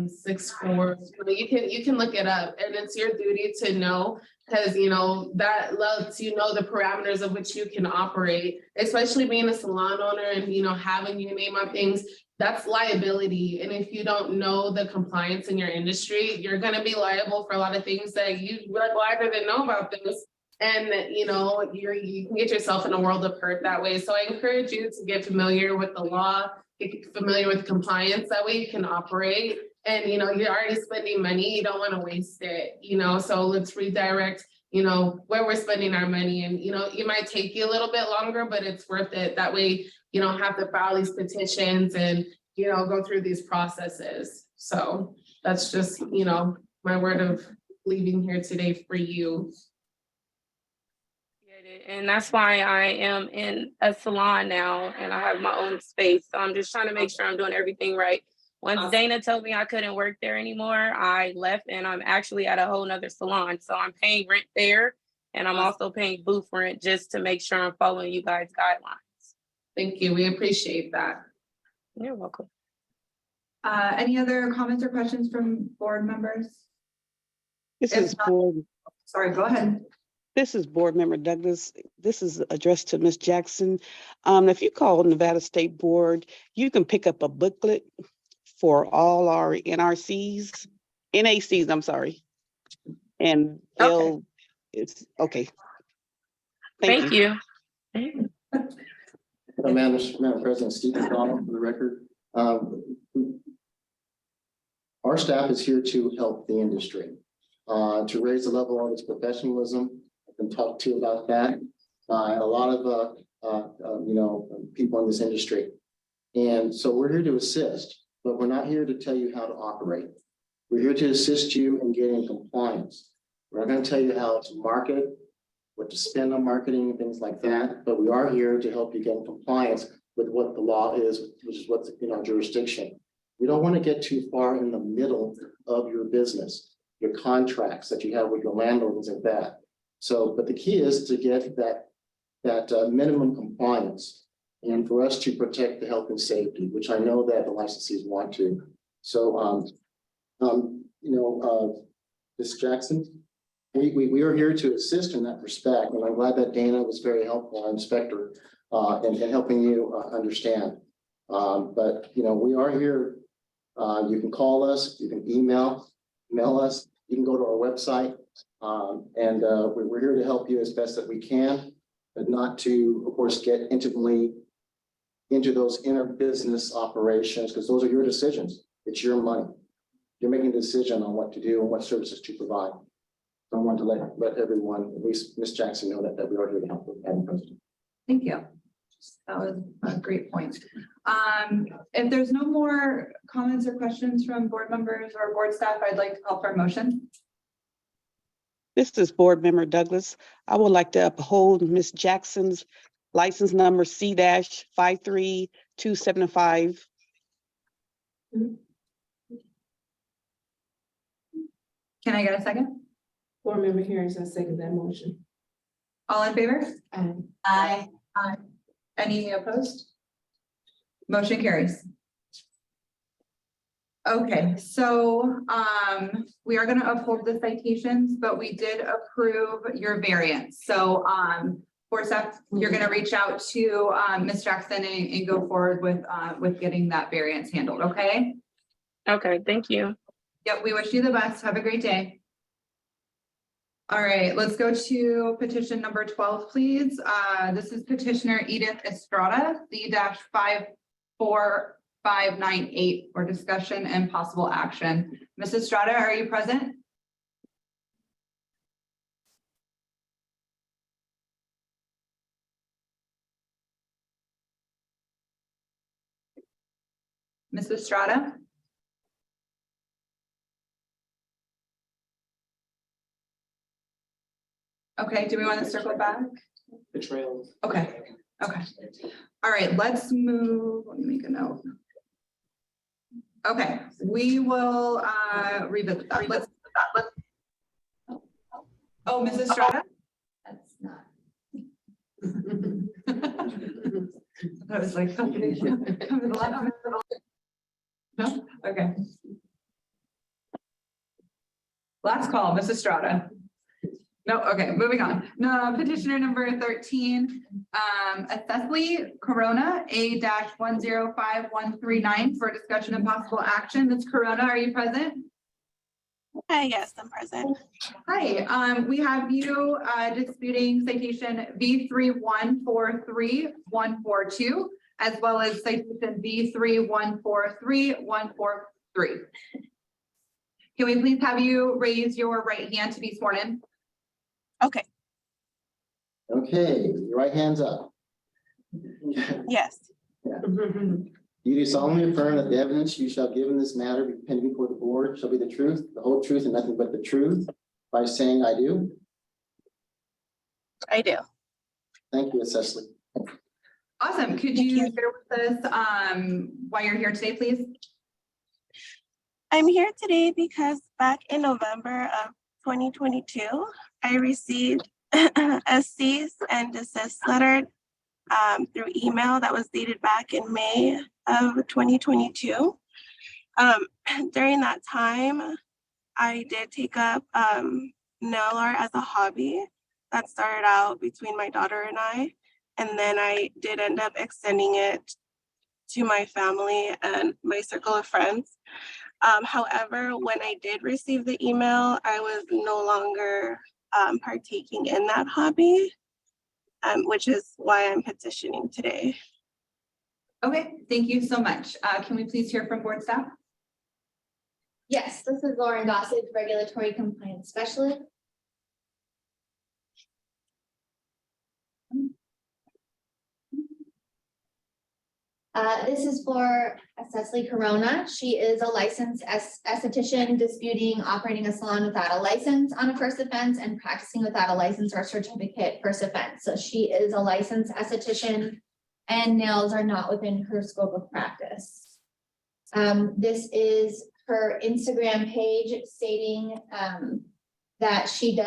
64, you can look it up, and it's your duty to know, because you know that lets you know the parameters of which you can operate, especially being a salon owner and you know having your name on things. That's liability, and if you don't know the compliance in your industry, you're going to be liable for a lot of things that you like, well, I didn't know about this. And you know, you can get yourself in a world of hurt that way. So I encourage you to get familiar with the law, get familiar with compliance. That way you can operate. And you know, you're already spending money. You don't want to waste it. You know, so let's redirect, you know, where we're spending our money. And you know, it might take you a little bit longer, but it's worth it. That way you don't have to file these petitions and you know go through these processes. So that's just, you know, my word of leaving here today for you. And that's why I am in a salon now and I have my own space. So I'm just trying to make sure I'm doing everything right. Once Dana told me I couldn't work there anymore, I left and I'm actually at a whole nother salon. So I'm paying rent there and I'm also paying booth rent just to make sure I'm following you guys' guidelines. Thank you. We appreciate that. You're welcome. Any other comments or questions from board members? This If is not- board, Sorry, go ahead. this is Board Member Douglas. This is addressed to Ms. Jackson. If you call Nevada State Board, you can pick up a booklet for all our NACs, I'm sorry. And they'll, it's, okay. Thank you. Madam President, Steve McDonald for the record. Our staff is here to help the industry, to raise the level of its professionalism. I've been talked to about that by a lot of, people in this industry. And so we're here to assist, but we're not here to tell you how to operate. We're here to assist you in getting compliance. We're not going to tell you how to market, what to spend on marketing and things like that, but we are here to help you get in compliance with what the law is, which is what's in our jurisdiction. We don't want to get too far in the middle of your business, your contracts that you have with your landlord and things like that. So, but the key is to get that minimum compliance and for us to protect the health and safety, which I know that the licensees want to. So, Ms. Jackson, we are here to assist in that respect, and I'm glad that Dana was very helpful, our inspector, in helping you understand. But we are here. You can call us, you can email us, you can go to our website, and we're here to help you as best that we can, but not to, of course, get intimately into those inner business operations, because those are your decisions. It's your money. You're making a decision on what to do and what services to provide. So I want to let everyone, at least Ms. Jackson, know that we are here to help with Madam President. Thank you. That was a great point. If there's no more comments or questions from board members or board staff, I'd like to call for a motion. This is Board Member Douglas. I would like to uphold Ms. Jackson's license number C-53275. Can I get a second? Board Member Harris, I second that motion. All in favor? Aye. Aye. Any opposed? Motion carries. Okay, so we are going to uphold the citations, but we did approve your variance. So board staff, you're going to reach out to Ms. Jackson and go forward with getting that variance handled. Okay. Okay, thank you. Yep, we wish you the best. Have a great day. All right, let's go to petition number 12, please. This is petitioner Edith Estrada, C-54598 for discussion and possible action. Ms. Estrada, are you present? Ms. Estrada? Okay, do we want to circle back? Betrayal. Okay, okay. All right, let's move, let me make a note. Okay, we will revisit that. Let's. Oh, Mrs. Estrada? That's not. I was like, come to the left. No, okay. Last call, Mrs. Estrada. No, okay, moving on. No, petitioner number 13, Cecily Corona, A-105139 for discussion and possible action. Ms. Corona, are you present? Hi, yes, I'm present. Hi, we have you disputing citation V3143142, as well as citation V3143143. Can we please have you raise your right hand to be sworn in? Okay, Okay, your right hand's up. yes, You do solemnly affirm that the evidence you shall give in this matter be pending before the board shall be the truth, the whole truth, and nothing but the truth, by saying I do. I do. Thank you, Ms. Cecily. Awesome. Could you share with us why you're here today, please? I'm here today because back in November of 2022, I received a cease and desist letter through email that was dated back in May of 2022. During that time, I did take up nail art as a hobby. That started out between my daughter and I, and then I did end up extending it to my family and my circle of friends. However, when I did receive the email, I was no longer partaking in that hobby, which is why I'm petitioning today. Okay, thank you so much. Can we please hear from board staff? Yes, this is Lauren Gossage, Regulatory Compliance Specialist. This is for Cecily Corona. She is a licensed esthetician disputing operating a salon without a license on a first offense and practicing without a license or certificate first offense. So she is a licensed esthetician and nails are not within her scope of practice. This is her Instagram page stating that she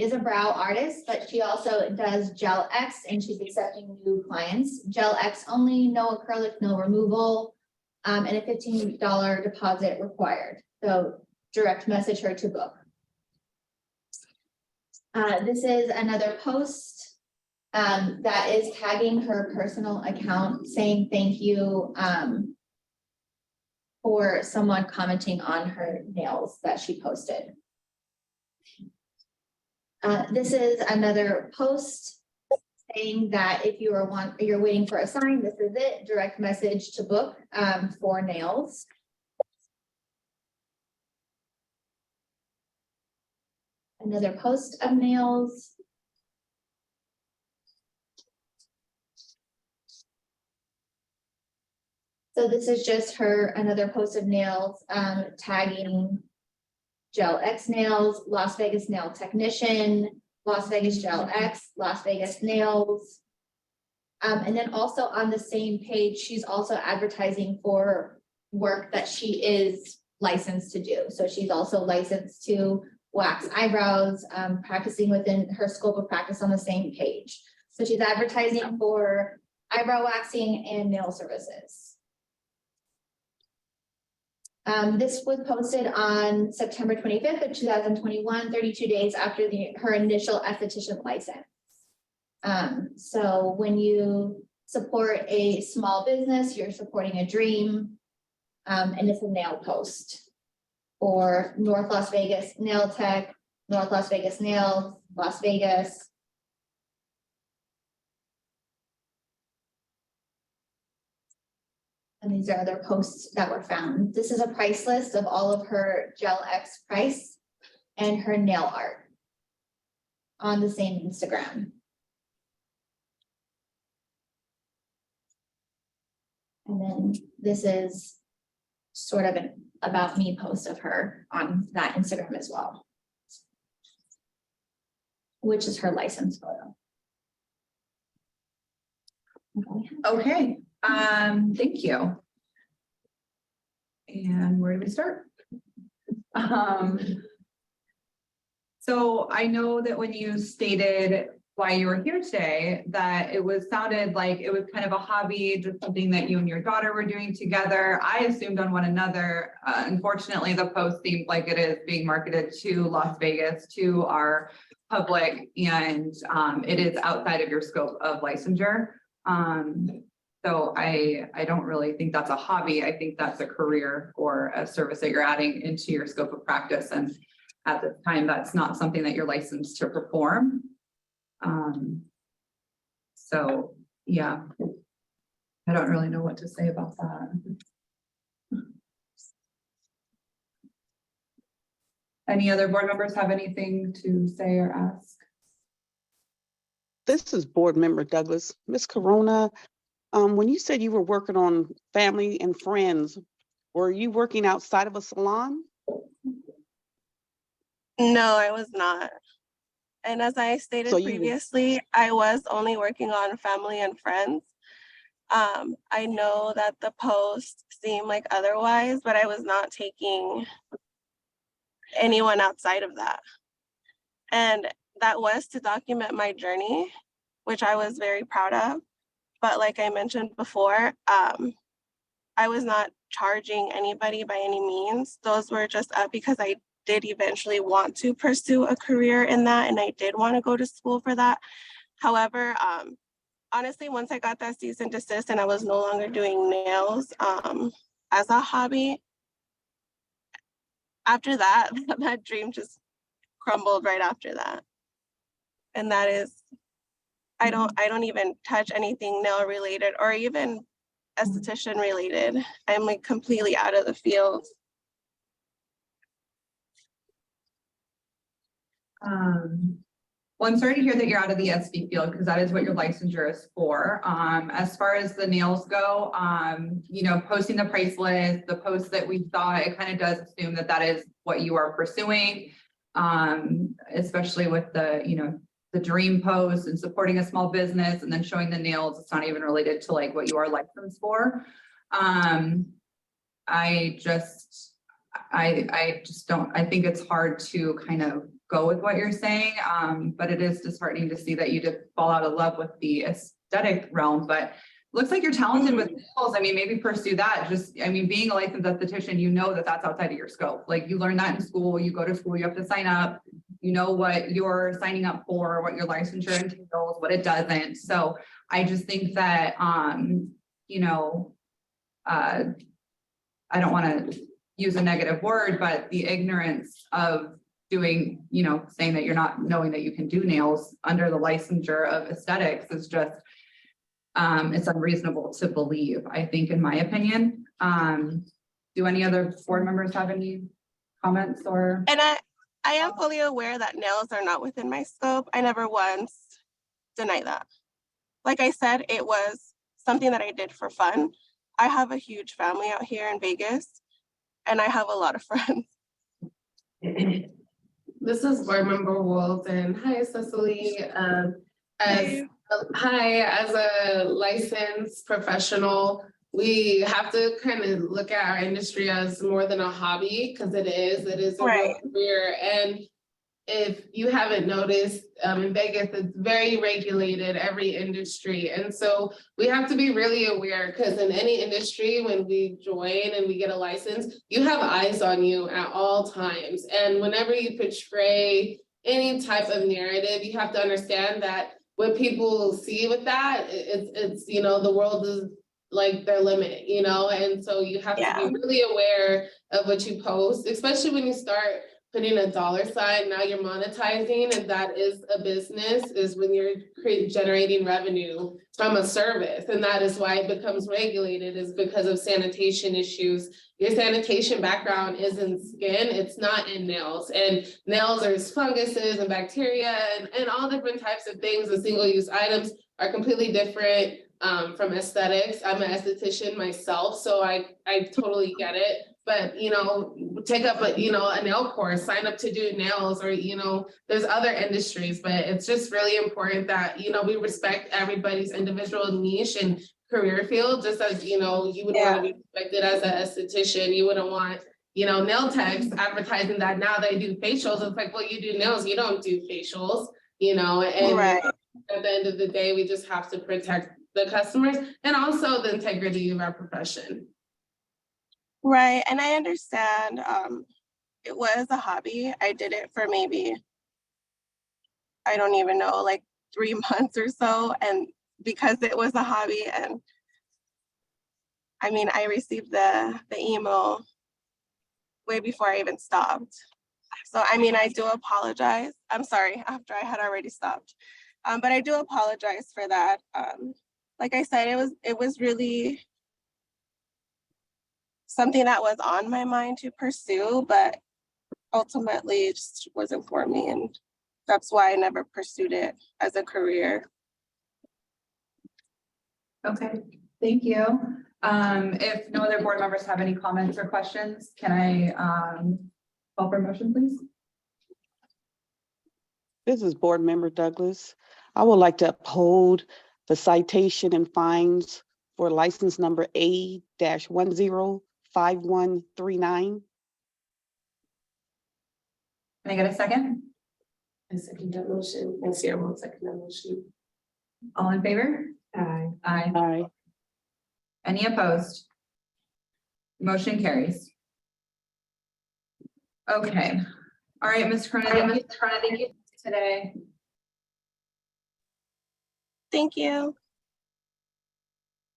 is a brow artist, but she also does gel X and she's accepting new clients. Gel X only, no acrylic, no removal, and a $15 deposit required. So direct message her to book. This is another post that is tagging her personal account saying thank you for someone commenting on her nails that she posted. This is another post saying that if you're waiting for a sign, this is it, direct message to book for nails. Another post of nails. So this is just her, another post of nails, tagging Gel X Nails, Las Vegas Nail Technician, Las Vegas Gel X, Las Vegas Nails. And then also on the same page, she's also advertising for work that she is licensed to do. So she's also licensed to wax eyebrows, practicing within her scope of practice on the same page. So she's advertising for eyebrow waxing and nail services. This was posted on September 25th of 2021, 32 days after her initial esthetician license. So when you support a small business, you're supporting a dream, and it's a nail post. Or North Las Vegas Nail Tech, North Las Vegas Nails, Las Vegas. And these are other posts that were found. This is a price list of all of her Gel X price and her nail art on the same Instagram. And then this is sort of an about me post of her on that Instagram as well, which is her license photo. Okay, thank you. And where do we start? So I know that when you stated why you were here today, that sounded like it was kind of a hobby, just something that you and your daughter were doing together. I assumed on one another. Unfortunately, the post seemed like it is being marketed to Las Vegas, to our public, and it is outside of your scope of licensure. So I don't really think that's a hobby. I think that's a career or a service that you're adding into your scope of practice. And at this time, that's not something that you're licensed to perform. So yeah, I don't really know what to say about that. Any other board members have anything to say or ask? This is Board Member Douglas. Ms. Corona, when you said you were working on family and friends, were you working outside of a salon? No, I was not. And as I So stated you was- previously, I was only working on family and friends. I know that the post seemed like otherwise, but I was not taking anyone outside of that. And that was to document my journey, which I was very proud of. But like I mentioned before, I was not charging anybody by any means. Those were just up because I did eventually want to pursue a career in that, and I did want to go to school for that. However, honestly, once I got that cease and desist and I was no longer doing nails as a hobby, after that, that dream just crumbled right after that. And that is, I don't even touch anything nail related or even esthetician related. I'm like completely out of the field. Well, I'm sorry to hear that you're out of the SB field because that is what your licensure is for. As far as the nails go, you know, posting the price list, the post that we saw, it kind of does assume that that is what you are pursuing, especially with the, you know, the dream post and supporting a small business and then showing the nails. It's not even related to like what you are licensed for. I just don't, I think it's hard to kind of go with what you're saying. But it is disheartening to see that you did fall out of love with the aesthetic realm, but looks like you're talented with nails. I mean, maybe pursue that. Just, I mean, being a licensed esthetician, you know that that's outside of your scope. Like you learn that in school, you go to school, you have to sign up, you know what you're signing up for, what your licensure entails, what it doesn't. So I just think that, you know, I don't want to use a negative word, but the ignorance of doing, you know, saying that you're not knowing that you can do nails under the licensure of aesthetics is just, it's unreasonable to believe, I think, in my opinion. Do any other board members have any comments or? And I am fully aware that nails are not within my scope. I never once denied that. Like I said, it was something that I did for fun. I have a huge family out here in Vegas, and I have a lot of friends. This is board member Walton. Hi, Cecily. As a licensed professional, we have to kind of look at our industry as more than a hobby, because it is a real career. And if you haven't noticed, in Vegas, it's very regulated, every industry. And so we have to be really aware, because in any industry, when we join and we get a license, you have eyes on you at all times. And whenever you portray any type of narrative, you have to understand that what people see with that, it's you know, the world is like their limit, you know, and so you have to be really aware of what you post, especially when you start putting a dollar sign, now you're monetizing, and that is a business, is when you're generating revenue from a service. And that is why it becomes regulated, is because of sanitation issues. Your sanitation background is in skin, it's not in nails. And nails are funguses and bacteria and all different types of things. The single-use items are completely different from aesthetics. I'm an esthetician myself, so I totally get it. But, you know, take up a nail course, sign up to do nails, or, you know, there's other industries, but it's just really important that, you know, we respect everybody's individual niche and career field, just as, you know, you would want to be respected as an esthetician. You wouldn't want, you know, nail techs advertising that now they do facials. It's like, well, you do nails, you don't do facials, you know, and at the end of the day, we just have to protect the customers and also the integrity of our profession. Right, and I understand it was a hobby. I did it for maybe, I don't even know, like 3 months or so, and because it was a hobby, and I mean, I received the email way before I even stopped. So I mean, I do apologize. I'm sorry, after I had already stopped. But I do apologize for that. Like I said, it was really something that was on my mind to pursue, but ultimately it just wasn't for me. And that's why I never pursued it as a career. Okay, thank you. If no other board members have any comments or questions, can I call for a motion, please? This is Board Member Douglas. I would like to uphold the citation and fines for license number A-105139. Can I get a second? I second that motion, and Sierra won't second that motion. All in favor? Aye. Aye. Aye. Any opposed? Motion carries. Okay, all right, Ms. Corona, thank you today. Thank you.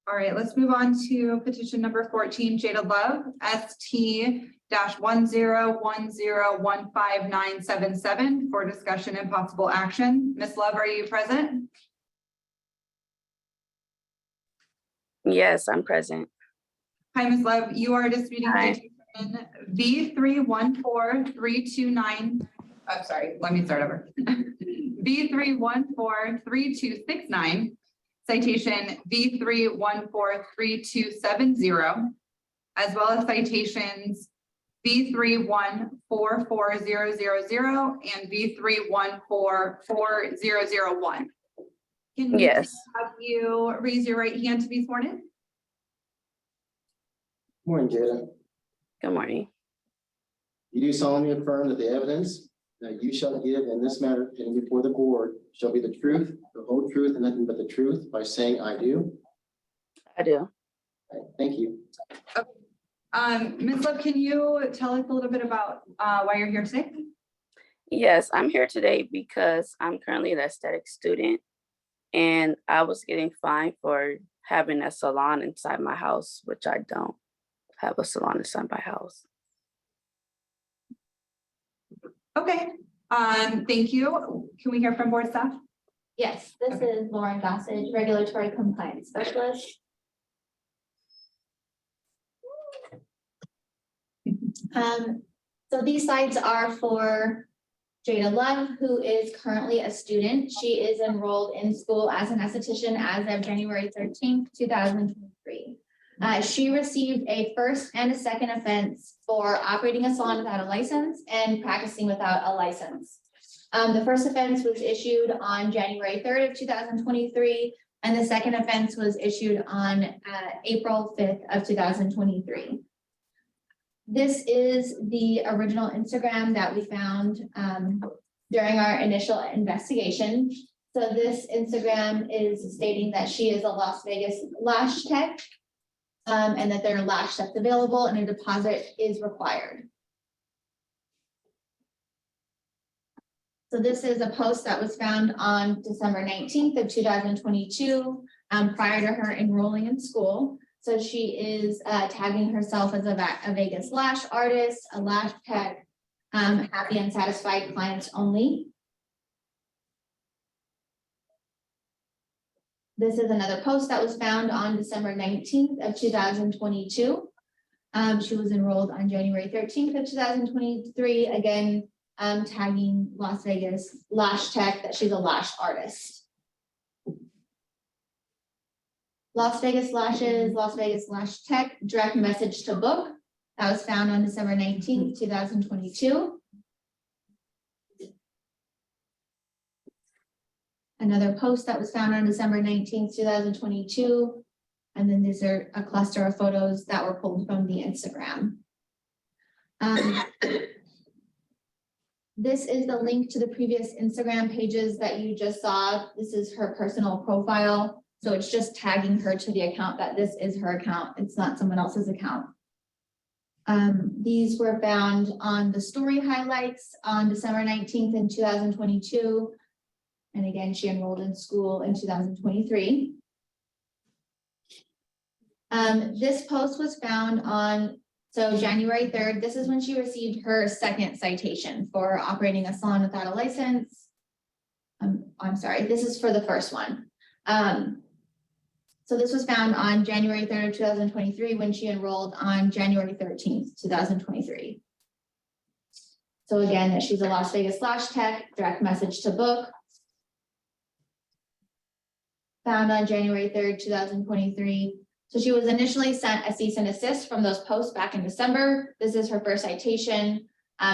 All right, let's move on to petition number 14, Jada Love, ST-101015977 for discussion and possible action. Ms. Love, are you present? Yes, I'm present. Hi, Ms. Love, you are disputing Hi. petition B314329. I'm sorry, let me start over. B314329, citation B314327, as well as citations B314400 and B314401. Can we Yes. have you raise your right hand to be sworn in? Morning, Jada. Good morning. You do solemnly affirm that the evidence that you shall give in this matter and before the board shall be the truth, the whole truth, and nothing but the truth by saying I do? I do. Okay, thank you. Ms. Love, can you tell us a little bit about why you're here today? Yes, I'm here today because I'm currently an aesthetic student and I was getting fined for having a salon inside my house, which I don't have a salon inside my house. Okay, thank you. Can we hear from board staff? Yes, this is Lauren Gossage, Regulatory Compliance Specialist. So these slides are for Jada Love, who is currently a student. She is enrolled in school as an esthetician as of January 13th, 2023. She received a first and a second offense for operating a salon without a license and practicing without a license. The first offense was issued on January 3rd of 2023, and the second offense was issued on April 5th of 2023. This is the original Instagram that we found during our initial investigation. So this Instagram is stating that she is a Las Vegas lash tech, and that there are lash sets available and a deposit is required. So this is a post that was found on December 19th of 2022, prior to her enrolling in school. So she is tagging herself as a Vegas lash artist, a lash tech, happy and satisfied clients only. This is another post that was found on December 19th of 2022. She was enrolled on January 13th of 2023, again, tagging Las Vegas Lash Tech that she's a lash artist. Las Vegas Lashes, Las Vegas Lash Tech, direct message to book. That was found on December 19th, 2022. Another post that was found on December 19th, 2022. And then these are a cluster of photos that were pulled from the Instagram. This is the link to the previous Instagram pages that you just saw. This is her personal profile. So it's just tagging her to the account that this is her account. It's not someone else's account. These were found on the story highlights on December 19th in 2022. And again, she enrolled in school in 2023. This post was found on, so January 3rd, this is when she received her second citation for operating a salon without a license. I'm sorry, this is for the first one. So this was found on January 3rd of 2023 when she enrolled on January 13th, 2023. So again, that she's a Las Vegas Lash Tech, direct message to book. Found on January 3rd, 2023. So she was initially sent a cease and desist from those posts back in December. This is her first citation.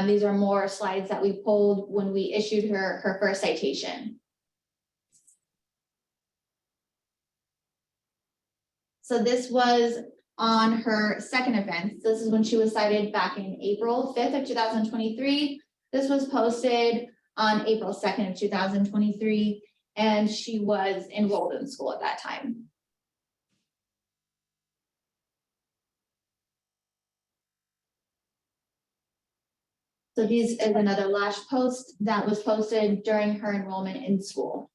These are more slides that we pulled when we issued her first citation. So this was on her second offense. This is when she was cited back in April 5th of 2023. This was posted on April 2nd of 2023, and she was enrolled in school at that time. So this is another lash post that was posted during her enrollment in school.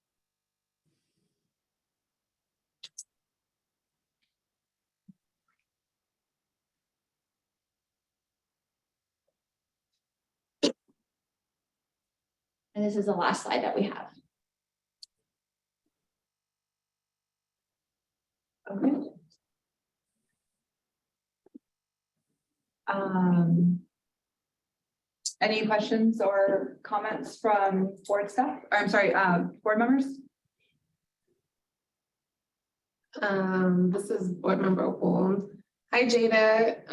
And this is the last slide that we have. Okay. Any questions or comments from board staff? Or, I'm sorry, board members? This is board member Holmes. Hi, Jada.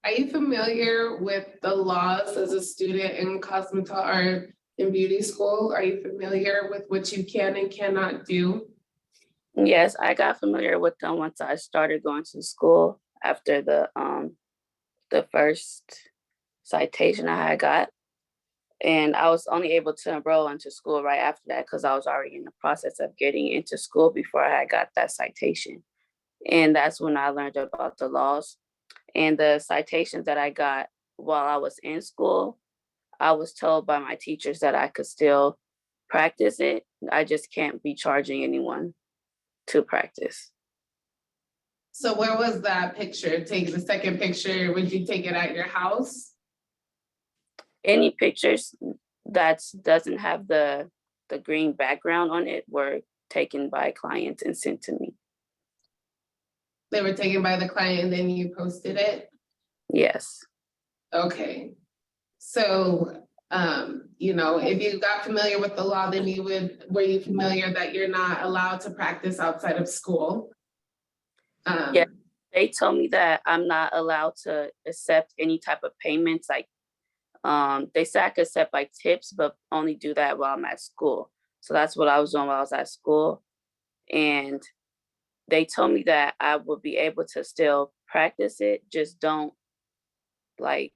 Are you familiar with the laws as a student in cosmetology or in beauty school? Are you familiar with what you can and cannot do? Yes, I got familiar with them once I started going to school after the first citation I had got. And I was only able to enroll into school right after that because I was already in the process of getting into school before I had got that citation. And that's when I learned about the laws. And the citations that I got while I was in school, I was told by my teachers that I could still practice it. I just can't be charging anyone to practice. So where was that picture taken? The second picture, would you take it at your house? Any pictures that doesn't have the green background on it were taken by clients and sent to me. They were taken by the client and then you posted it? Yes. Okay. So, you know, if you got familiar with the law, then were you familiar that you're not allowed to practice outside of school? Yeah, they told me that I'm not allowed to accept any type of payments. Like, they said I could accept like tips, but only do that while I'm at school. So that's what I was doing while I was at school. And they told me that I would be able to still practice it, just don't like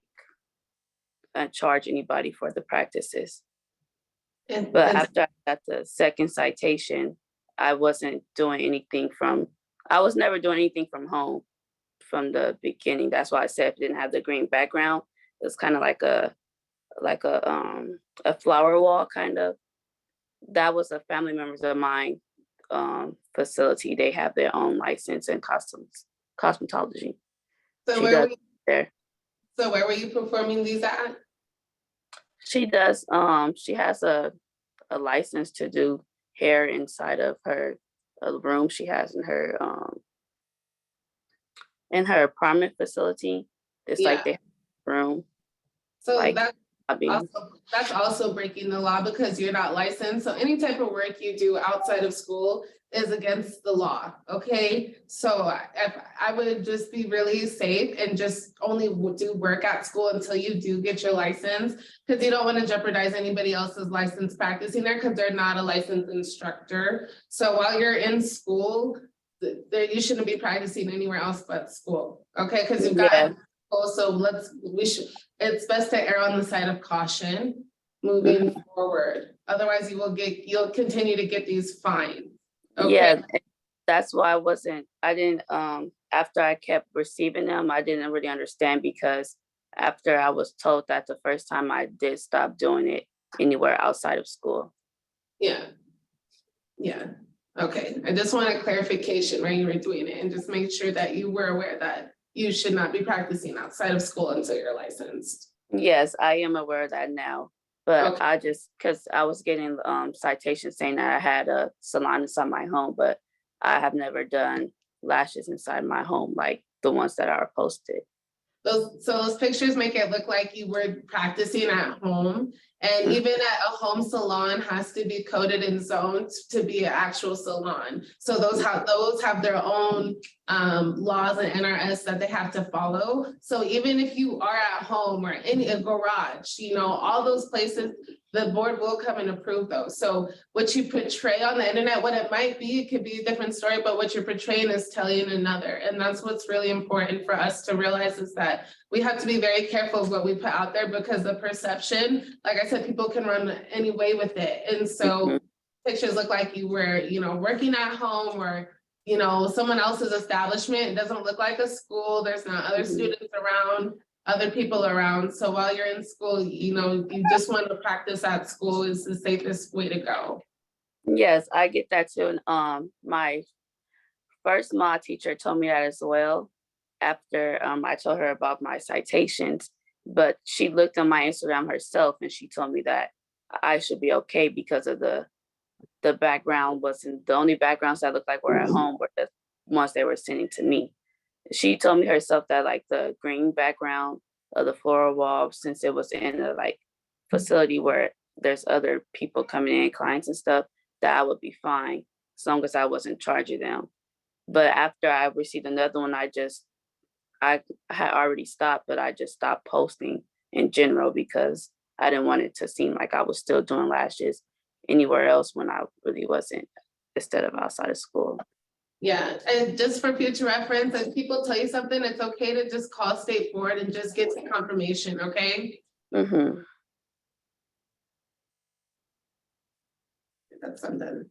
charge anybody for the practices. But after I got the second citation, I wasn't doing anything I was never doing anything from home from the beginning. That's why I said it didn't have the green background. It was kind of like a flower wall kind of. That was a family members of mine facility. They have their own license in cosmetology. So where were you performing these at? She does, she has a license to do hair inside of her room she has in her apartment facility. It's like they have a room. So like, that's also breaking the law because you're not licensed. So any type of work you do outside of school is against the law, okay? So I would just be really safe and just only do work at school until you do get your license, because you don't want to jeopardize anybody else's license practicing there because they're not a licensed instructor. So while you're in school, you shouldn't be practicing anywhere else but school, okay? Because you've got also it's best to err on the side of caution moving forward. Otherwise you'll continue to get these fines. Okay. Yeah, that's why I didn't after I kept receiving them, I didn't really understand, because after I was told that the first time, I did stop doing it anywhere outside of school. Yeah. Okay, I just wanted clarification when you were doing it and just make sure that you were aware that you should not be practicing outside of school until you're licensed. Yes, I am aware of that now, but I just, because I was getting citations saying that I had a salon inside my home, but I have never done lashes inside my home like the ones that are posted. So those pictures make it look like you were practicing at home, And even at a home salon has to be coded and zoned to be an actual salon. So those have their own laws and NRS that they have to follow. So even if you are at home or in a garage, you know, all those places, the board will come and approve those. So what you portray on the internet, what it might be, it could be a different story, but what you're portraying is telling another. And that's what's really important for us to realize, is that we have to be very careful of what we put out there, because the perception, like I said, people can run any way with it. And so pictures look like you were, you know, working at home, or, you know, someone else's establishment. It doesn't look like a school. There's not other students around, other people around. So while you're in school, you know, you just want to practice at school is the safest way to go. Yes, I get that too. And my first mod teacher told me that as well, after I told her about my citations. But she looked on my Instagram herself and she told me that I should be okay because of the background wasn't, the only backgrounds that looked like were at home were the ones they were sending to me. She told me herself that like the green background of the floral wall, since it was in a like facility where there's other people coming in, clients and stuff, that I would be fine as long as I wasn't charging them. But after I received another one, I had already stopped, but I just stopped posting in general because I didn't want it to seem like I was still doing lashes anywhere else when I really wasn't, instead of outside of school. Yeah, and just for future reference, if people tell you something, it's okay to just call State Board and just get some confirmation, okay? Mm-hmm. That's something.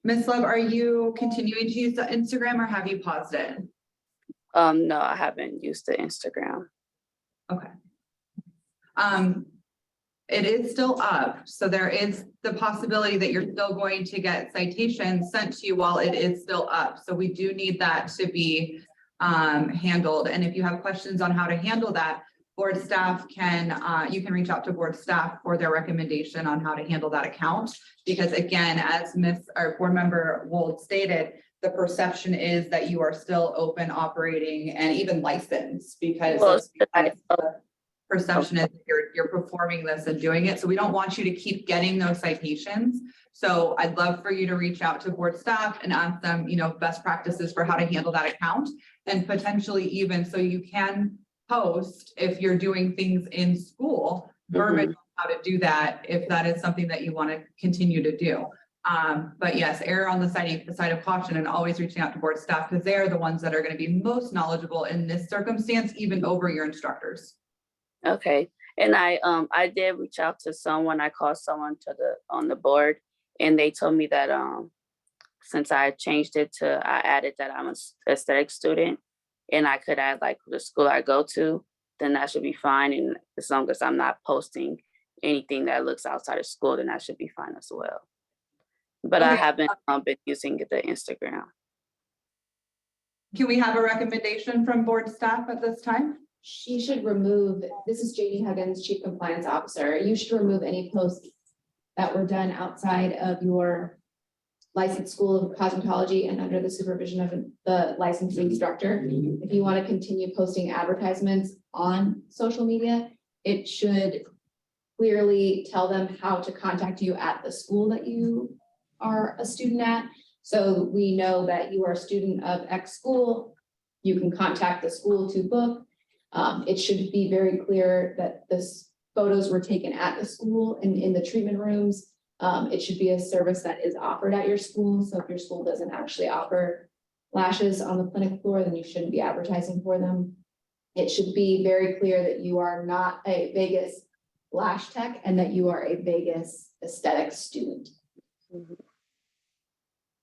Ms. Love, are you continuing to use the Instagram or have you paused it? No, I haven't used the Instagram. Okay. It is still up, so there is the possibility that you're still going to get citations sent to you while it is still up. So we do need that to be handled. And if you have questions on how to handle that, board staff can, you can reach out to board staff for their recommendation on how to handle that account. Because again, as board member Wold stated, the perception is that you are still open, operating, and even licensed, because perception is you're performing this and doing it. So we don't want you to keep getting those citations. So I'd love for you to reach out to board staff and ask them, you know, best practices for how to handle that account, and potentially even so you can post if you're doing things in school, verbiage on how to do that, if that is something that you want to continue to do. But yes, err on the side of caution, and always reaching out to board staff, because they are the ones that are going to be most knowledgeable in this circumstance, even over your instructors. Okay. And I did reach out to someone. I called someone on the board, and they told me that since I changed it to, I added that I'm an aesthetic student and I could add like the school I go to, then that should be fine. And as long as I'm not posting anything that looks outside of school, then that should be fine as well. But I haven't been using the Instagram. Can we have a recommendation from board staff at this time? She should remove, this is Janie Huggins, Chief Compliance Officer. You should remove any posts that were done outside of your licensed school of cosmetology and under the supervision of the licensing instructor. If you want to continue posting advertisements on social media, it should clearly tell them how to contact you at the school that you are a student at. So we know that you are a student of X school. You can contact the school to book. It should be very clear that this photos were taken at the school and in the treatment rooms. It should be a service that is offered at your school. So if your school doesn't actually offer lashes on the clinic floor, then you shouldn't be advertising for them. It should be very clear that you are not a Vegas lash tech and that you are a Vegas aesthetic student.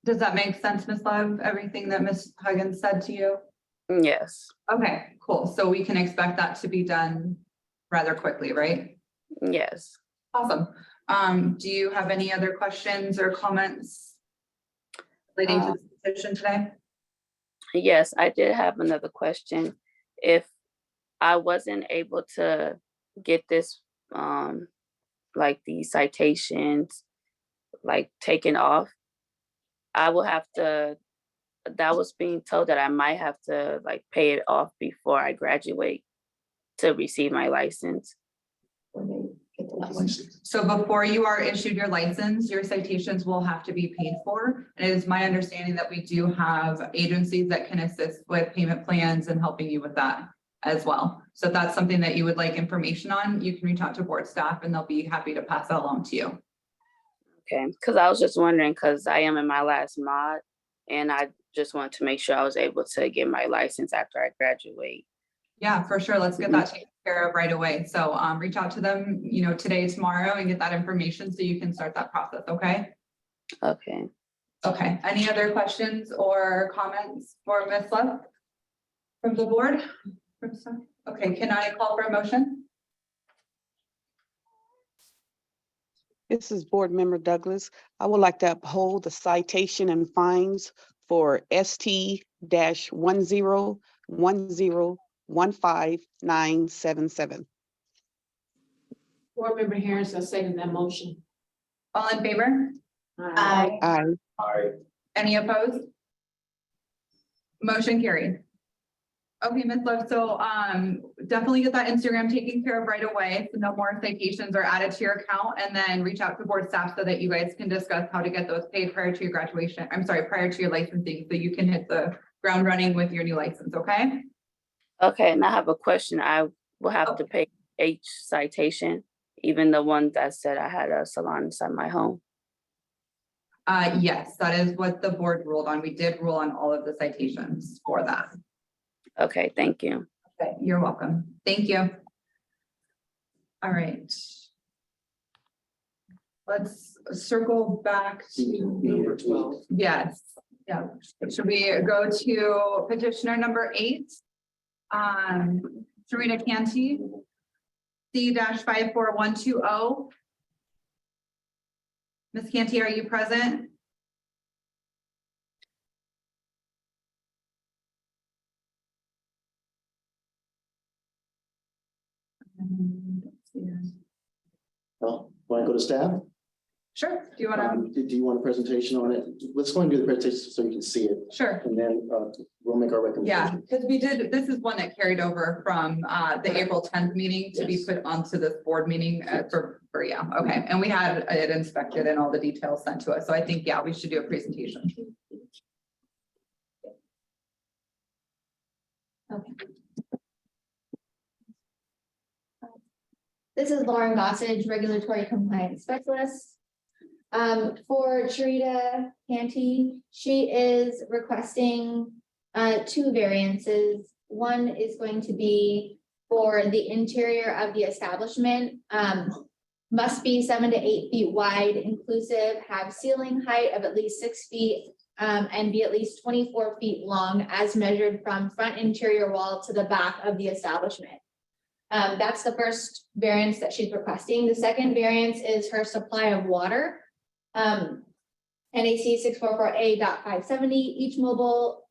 Does that make sense, Ms. Love, everything that Ms. Huggins said to you? Yes. Okay, cool. So we can expect that to be done rather quickly, right? Yes. Awesome. Do you have any other questions or comments relating to the petition today? Yes, I did have another question. If I wasn't able to get this, like the citations, like taken off, I will have to, that was being told that I might have to like pay it off before I graduate. to receive my license? So before you are issued your license, your citations will have to be paid for. And it is my understanding that we do have agencies that can assist with payment plans and helping you with that as well. So if that's something that you would like information on, you can reach out to board staff and they'll be happy to pass that along to you. Okay, because I was just wondering, because I am in my last mod, and I just wanted to make sure I was able to get my license after I graduate. Yeah, for sure. Let's get that taken care of right away. So reach out to them, today, tomorrow, and get that information so you can start that process, okay? Okay. Okay, any other questions or comments for Ms. Love from the board? Okay, can I call for a motion? This is Board Member Douglas. I would like to uphold the citation and fines for ST-10101597. Board Member Harris, I second that motion. All in favor? Aye. Aye. Any opposed? Motion carried. Okay, Ms. Love, so definitely get that Instagram taken care of right away. So no more citations are added to your account, and then reach out to board staff so that you guys can discuss how to get those paid prior to your graduation. I'm sorry, prior to your licensing, so you can hit the ground running with your new license, okay? Okay, and I have a question. I will have to pay each citation, even the one that said I had a salon inside my home. Yes, that is what the board ruled on. We did rule on all of the citations for that. Okay, thank you. Okay, you're welcome. Thank you. All right. Let's circle back to Number 12. Yes, yeah. Should we go to petitioner number 8? Sarita Canty, C-54120. Ms. Canty, are you present? Well, want to go to staff? Sure. Do you want to? Do you want a presentation on it? Let's go and do the presentation so you can see it. Sure. And then we'll make our recommendation. Yeah, because we did, this is one that carried over from the April 10th meeting to be put onto this board meeting yeah, okay. And we had it inspected and all the details sent to us. So I think, yeah, we should do a presentation. Okay. This is Lauren Gossage, Regulatory Compliance Specialist. For Sarita Canty, she is requesting 2 variances. One is going to be for the interior of the establishment. Must be 7 to 8 feet wide, inclusive, have ceiling height of at least 6 feet, and be at least 24 feet long as measured from front interior wall to the back of the establishment. That's the first variance that she's requesting. The second variance is her supply of water. NAC 644A.570, each mobile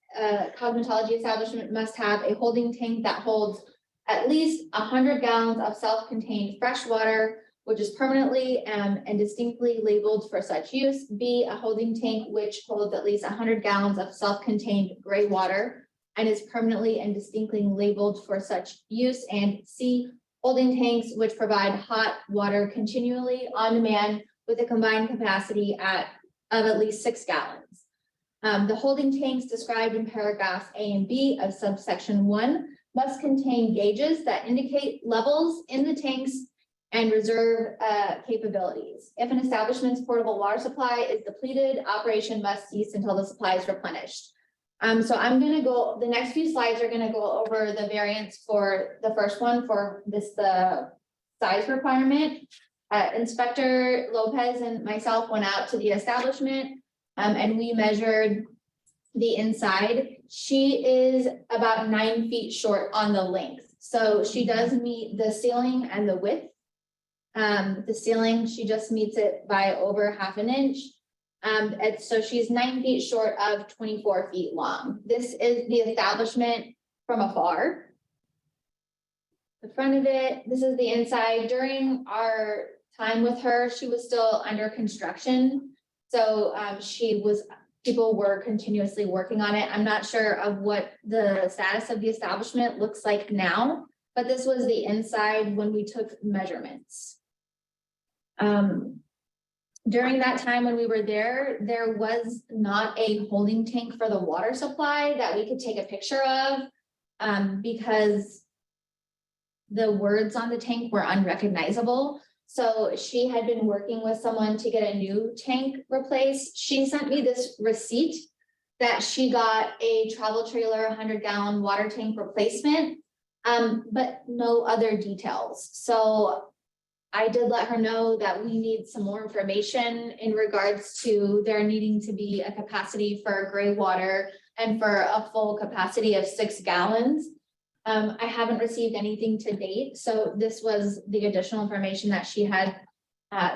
cosmetology establishment must have a holding tank that holds at least 100 gallons of self-contained fresh water, which is permanently and distinctly labeled for such use. B, a holding tank which holds at least 100 gallons of self-contained gray water and is permanently and distinctly labeled for such use. And C, holding tanks which provide hot water continually on demand with a combined capacity of at least 6 gallons. The holding tanks described in paragraphs A and B of subsection 1 must contain gauges that indicate levels in the tanks and reserve capabilities. If an establishment's portable water supply is depleted, operation must cease until the supply is replenished. So I'm going to go, the next few slides are going to go over the variance for the first one for the size requirement. Inspector Lopez and myself went out to the establishment and we measured the inside. She is about 9 feet short on the length. So she does meet the ceiling and the width. The ceiling, she just meets it by over 1/2 inch. And so she's 9 feet short of 24 feet long. This is the establishment from afar. The front of it, this is the inside. During our time with her, she was still under construction. So people were continuously working on it. I'm not sure of what the status of the establishment looks like now. but this was the inside when we took measurements. During that time when we were there, there was not a holding tank for the water supply that we could take a picture of, because the words on the tank were unrecognizable. So she had been working with someone to get a new tank replaced. She sent me this receipt that she got a travel trailer 100-gallon water tank replacement, but no other details. So I did let her know that we need some more information in regards to there needing to be a capacity for gray water and for a full capacity of 6 gallons. I haven't received anything to date, so this was the additional information that she had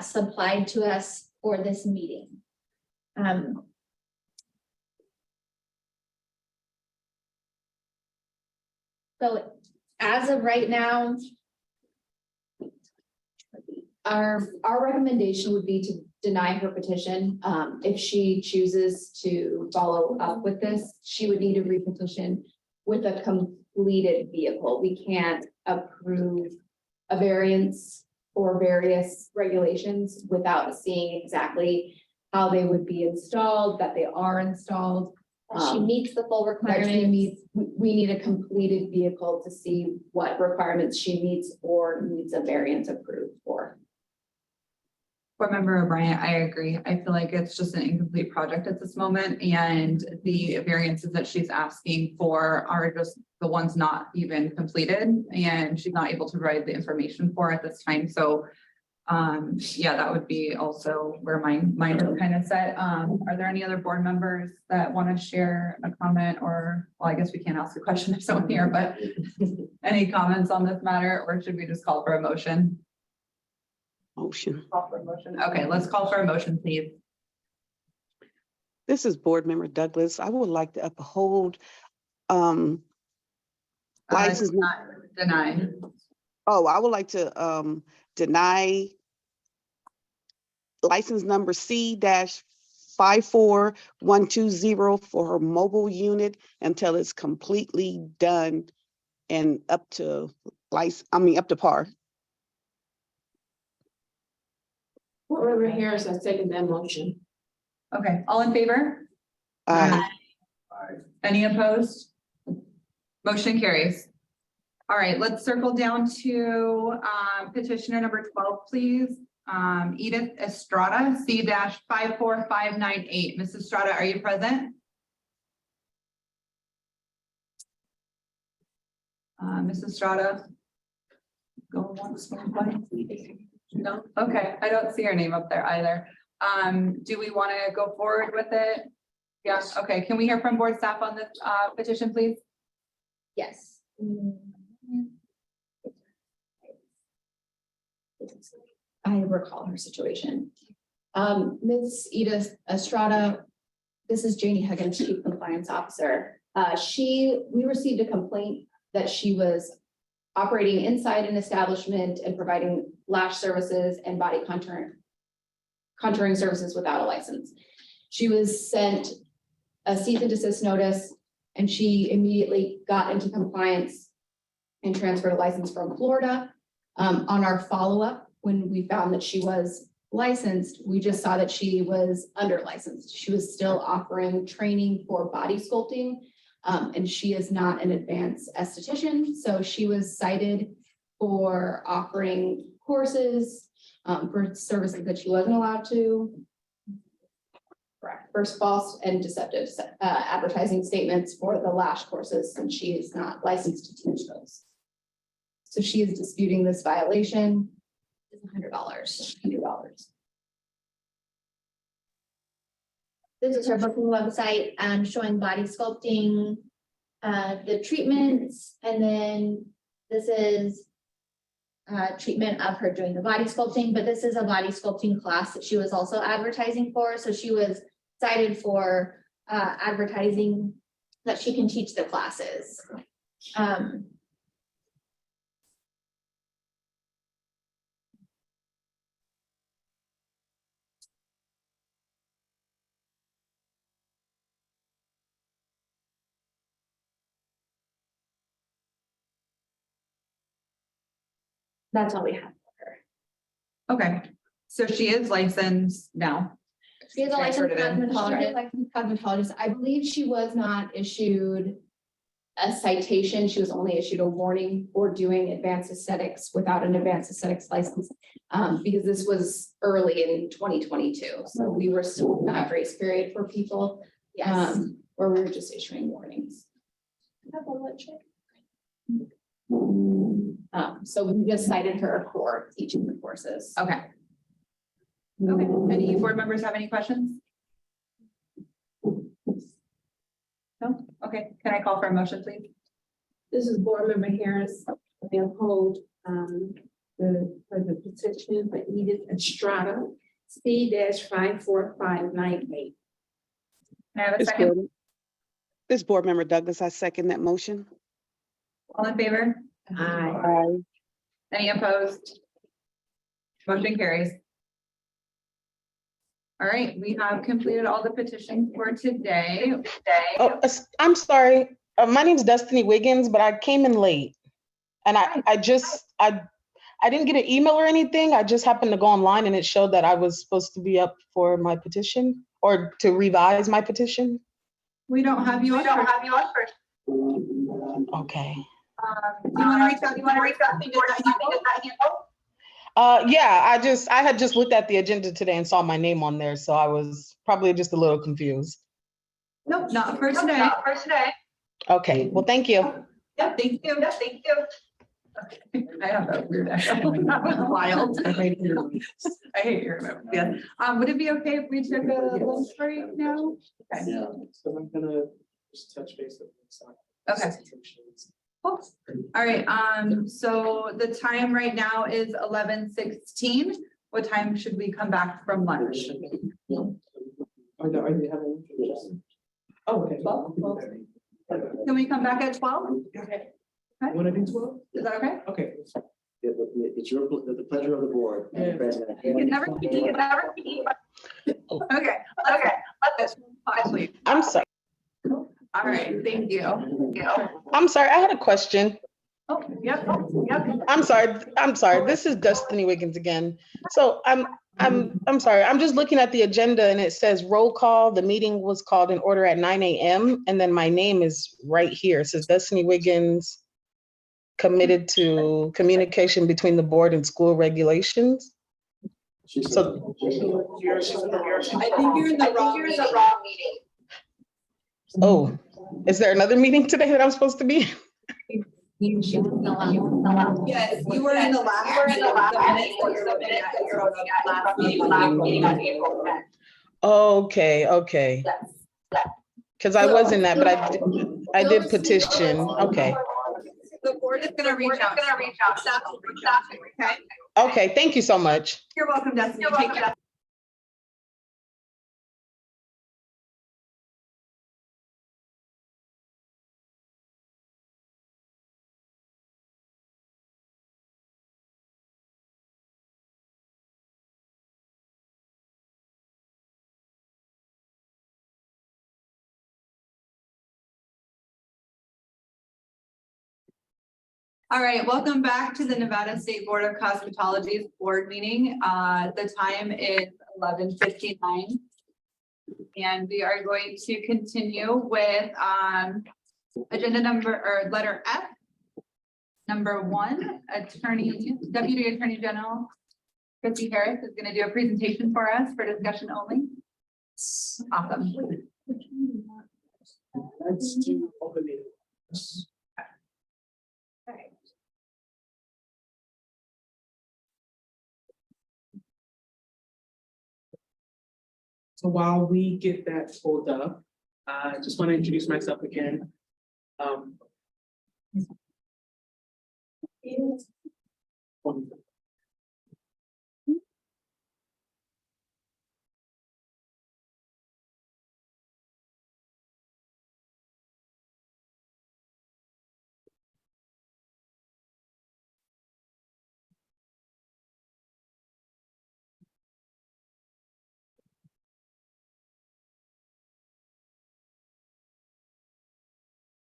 supplied to us for this meeting. So as of right now, our recommendation would be to deny her petition. If she chooses to follow up with this, she would need to repetition with a completed vehicle. We can't approve a variance for various regulations without seeing exactly how they would be installed, that they are installed. She meets the full That requirements. she meets, we need a completed vehicle to see what requirements she meets or needs a variance approved for. Board Member O'Brien, I agree. I feel like it's just an incomplete project at this moment, and the variances that she's asking for are just the ones not even completed, and she's not able to provide the information for at this time. So yeah, that would be also where my mind is kind of set. Are there any other board members that want to share a comment, or, well, I guess we can't ask a question if someone here, but any comments on this matter, or should we just call for a motion? Motion. Call for a motion. Okay, let's call for a motion, please. This is Board Member Douglas. I would like to uphold license. Deny. Oh, I would like to deny license number C-54120 for her mobile unit until it's completely done and up to up to par. Board Member Harris, I second that motion. Okay, all in favor? Aye. Any opposed? Motion carries. All right, let's circle down to petitioner number 12, please. Edith Estrada, C-54598. Mrs. Estrada, are you present? Mrs. Estrada? Go once, go twice. No, okay, I don't see her name up there either. Do we want to go forward with it? Yes, okay, can we hear from board staff on this petition, please? Yes. I recall her situation. Ms. Edith Estrada, this is Janie Huggins, Chief Compliance Officer. We received a complaint that she was operating inside an establishment and providing lash services and body contouring services without a license. She was sent a cease and desist notice, and she immediately got into compliance and transferred a license from Florida. On our follow-up, when we found that she was licensed, we just saw that she was under licensed. She was still offering training for body sculpting, and she is not an advanced esthetician. So she was cited for offering courses for services that she wasn't allowed to. Correct. For false and deceptive advertising statements for the lash courses, and she is not licensed to teach those. So she is disputing this violation. It's $100. This is her booking website, showing body sculpting, the treatments, and then this is treatment of her doing the body sculpting, but this is a body sculpting class that she was also advertising for. So she was cited for advertising that she can teach the classes. That's all we have for her. Okay, so she is licensed now. She is a licensed Transferred it in. cosmetologist. I believe she was not issued a citation. She was only issued a warning for doing advanced aesthetics without an advanced aesthetics license. Because this was early in 2022, so we were still in that grace period for people. Where we were just issuing warnings. So we just cited her for teaching the courses. Okay. Okay, any board members have any questions? No, okay, can I call for a motion, please? This is Board Member Harris. They uphold for the petition for Edith Estrada, C-54598. Can I have a This second? board- This Board Member Douglas, I second that motion. All in favor? Aye. Any opposed? Motion carries. All right, we have completed all the petitions for today. Oh, I'm sorry. My name's Destiny Wiggins, but I came in late. And I didn't get an email or anything. I just happened to go online and it showed that I was supposed to be up for my petition or to revise my petition. We don't have you on. Okay. Do you want to reach out? Yeah, I had just looked at the agenda today and saw my name on there, so I was probably just a little confused. Nope, not for today. Okay, well, thank you. Yeah, thank you. I have that weird echo. That was wild. I hate your remote. Yeah. Would it be okay if we took a lunch break now? Okay. Yeah, so I'm gonna just touch base with this. Okay. Cool. All right, so the time right now is 11:16. What time should we come back from lunch? Are you having? Oh, okay. Can we come back at 12? Okay. Want to do 12? Is that okay? Okay. It's the pleasure of the board. Yeah. President. You can never keep. Okay. Please. I'm sorry. All right, thank you. I'm sorry, I had a question. Oh, yep. I'm sorry. This is Destiny Wiggins again. So I'm sorry. I'm just looking at the agenda and it says roll call. The meeting was called in order at 9 a.m. And then my name is right here. It says Destiny Wiggins, committed to communication between the board and school regulations. So, I think you're in the wrong meeting. oh, is there another meeting today that I'm supposed to be? Yes, you were in the last. Okay. Because I was in that, but I did petition. Okay. The board is gonna reach out. Staff will reach out to you, okay? Okay, thank you so much. You're welcome, Destiny. Take care. All right, welcome back to the Nevada State Board of Cosmetology's board meeting. The time is 11:59. And we are going to continue with agenda number or letter F. Number 1, Deputy Attorney General Christy Harris is going to do a presentation for us for discussion only. Awesome. Let's do open meeting. So while we get that pulled up, I just want to introduce myself again.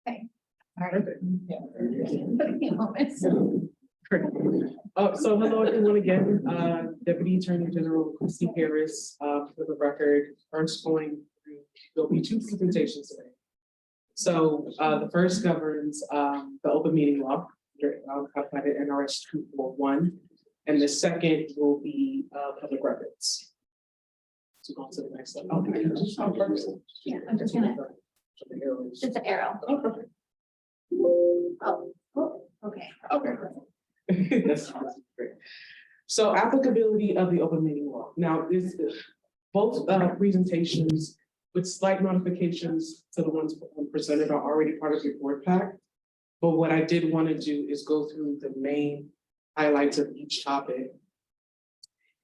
Okay. All right. So hello everyone again, Deputy Attorney General Christy Harris, for the record, first going through, there'll be two presentations today. So the first governs the open meeting law, codified in NRS 241, and the second will be public records. So go on to the next slide. Okay. Yeah, I'm just gonna, just the arrow. Oh, perfect. Oh, okay. Okay. That's great. So applicability of the open meeting law. Now, this both presentations with slight modifications to the ones presented are already part of your board pack. But what I did want to do is go through the main highlights of each topic.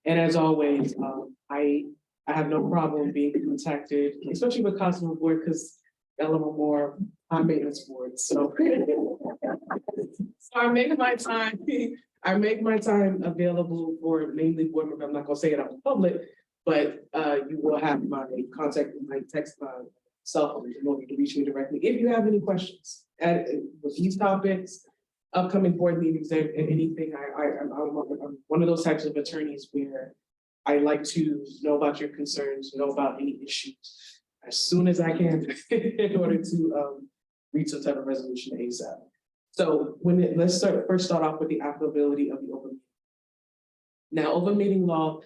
And as always, I have no problem being contacted, especially with Cosmo Board, because a little more high maintenance boards. So I make my time available for mainly board members. I'm not gonna say it out in public, but you will have my contact, my text, cell phone in order to reach me directly if you have any questions with these topics, upcoming board meetings, and anything. I'm one of those types of attorneys where I like to know about your concerns, know about any issues as soon as I can in order to reach some type of resolution ASAP. So let's first start off with the applicability of the open meeting. Now, open meeting law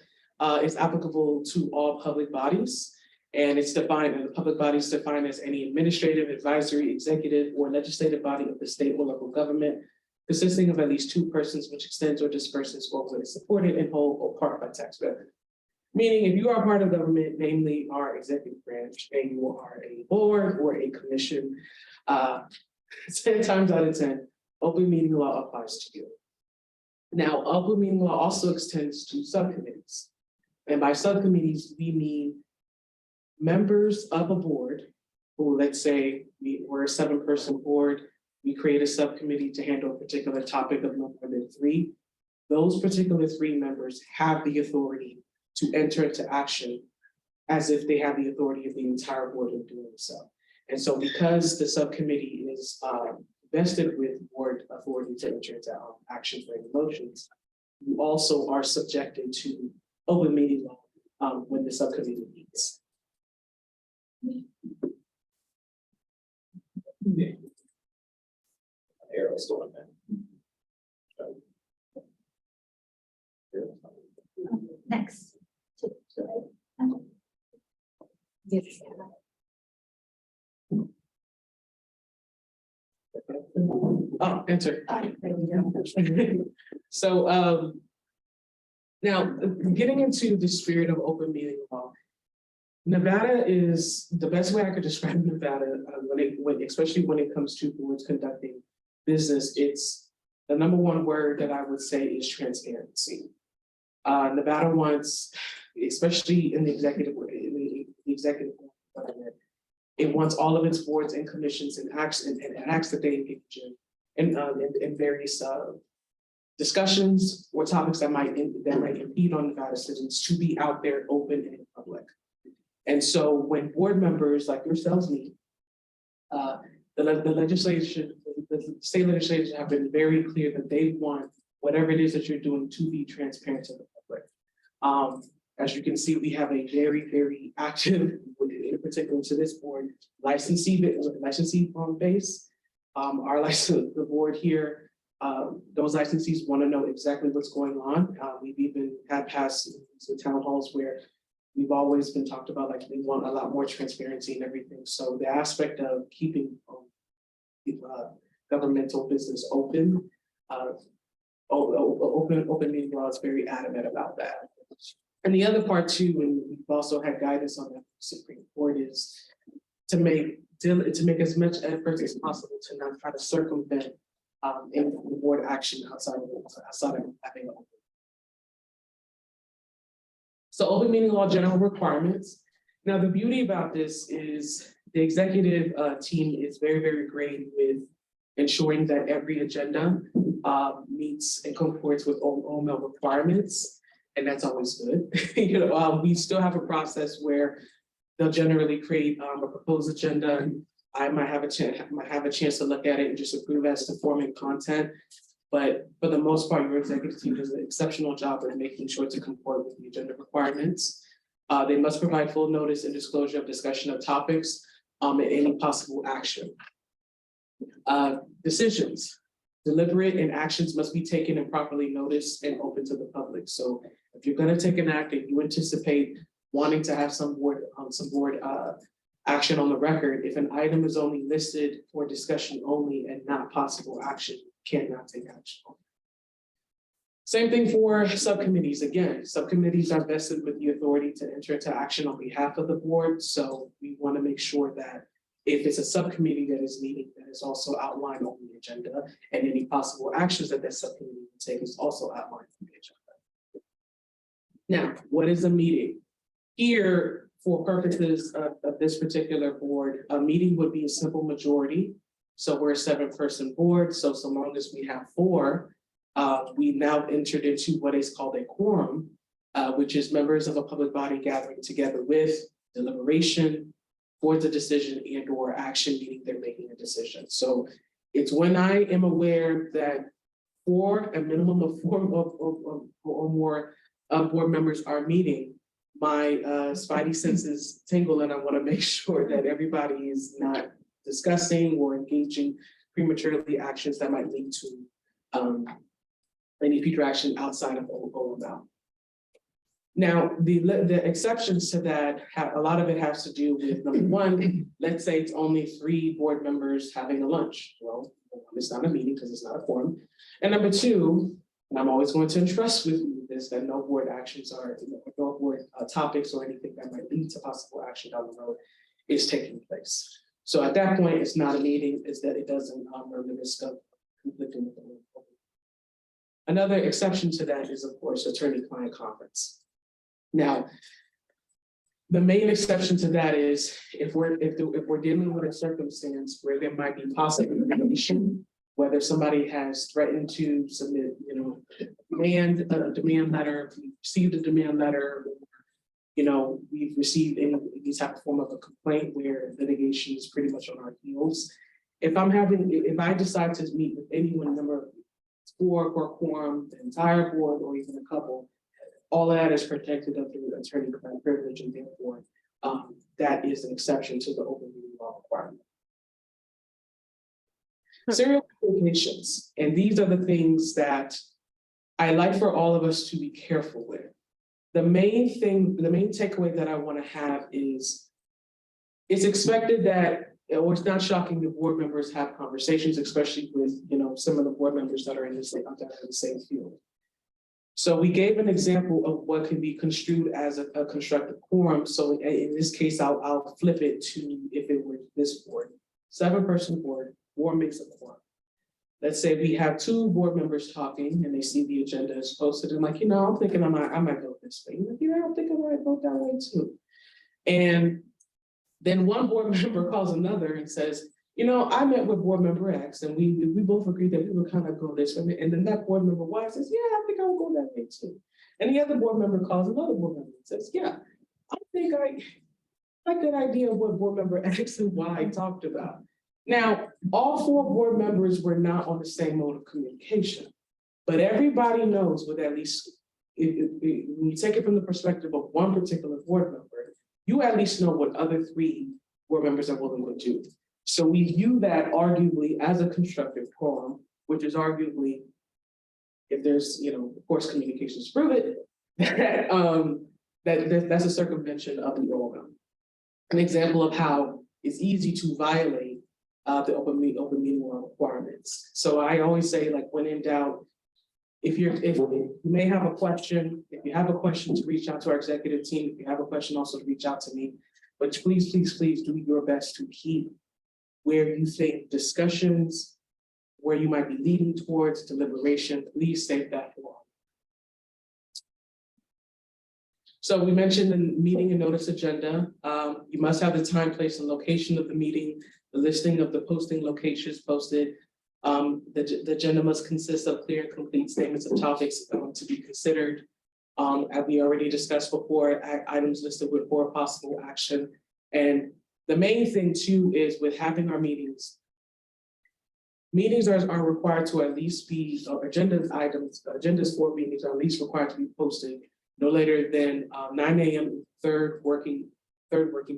is applicable to all public bodies, and it's defined, and the public body is defined as any administrative, advisory, executive, or legislative body of the state or local government, consisting of at least two persons which extends or disperses or is supported in whole or part by tax revenue. Meaning, if you are part of government, namely our executive branch, and you are a board or a commission, 10 times out of 10, open meeting law applies to you. Now, open meeting law also extends to subcommittees. And by subcommittees, we mean members of a board who, let's say we're a 7-person board, we create a subcommittee to handle a particular topic of no more than 3. Those particular 3 members have the authority to enter into action as if they have the authority of the entire board in doing so. And so because the subcommittee is vested with board authority to enter into action for any motions, you also are subjected to open meeting law when the subcommittee meets. Yeah. Arrow's going back. Next. Oh, enter. So now getting into the spirit of open meeting law, Nevada is the best way I could describe Nevada especially when it comes to boards conducting business. It's the #1 word that I would say is transparency. Nevada wants, especially in the executive government, it wants all of its boards and commissions and acts that they engage in various discussions or topics that might impede on Nevada citizens to be out there open and in public. And so when board members like yourselves meet, the legislation, the state legislators have been very clear that they want whatever it is that you're doing to be transparent to the public. As you can see, we have a very, very active, in particular to this board, licensee base. The board here, those licensees want to know exactly what's going on. We've even had past town halls where we've always been talked about, like they want a lot more transparency and everything. So the aspect of keeping governmental business open, open meeting law is very adamant about that. And the other part too, and we've also had guidance on the Supreme Court, is to make as much effort as possible to not try to circumvent in board action outside of having open. So open meeting law general requirements. Now the beauty about this is the executive team is very, very great with ensuring that every agenda meets and comports with OML requirements. And that's always good. We still have a process where they'll generally create a proposed agenda. I might have a chance to look at it and just approve as to form and content. But for the most part, your executive team does an exceptional job of making sure to comport with the agenda requirements. They must provide full notice and disclosure of discussion of topics and any possible action. Decisions, deliberate and actions must be taken and properly noticed and open to the public. So if you're going to take an act and you anticipate wanting to have some board action on the record, if an item is only listed for discussion only and not possible action, you cannot take action. Same thing for subcommittees. Again, subcommittees are vested with the authority to enter into action on behalf of the board. So we want to make sure that if it's a subcommittee that is meeting, that is also outlined on the agenda, and any possible actions that subcommittee will take is also outlined on the agenda. Now, what is a meeting? Here, for purposes of this particular board, a meeting would be a simple majority. So we're a 7-person board. So long as we have 4, we now entered into what is called a quorum, which is members of a public body gathering together with deliberation, towards a decision and or action, meaning they're making a decision. So it's when I am aware that a minimum of 4 or more board members are meeting, my spidey senses tingle, and I want to make sure that everybody is not discussing or engaging prematurely actions that might lead to any future action outside of OML. Now, the exceptions to that, a lot of it has to do with, number one, let's say it's only 3 board members having a lunch. Well, it's not a meeting because it's not a quorum. And number 2, and I'm always going to entrust with you this, that no board actions are, no board topics or anything that might lead to possible action down the road is taking place. So at that point, it's not a meeting, it's that it doesn't run the risk of conflicting with the board. Another exception to that is, of course, attorney-client conference. Now, the main exception to that is if we're dealing with a circumstance where there might be possible litigation, whether somebody has threatened to submit, a demand letter, we've received a demand letter, we've received any type of form of a complaint where litigation is pretty much on our heels. If I decide to meet with anyone, number of 4 or quorum, the entire board, or even a couple, all of that is protected under the attorney-client privilege, and therefore that is an exception to the open meeting law requirement. Serial communications, and these are the things that I like for all of us to be careful with. The main takeaway that I want to have is it's expected that, or it's not shocking that board members have conversations, especially with some of the board members that are in the same field. So we gave an example of what can be construed as a constructive quorum. So in this case, I'll flip it to if it were this board, 7-person board, 4 makes a quorum. Let's say we have 2 board members talking and they see the agenda is posted and like, I'm thinking I might vote this way. I'm thinking I might vote that way too. And then one board member calls another and says, I met with board member X and we both agreed that we would kind of go this way. And then that board member Y says, yeah, I think I'll go that way too. And the other board member calls another board member and says, yeah, I think I like that idea of what board member X and Y talked about. Now, all 4 board members were not on the same mode of communication, but everybody knows with at least, when you take it from the perspective of one particular board member, you at least know what other 3 board members are willing to do. So we view that arguably as a constructive quorum, which is arguably, if there's, of course, communications prove it, that's a circumvention of the OML. An example of how it's easy to violate the open meeting law requirements. So I always say, like, when in doubt, if you may have a question, if you have a question, to reach out to our executive team. If you have a question, also to reach out to me. But please, please, please do your best to keep where you think discussions, where you might be leading towards deliberation, please save that for all. So we mentioned the meeting and notice agenda. You must have the time, place, and location of the meeting, the listing of the posting locations posted. The agenda must consist of clear and complete statements of topics to be considered. As we already discussed before, items listed with 4 possible action. And the main thing too is with having our meetings, Meetings are required to at least be, agendas for meetings are at least required to be posted no later than 9 a.m. third working day before the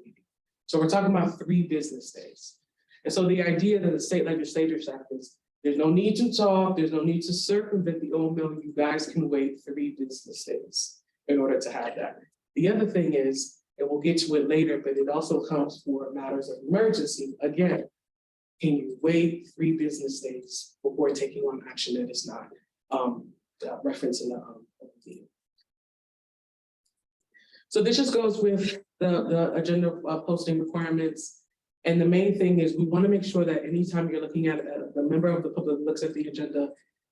meeting. So we're talking about 3 business days. And so the idea that the state legislators have is there's no need to talk, there's no need to circumvent the old bill. You guys can wait 3 business days in order to have that. The other thing is, and we'll get to it later, but it also comes for matters of emergency. Again, can you wait 3 business days before taking on action that is not referenced in the meeting? So this just goes with the agenda posting requirements. And the main thing is we want to make sure that anytime you're looking at the member of the public looks at the agenda,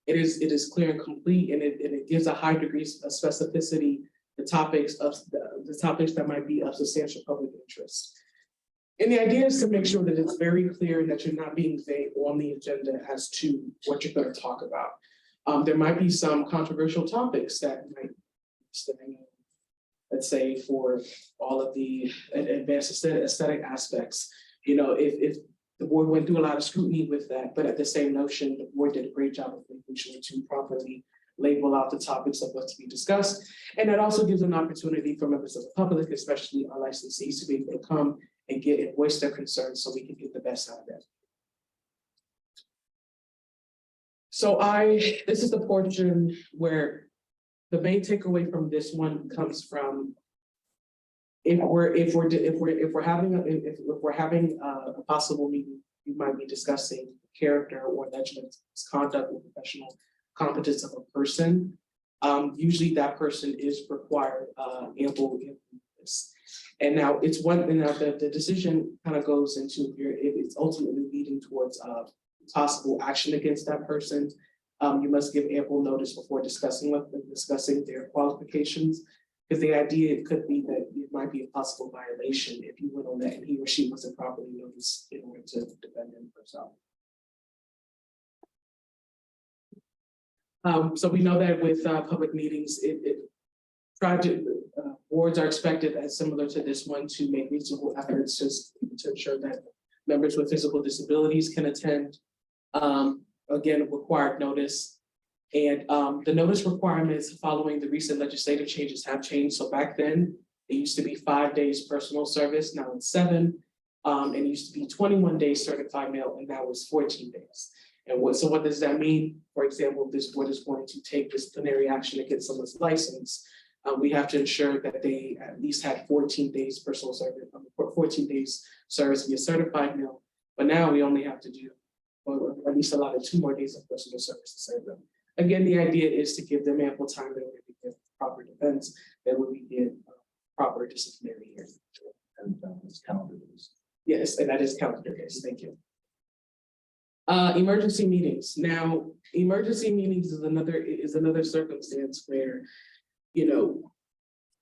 it is clear and complete, and it gives a high degree of specificity the topics that might be of substantial public interest. And the idea is to make sure that it's very clear and that you're not being vague on the agenda as to what you're going to talk about. There might be some controversial topics that might, let's say, for all of the advanced aesthetic aspects. You know, if the board went through a lot of scrutiny with that, but at the same notion, the board did a great job of making sure to properly label out the topics of what's to be discussed. And that also gives an opportunity for members of the public, especially our licensees, to be able to come and get and voice their concerns so we can get the best out of that. So this is the portion where the main takeaway from this one comes from if we're having a possible meeting, you might be discussing character or alleged misconduct or professional competence of a person. Usually that person is required ample influence. And now it's one thing that the decision kind of goes into if it's ultimately leading towards possible action against that person. You must give ample notice before discussing their qualifications, because the idea could be that it might be a possible violation if you went on that and he or she wasn't properly noticed in order to defend him or herself. So we know that with public meetings, boards are expected, as similar to this one, to make reasonable efforts to ensure that members with physical disabilities can attend. Again, required notice. And the notice requirements following the recent legislative changes have changed. So back then, it used to be 5 days personal service, now it's 7. And it used to be 21 days certified mail, and now it's 14 days. And what does that mean? For example, if this board is going to take disciplinary action against someone's license, we have to ensure that they at least had 14 days personal service, 14 days service via certified mail. But now we only have to do, or at least allotted 2 more days of personal service to serve them. Again, the idea is to give them ample time in order to give proper defense, that when we get proper disciplinary hearing. And it's calendar days. Yes, and that is calendar days. Thank you. Emergency meetings. Now, emergency meetings is another circumstance where, you know,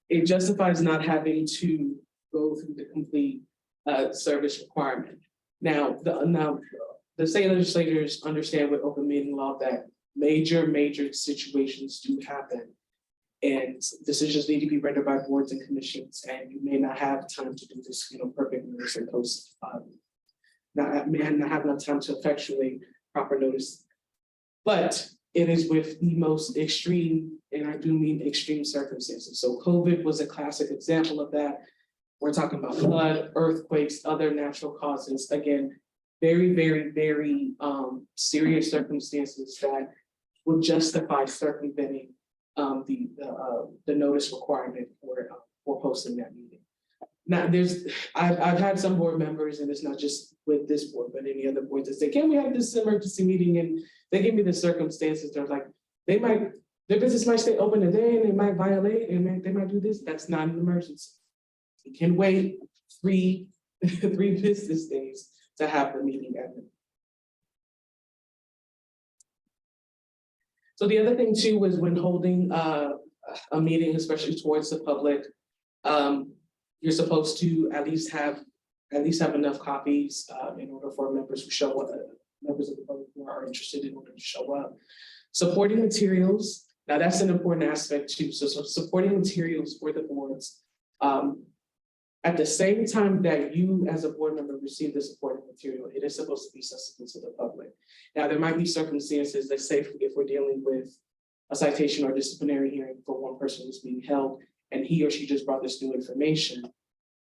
it justifies not having to go through the complete service requirement. Now, the state legislators understand with open meeting law that major situations do happen, and decisions need to be rendered by boards and commissions, and you may not have time to do this, you know, perfect notice and post. May not have enough time to effectuate proper notice, but it is with the most extreme, and I do mean extreme circumstances. So COVID was a classic example of that. We're talking about flood, earthquakes, other natural causes. Again, very serious circumstances that would justify circumventing the notice requirement for posting that meeting. Now, I've had some board members, and it's not just with this board, but any other boards that say, can we have this emergency meeting? And they give me the circumstances. They're like, their business might stay open a day and they might violate and they might do this. That's not an emergency. You can wait 3 business days to have the meeting at the. So the other thing too was when holding a meeting, especially towards the public, you're supposed to at least have enough copies in order for members who show up, members of the public who are interested in order to show up. Supporting materials. Now that's an important aspect too. So supporting materials for the boards. At the same time that you as a board member receive the supporting material, it is supposed to be accessible to the public. Now, there might be circumstances that say if we're dealing with a citation or disciplinary hearing for one person who's being held and he or she just brought this new information,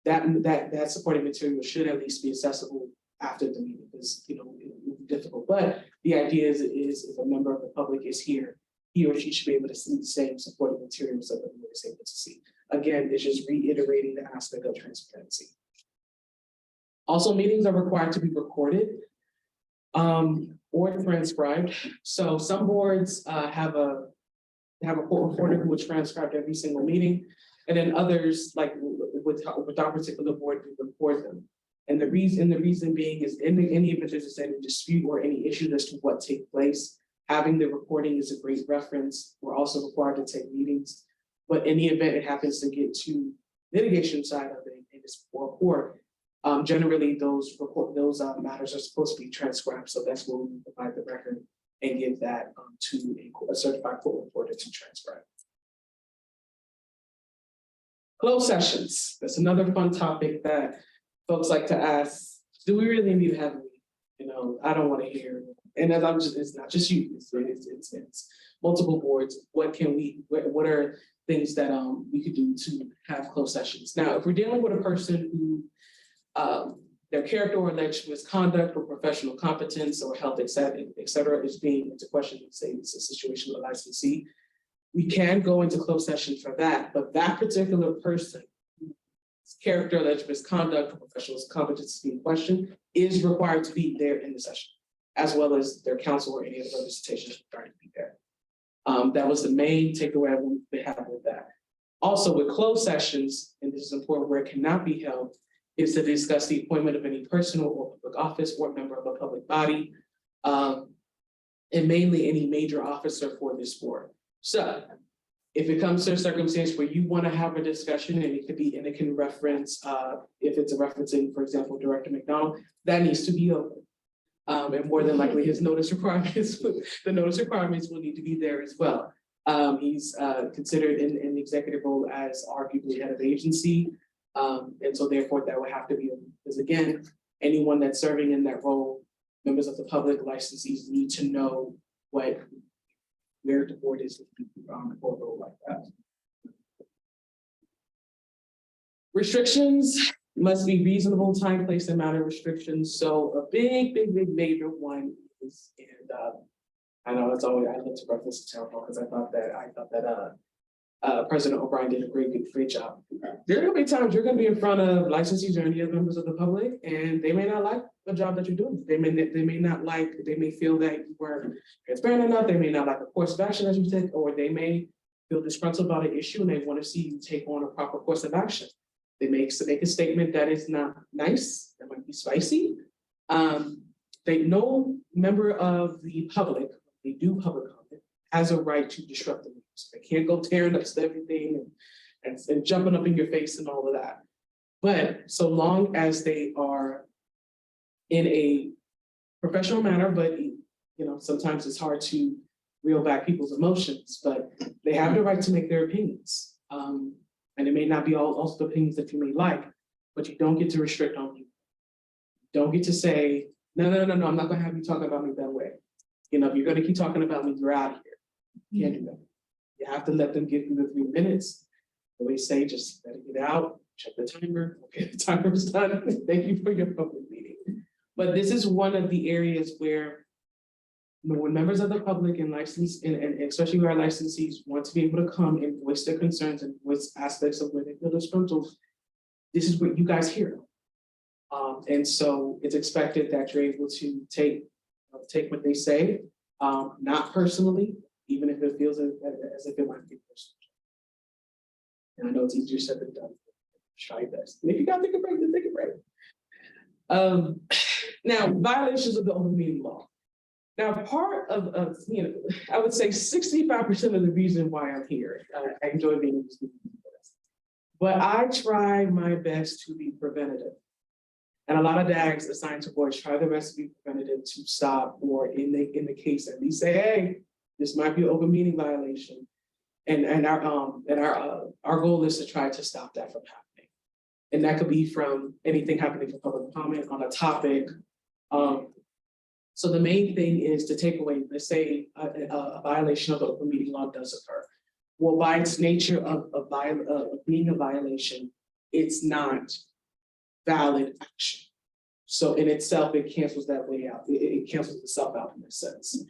that supporting material should at least be accessible after the meeting, because it will be difficult. But the idea is if a member of the public is here, he or she should be able to see the same supporting materials that everyone is able to see. Again, it's just reiterating the aspect of transparency. Also, meetings are required to be recorded or transcribed. So some boards have a court reporter who would transcribe every single meeting, and then others, like with our particular board, we record them. And the reason being is in any event there's any dispute or any issue as to what take place, having the recording is a great reference. We're also required to take meetings, but in the event it happens to get to litigation side of it and it's for court, generally those matters are supposed to be transcribed. So that's where we provide the record and give that to a certified court reporter to transcribe. Closed sessions. That's another fun topic that folks like to ask, do we really need to have a meeting? I don't want to hear. And as it's not just you, it's multiple boards. What are things that we could do to have closed sessions? Now, if we're dealing with a person who their character or alleged misconduct or professional competence or health, et cetera, is being into question, say it's a situation with a licensee, we can go into closed session for that, but that particular person, character, alleged misconduct, or professional competence being questioned is required to be there in the session, as well as their counsel or any other representation is required to be there. That was the main takeaway we have with that. Also, with closed sessions, and this is important where it cannot be held, is to discuss the appointment of any personal or public office or member of a public body, and mainly any major officer for this board. So if it comes to a circumstance where you want to have a discussion and it can reference, if it's referencing, for example, Director McDonald, that needs to be open. And more than likely his notice requirements, the notice requirements will need to be there as well. He's considered in the executive role as arguably head of agency. And so therefore that would have to be, because again, anyone that's serving in that role, members of the public, licensees need to know where the board is for a role like that. Restrictions must be reasonable time, place, and manner restrictions. So a big major one is, and I know it's always, I love to reference the town hall because I thought that President O'Brien did a great job. There are gonna be times you're gonna be in front of licensees or any other members of the public, and they may not like the job that you're doing. They may feel that you weren't transparent enough. They may not like the course of action that you take, or they may feel disgruntled about an issue and they want to see you take on a proper course of action. They make a statement that is not nice, that might be spicy. No member of the public, they do public comment, has a right to disrupt the meeting. They can't go tearing up everything and jumping up in your face and all of that. But so long as they are in a professional manner, but sometimes it's hard to reel back people's emotions, but they have the right to make their opinions. And it may not be all the opinions that you may like, but you don't get to restrict on you. You don't get to say, no, I'm not gonna have you talk about me that way. If you're gonna keep talking about me, you're out of here. You can't do that. You have to let them get through the 3 minutes. Always say, just let it get out, check the timer. Okay, the timer is done. Thank you for your public meeting. But this is one of the areas where when members of the public and especially our licensees want to be able to come and voice their concerns and voice aspects of where they feel disgruntled, this is what you guys hear. And so it's expected that you're able to take what they say, not personally, even if it feels as if it might be personal. And I know it's easier said than done. Try your best. And if you gotta take a break, then take a break. Now, violations of the open meeting law. Now, part of I would say 65% of the reason why I'm here, I enjoy being in this meeting, but I try my best to be preventative. And a lot of DAGs assigned to boards try their best to be preventative to stop, or in the case at least say, hey, this might be an open meeting violation. And our goal is to try to stop that from happening. And that could be from anything happening for public comment on a topic. So the main thing is to take away, let's say a violation of the open meeting law does occur. Well, by its nature of being a violation, it's not valid action. So in itself, it cancels that way out. It cancels itself out in a sense.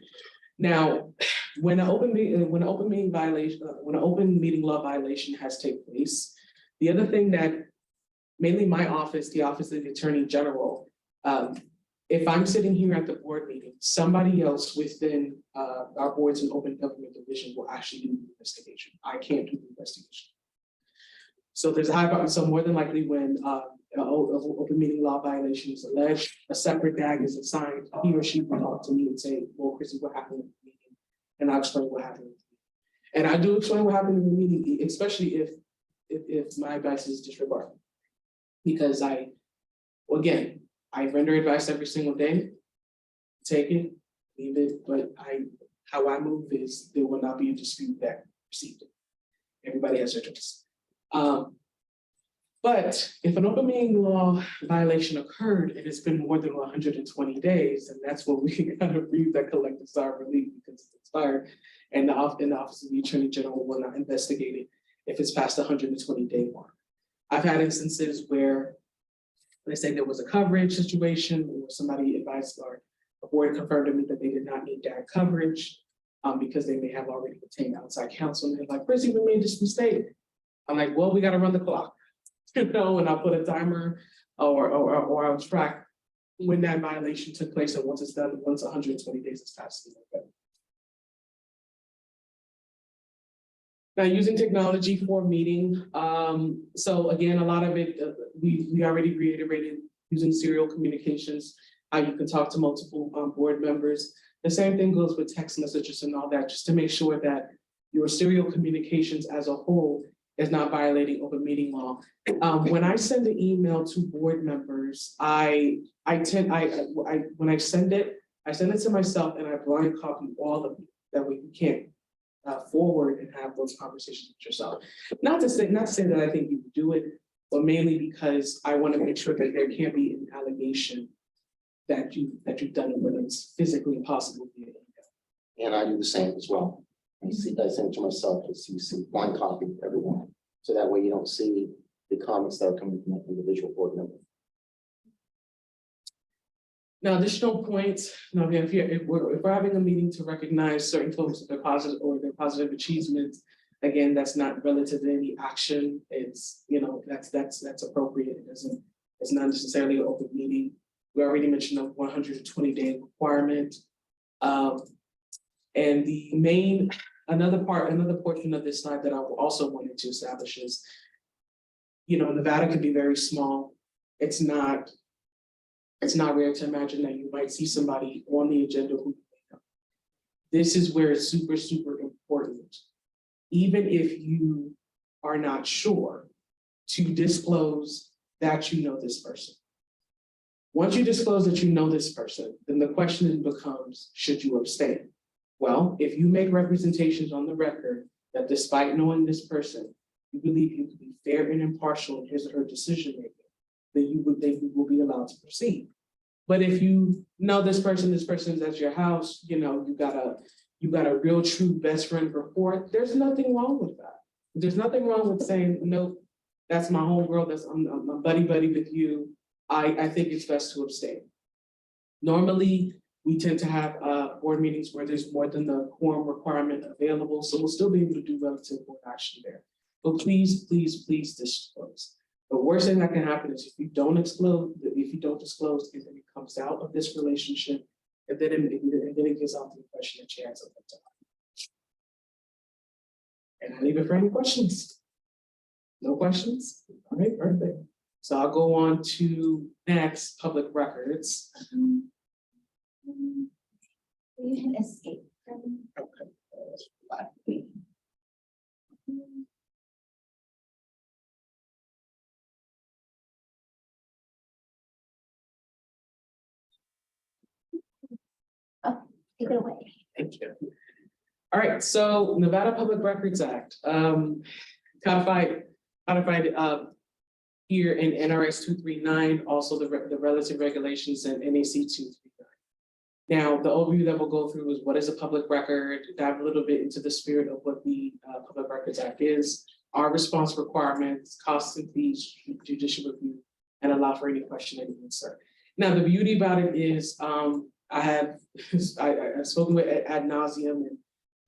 Now, when an open meeting law violation has taken place, the other thing that mainly my office, the Office of the Attorney General, if I'm sitting here at the board meeting, somebody else within our boards and open government division will actually do the investigation. I can't do the investigation. So there's a high, so more than likely when an open meeting law violation is alleged, a separate DAG is assigned, he or she will talk to me and say, well, Chrissy, what happened in the meeting? And I'll explain what happened. And I do explain what happened in the meeting, especially if my advice is disregarded. Because I render advice every single day, take it, leave it, but how I move is there will not be a dispute that received it. Everybody has their choice. But if an open meeting law violation occurred and it's been more than 120 days, and that's what we gotta read that collective sigh of relief because it's expired, and the Office of the Attorney General will not investigate it if it's past the 120-day mark. I've had instances where they say there was a coverage situation or somebody advised or a board confirmed to me that they did not need that coverage because they may have already obtained outside counsel. And they're like, Chrissy, we made this mistake. I'm like, well, we got to run the clock, and I'll put a timer or I'll track when that violation took place. And once it's done, once 120 days is passed. Now, using technology for meeting. So again, a lot of it, we already reiterated using serial communications, how you can talk to multiple board members. The same thing goes with text messages and all that, just to make sure that your serial communications as a whole is not violating open meeting law. When I send an email to board members, when I send it to myself and I blind copy all of it. That way you can't forward and have those conversations with yourself. Not to say that I think you would do it, but mainly because I want to make sure that there can't be an allegation that you've done it when it's physically impossible to do. And I do the same as well. I send it to myself, as you see, blind copy everyone. So that way you don't see the comments that are coming from an individual board member. Now, additional points, if we're having a meeting to recognize certain folks their positive achievements, again, that's not relative to any action. It's, that's appropriate. It's not necessarily an open meeting. We already mentioned the 120-day requirement. And another portion of this slide that I also wanted to establish is, Nevada can be very small. It's not rare to imagine that you might see somebody on the agenda who. This is where it's super, super important. Even if you are not sure, to disclose that you know this person. Once you disclose that you know this person, then the question becomes, should you abstain? Well, if you make representations on the record that despite knowing this person, you believe you can be fair and impartial in his or her decision making, then you will be allowed to proceed. But if you know this person's at your house, you got a real true best friend rapport, there's nothing wrong with that. There's nothing wrong with saying, no, that's my homegirl, I'm buddy with you. I think it's best to abstain. Normally, we tend to have board meetings where there's more than the quorum requirement available, so we'll still be able to do relative board action there. But please disclose. The worst thing that can happen is if you don't disclose, and then it comes out of this relationship, and then it gives out the impression that you had something to hide. And I leave it for any questions. No questions? All right, perfect. So I'll go on to next, public records. You can escape from. Okay. Oh, take it away. Thank you. All right, so Nevada Public Records Act, codified here in NRS 239, also the relative regulations and NAC 239. Now, the overview that we'll go through is what is a public record, dive a little bit into the spirit of what the Public Records Act is, our response requirements, costs and fees, judicial review, and allow for any question and answer. Now, the beauty about it is I've spoken with ad nauseum,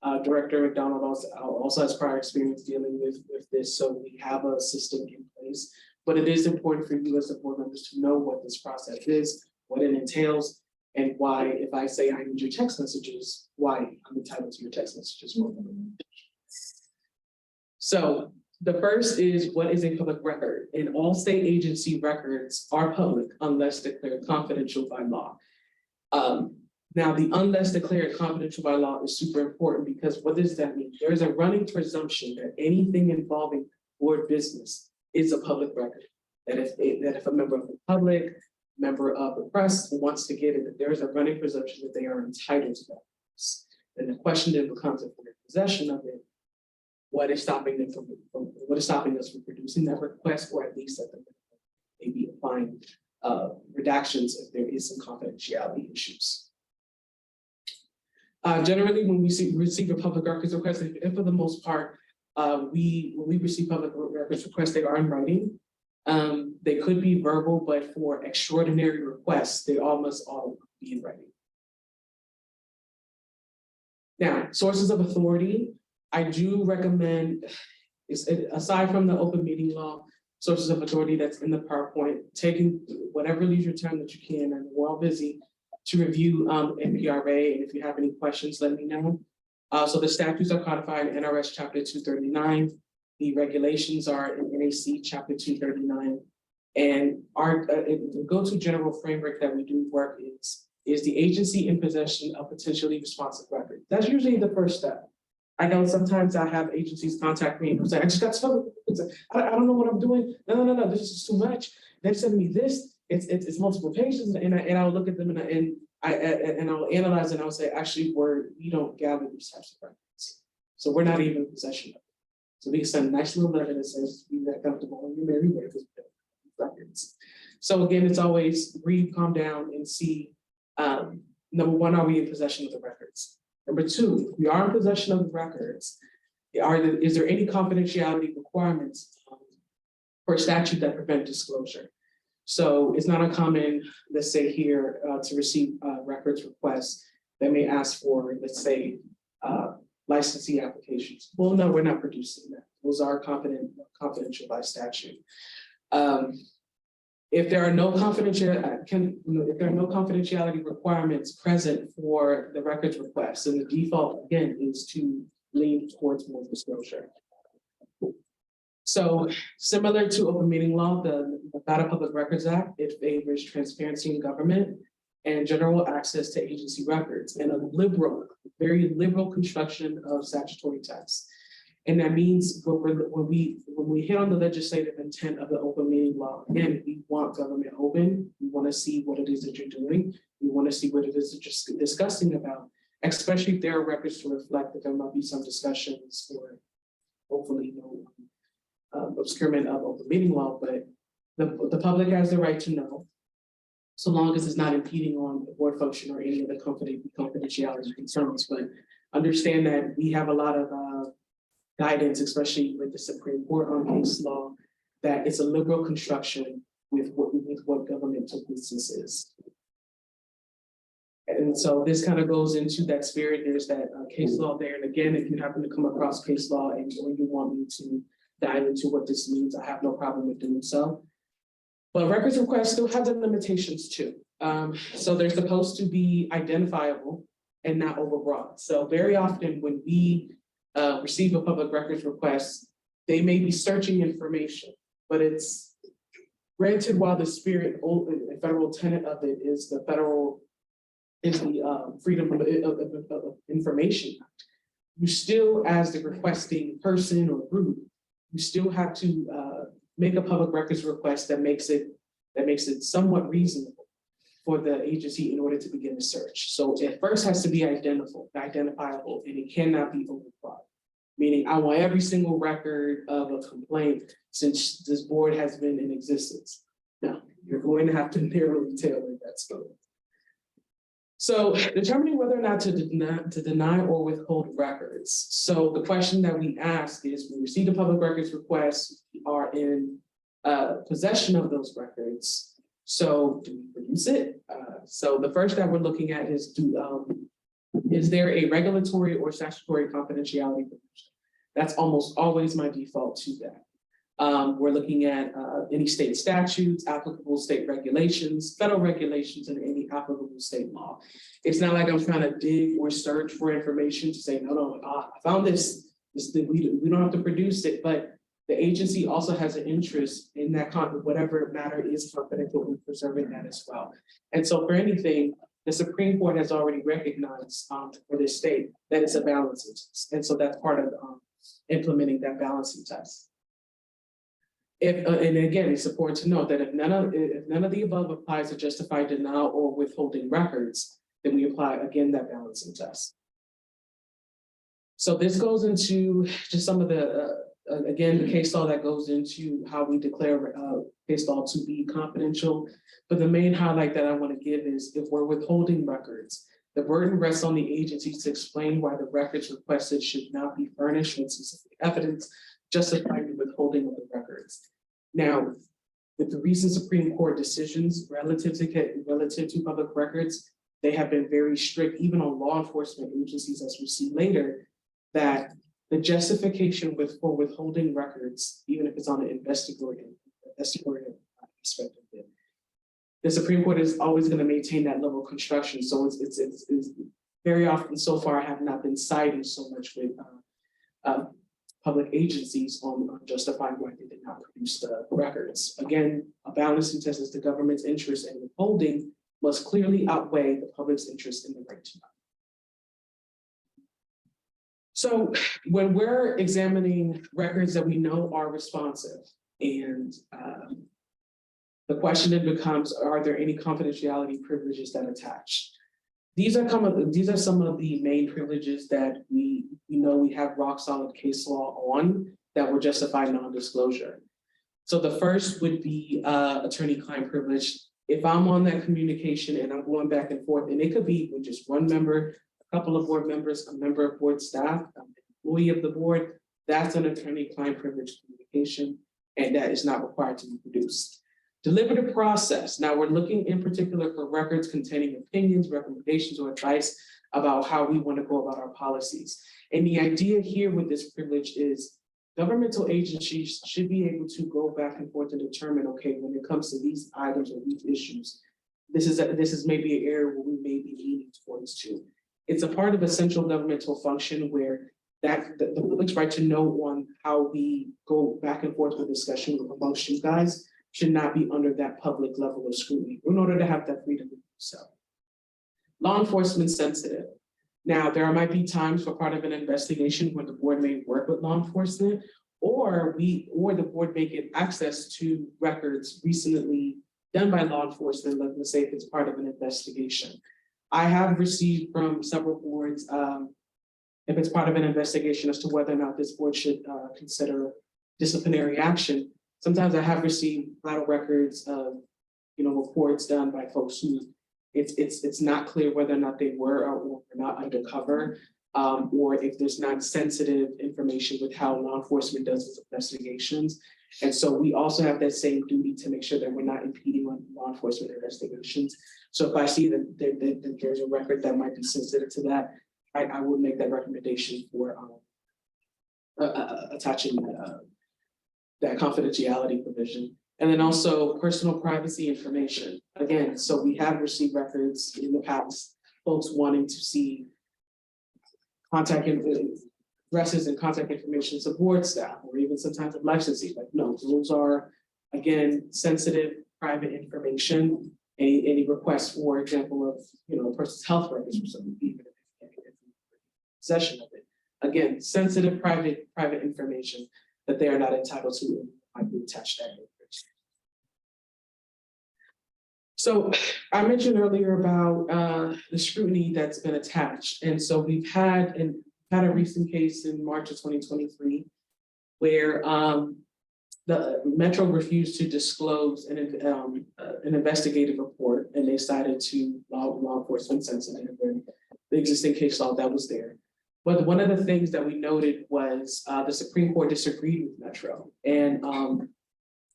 and Director McDonald also has prior experience dealing with this, so we have a system in place. But it is important for you as the board members to know what this process is, what it entails, and why, if I say I need your text messages, why I'm entitled to your text messages. So the first is, what is a public record? And all state agency records are public unless declared confidential by law. Now, the unless declared confidential by law is super important, because what does that mean? There is a running presumption that anything involving board business is a public record. That if a member of the public, member of the press wants to get it, that there is a running presumption that they are entitled to that. And the question then becomes, if we're in possession of it, what is stopping them what is stopping us from producing that request, or at least at the maybe applying redactions if there is some confidentiality issues. Generally, when we receive a public records request, and for the most part, when we receive public records requests, they are in writing. They could be verbal, but for extraordinary requests, they almost all be in writing. Now, sources of authority, I do recommend, aside from the open meeting law, sources of authority that's in the PowerPoint, taking whatever leisure time that you can, and we're all busy, to review NPRA, and if you have any questions, let me know. So the statutes are codified in NRS Chapter 239. The regulations are in NAC Chapter 239. And our go-to general framework that we do work is the agency in possession of potentially responsive record. That's usually the first step. I know sometimes I have agencies contact me and say, I just got stuff. I don't know what I'm doing. No, this is too much. They send me this. It's multiple pages, and I'll look at them and I'll analyze, and I'll say, actually, we don't gather these types of records, so we're not even in possession of it. So we can send a nice little letter that says, be that comfortable when you're married with records. So again, it's always breathe, calm down, and see. Number one, are we in possession of the records? Number two, if we are in possession of the records, is there any confidentiality requirements for a statute that prevent disclosure? So it's not uncommon, let's say here, to receive records requests that may ask for, let's say, licensee applications. Well, no, we're not producing that. Those are confidential by statute. If there are no confidentiality requirements present for the records request, then the default again is to lean towards more disclosure. So similar to open meeting law, the Nevada Public Records Act, it favors transparency in government and general access to agency records, and a very liberal construction of statutory text. And that means when we hit on the legislative intent of the open meeting law, again, we want government open. We want to see what it is that you're doing. We want to see what it is that you're discussing about, especially if there are records to reflect that there might be some discussions or hopefully no obscurement of open meeting law, but the public has the right to know, so long as it's not impeding on the board function or any of the confidentiality concerns. But understand that we have a lot of guidance, especially with the Supreme Court on case law, that it's a liberal construction with what governmental business is. And so this kind of goes into that spirit. There's that case law there. And again, if you happen to come across case law and you want me to dive into what this means, I have no problem with doing so. But records requests still have the limitations too. So they're supposed to be identifiable and not overbroad. So very often when we receive a public records request, they may be searching information, but it's granted, while the spirit and federal tenet of it is the Freedom of Information Act. You still, as the requesting person or group, you still have to make a public records request that makes it somewhat reasonable for the agency in order to begin the search. So it first has to be identifiable, and it cannot be overbroad. meaning I want every single record of a complaint since this board has been in existence. Now, you're going to have to narrowly tailor that scope. So determining whether or not to deny or withhold records. So the question that we ask is, we receive a public records request, we are in possession of those records. So do we produce it? So the first that we're looking at is, is there a regulatory or statutory confidentiality provision? That's almost always my default to that. We're looking at any state statutes, applicable state regulations, federal regulations, and any applicable state law. It's not like I'm trying to dig or search for information to say, no, I found this we don't have to produce it, but the agency also has an interest in that whatever matter is confidential in preserving that as well. And so for anything, the Supreme Court has already recognized for this state that it's a balancing test. And so that's part of implementing that balancing test. And again, it's important to note that if none of the above applies to justify denial or withholding records, then we apply again that balancing test. So this goes into just some of the, again, the case law that goes into how we declare case law to be confidential. But the main highlight that I want to give is, if we're withholding records, the burden rests on the agency to explain why the records requested should not be furnished with specific evidence justifying the withholding of the records. Now, with the recent Supreme Court decisions relative to public records, they have been very strict, even on law enforcement agencies, as we see later, that the justification for withholding records, even if it's on an investigatory aspect of it, the Supreme Court is always going to maintain that level of construction. So it's very often so far have not been siding so much with public agencies on justifying why they did not produce the records. Again, a balancing test is the government's interest in withholding must clearly outweigh the public's interest in the right to know. So when we're examining records that we know are responsive, and the question then becomes, are there any confidentiality privileges that attach? These are some of the main privileges that we know we have rock solid case law on that will justify non-disclosure. So the first would be attorney-client privilege. If I'm on that communication and I'm going back and forth, and it could be with just one member, a couple of board members, a member of board staff, an employee of the board, that's an attorney-client privilege communication, and that is not required to be produced. Deliberative process. Now we're looking in particular for records containing opinions, recommendations, or advice about how we want to go about our policies. And the idea here with this privilege is governmental agencies should be able to go back and forth and determine, okay, when it comes to these items or these issues, this is maybe an area where we may be leaning towards too. It's a part of a central governmental function where the public's right to know on how we go back and forth with discussion amongst you guys should not be under that public level of scrutiny in order to have that freedom to do so. Law enforcement sensitive. Now, there might be times for part of an investigation where the board may work with law enforcement, or the board may get access to records recently done by law enforcement, let's say if it's part of an investigation. I have received from several boards, if it's part of an investigation as to whether or not this board should consider disciplinary action. Sometimes I have received vital records of, reports done by folks who it's not clear whether or not they were or were not undercover, or if there's not sensitive information with how law enforcement does its investigations. And so we also have that same duty to make sure that we're not impeding on law enforcement investigations. So if I see that there's a record that might be sensitive to that, I would make that recommendation for attaching that confidentiality provision. And then also personal privacy information. Again, so we have received records in the past, folks wanting to see contact addresses and contact information of board staff, or even sometimes of licensing. Like, no, those are, again, sensitive private information. Any requests, for example, of a person's health records or something, even if possession of it. Again, sensitive private information that they are not entitled to, might be attached to that information. So I mentioned earlier about the scrutiny that's been attached. And so we've had, and had a recent case in March of 2023 where the Metro refused to disclose an investigative report, and they cited to law enforcement sensitive and the existing case law that was there. But one of the things that we noted was the Supreme Court disagreed with Metro, and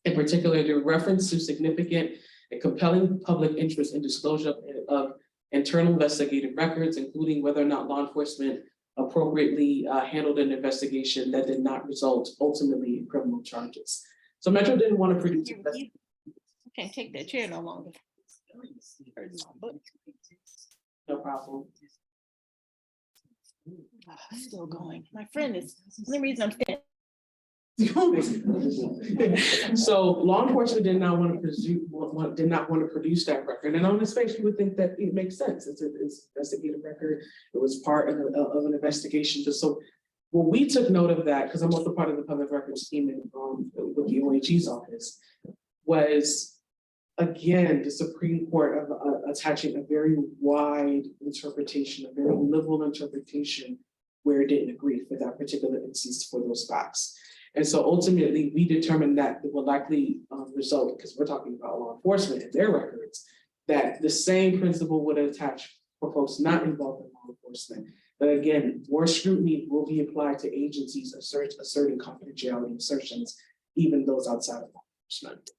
in particular, the reference to significant and compelling public interest in disclosure of internal investigative records, including whether or not law enforcement appropriately handled an investigation that did not result ultimately in criminal charges. So Metro didn't want to produce. Can't take that chair no longer. No problem. Still going. My friend is, the only reason I'm standing. So law enforcement did not want to produce that record, and on its face, you would think that it makes sense. It's an investigative record. It was part of an investigation. So, well, we took note of that because I'm also part of the public records team with the OAG's office. Was again the Supreme Court attaching a very wide interpretation, a very liberal interpretation, where it didn't agree for that particular instance for those facts. And so ultimately, we determined that it will likely result, because we're talking about law enforcement and their records, that the same principle would attach for folks not involved in law enforcement. But again, more scrutiny will be applied to agencies asserting confidentiality assertions, even those outside of law enforcement.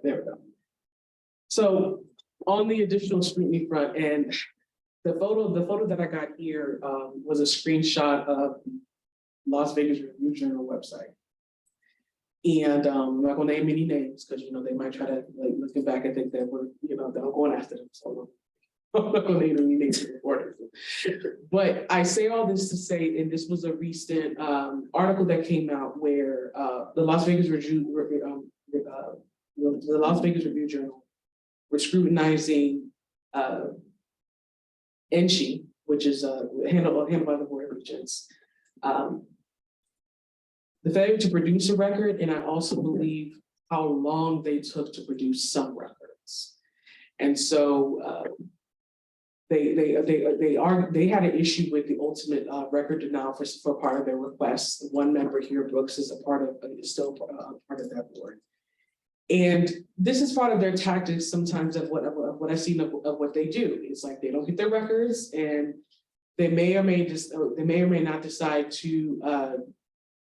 There we go. So on the additional scrutiny front, and the photo that I got here was a screenshot of the Las Vegas Review Journal website. And I'm not gonna name any names because they might try to looking back and think that we're that I'm going after them. So I'm not gonna name any names of reporters. But I say all this to say, and this was a recent article that came out where the Las Vegas Review Journal were scrutinizing NSHE, which is handled by the Board of Regents. The failure to produce a record, and I also believe how long they took to produce some records. And so they had an issue with the ultimate record denial for part of their request. One member here, Brooks, is still part of that board. And this is part of their tactics sometimes of what I've seen of what they do. It's like they don't get their records, and they may or may not decide to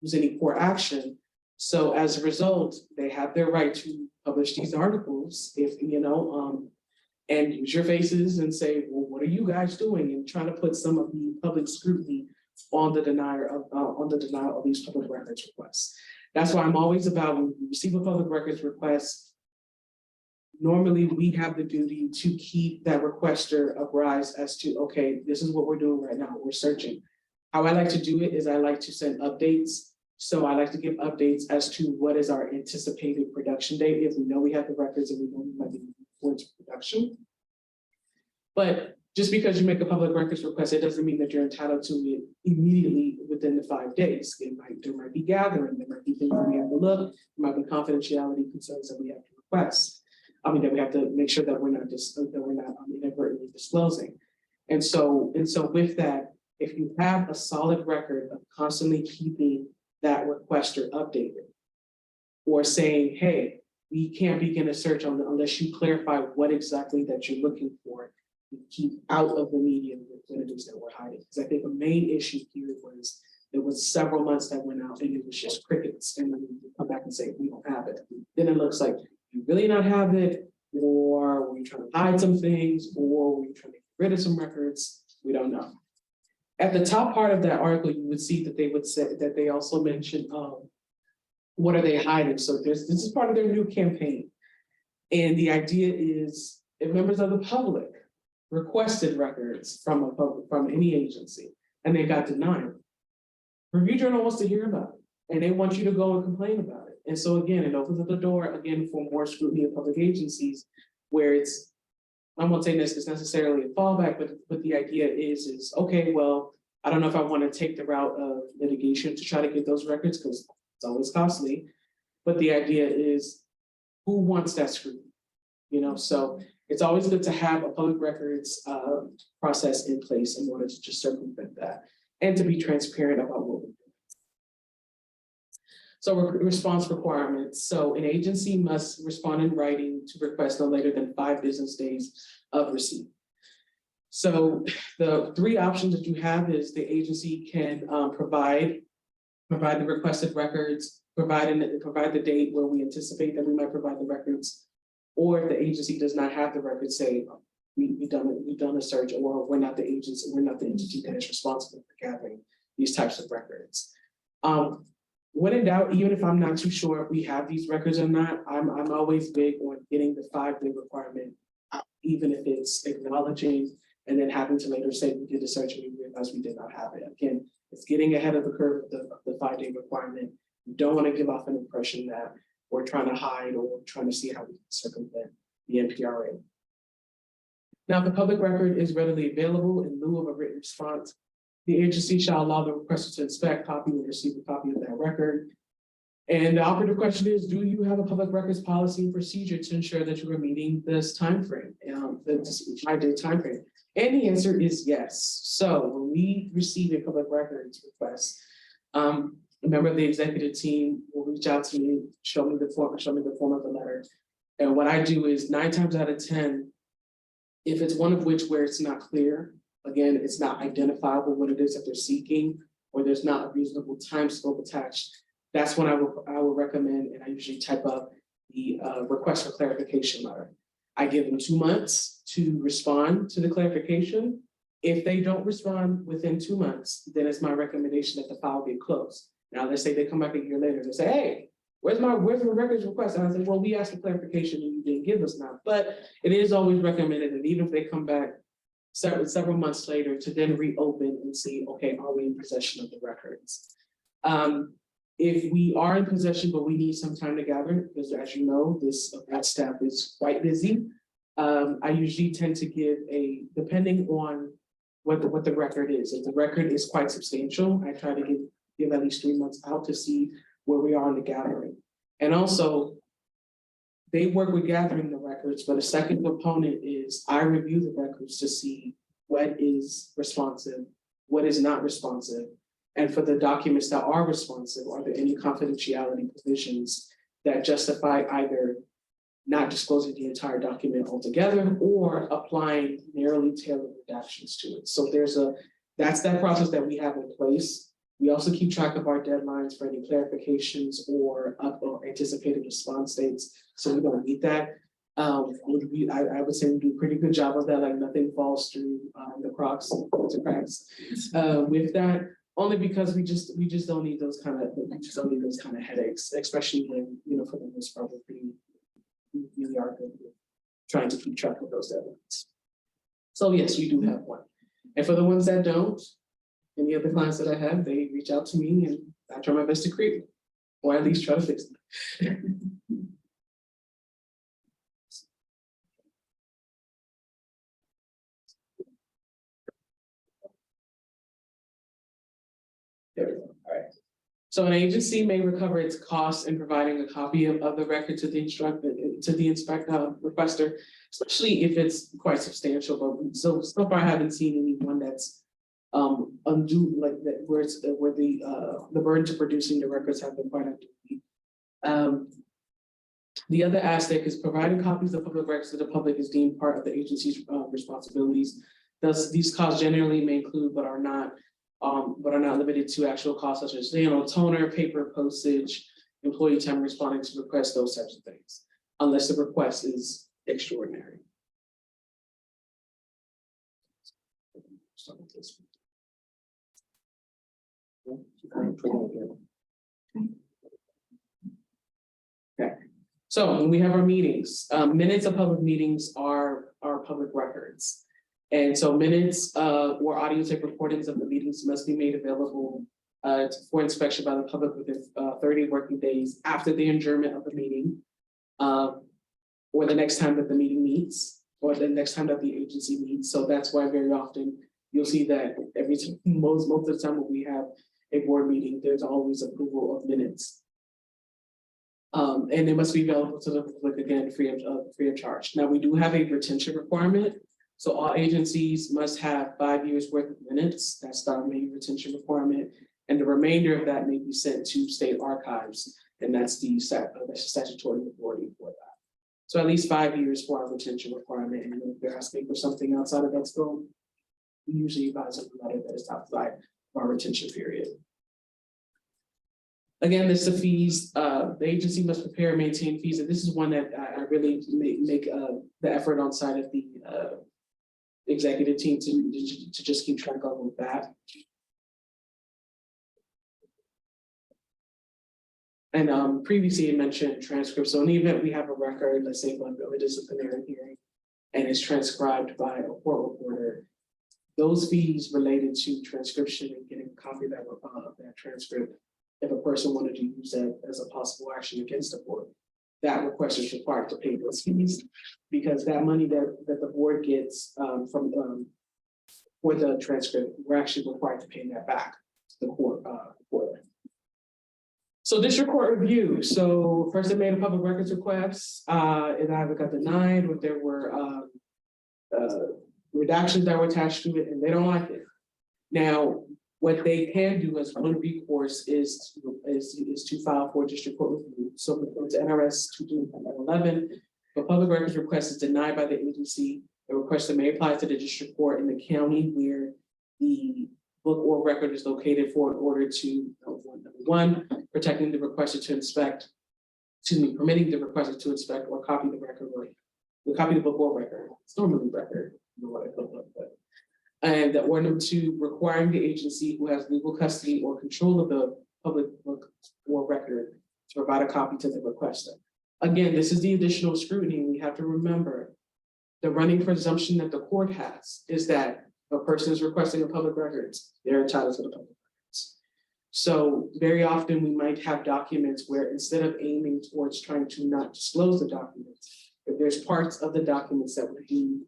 use any poor action. So as a result, they have their right to publish these articles if and use your faces and say, well, what are you guys doing? And trying to put some of the public scrutiny on the denial of these public records requests. That's why I'm always about, when we receive a public records request, normally we have the duty to keep that requester apprised as to, okay, this is what we're doing right now, we're searching. How I like to do it is I like to send updates. So I like to give updates as to what is our anticipated production date if we know we have the records and we know we might be towards production. But just because you make a public records request, it doesn't mean that you're entitled to it immediately within the 5 days. There might be gathering, there might be things that we have to look, there might be confidentiality concerns that we have to request. That we have to make sure that we're not inadvertently disclosing. And so with that, if you have a solid record of constantly keeping that requester updated, or saying, hey, we can't begin a search unless you clarify what exactly that you're looking for, keep out of the media what it is that we're hiding. Because I think the main issue here was there was several months that went out and it was just crickets, and then we come back and say we don't have it. Then it looks like you really not have it, or were you trying to hide some things, or were you trying to get rid of some records? We don't know. At the top part of that article, you would see that they would say that they also mentioned what are they hiding? So this is part of their new campaign. And the idea is if members of the public requested records from any agency and they got denied, Review Journal wants to hear about it and they want you to go and complain about it. And so again, it opens up the door again for more scrutiny of public agencies where it's, I won't say this is necessarily a fallback, but the idea is okay, well, I don't know if I want to take the route of litigation to try to get those records because it's always costly. But the idea is who wants that scrutiny? So it's always good to have a public records process in place in order to just circumvent that and to be transparent about what we're doing. So response requirements. So an agency must respond in writing to requests no later than 5 business days of receipt. So the 3 options that you have is the agency can provide the requested records, provide the date where we anticipate that we might provide the records, or if the agency does not have the records, say we've done a search, or we're not the agency, we're not the entity that is responsible for gathering these types of records. When in doubt, even if I'm not too sure if we have these records or not, I'm always big on getting the 5-day requirement, even if it's acknowledging and then having to later say we did the search and we realized we did not have it. Again, it's getting ahead of the curve of the 5-day requirement. You don't want to give off an impression that we're trying to hide or trying to see how we can circumvent the NPRA. Now, if the public record is readily available in lieu of a written response, the agency shall allow the requester to inspect, copy, and receive a copy of that record. And the operative question is, do you have a public records policy and procedure to ensure that you are meeting this timeframe, this 5-day timeframe? And the answer is yes. So when we receive a public records request, a member of the executive team will reach out to me, show me the form of the letter. And what I do is 9 times out of 10, if it's one of which where it's not clear, again, it's not identifiable what it is that they're seeking, or there's not a reasonable time scope attached, that's when I will recommend, and I usually type up the request for clarification letter. I give them 2 months to respond to the clarification. If they don't respond within 2 months, then it's my recommendation that the file get closed. Now, let's say they come back a year later and they say, hey, where's my records request? And I say, well, we asked for clarification and you didn't give us now. But it is always recommended that even if they come back several months later, to then reopen and see, okay, are we in possession of the records? If we are in possession, but we need some time to gather, because as you know, this staff is quite busy. I usually tend to give depending on what the record is. If the record is quite substantial, I try to give at least 3 months out to see where we are in the gathering. And also, they work with gathering the records, but a second component is I review the records to see what is responsive, what is not responsive. And for the documents that are responsive, are there any confidentiality provisions that justify either not disclosing the entire document altogether or applying narrowly tailored redactions to it? So that's that process that we have in place. We also keep track of our deadlines for any clarifications or anticipated response dates, so we don't need that. I would say we do a pretty good job of that, like nothing falls through the cracks with that, only because we just don't need those kind of headaches, especially when, for the most part, we really are good with trying to keep track of those deadlines. So yes, we do have one. And for the ones that don't, any of the clients that I have, they reach out to me and I try my best to create, or at least try to fix them. There we go. All right. So an agency may recover its costs in providing a copy of the record to the requester, especially if it's quite substantial. But so far, I haven't seen anyone that's undue, like that, where the burden to producing the records have been quite undue. The other aspect is providing copies of public records to the public is deemed part of the agency's responsibilities. Thus, these costs generally may include, but are not limited to actual costs such as toner, paper, postage, employee time responding to requests, those types of things, unless the request is extraordinary. Start with this one. Okay, so when we have our meetings, minutes of public meetings are public records. And so minutes or audio tape recordings of the meetings must be made available for inspection by the public within 30 working days after the adjournment of the meeting, or the next time that the meeting meets, or the next time that the agency meets. So that's why very often you'll see that most of the time when we have a board meeting, there's always approval of minutes. And it must be available to the public again, free of charge. Now, we do have a retention requirement. So all agencies must have 5 years worth of minutes. That's our main retention requirement. And the remainder of that may be sent to state archives. And that's the statutory authority for that. So at least 5 years for our retention requirement. And if they're asking for something outside of that scope, we usually advise them about it that is outside of our retention period. Again, this is the fees. The agency must prepare and maintain fees. And this is one that I really make the effort on side of the executive team to just keep track of with that. And previously I mentioned transcripts. So in the event we have a record, let's say of a disciplinary hearing, and it's transcribed by a court reporter, those fees related to transcription and getting a copy of that transcript, if a person wanted to use that as a possible action against the board, that request is required to pay those fees, because that money that the board gets from for the transcript, we're actually required to pay that back to the court. So district court review. So first I made a public records request, and I either got denied, or there were redactions that were attached to it, and they don't like it. Now, what they can do as one recourse is to file for district court review. So it's NRS 211. The public records request is denied by the agency. The requester may apply to the district court in the county where the book or record is located for an order to, number one, protecting the requester to inspect, permitting the requester to inspect or copy the record, or copy the book or record. It's normally record, you know what I call it, but. And that number two, requiring the agency who has legal custody or control of the public book or record to provide a copy to the requester. Again, this is the additional scrutiny. We have to remember the running presumption that the court has is that a person is requesting a public records, they're entitled to the public records. So very often we might have documents where instead of aiming towards trying to not disclose the documents, if there's parts of the documents that would be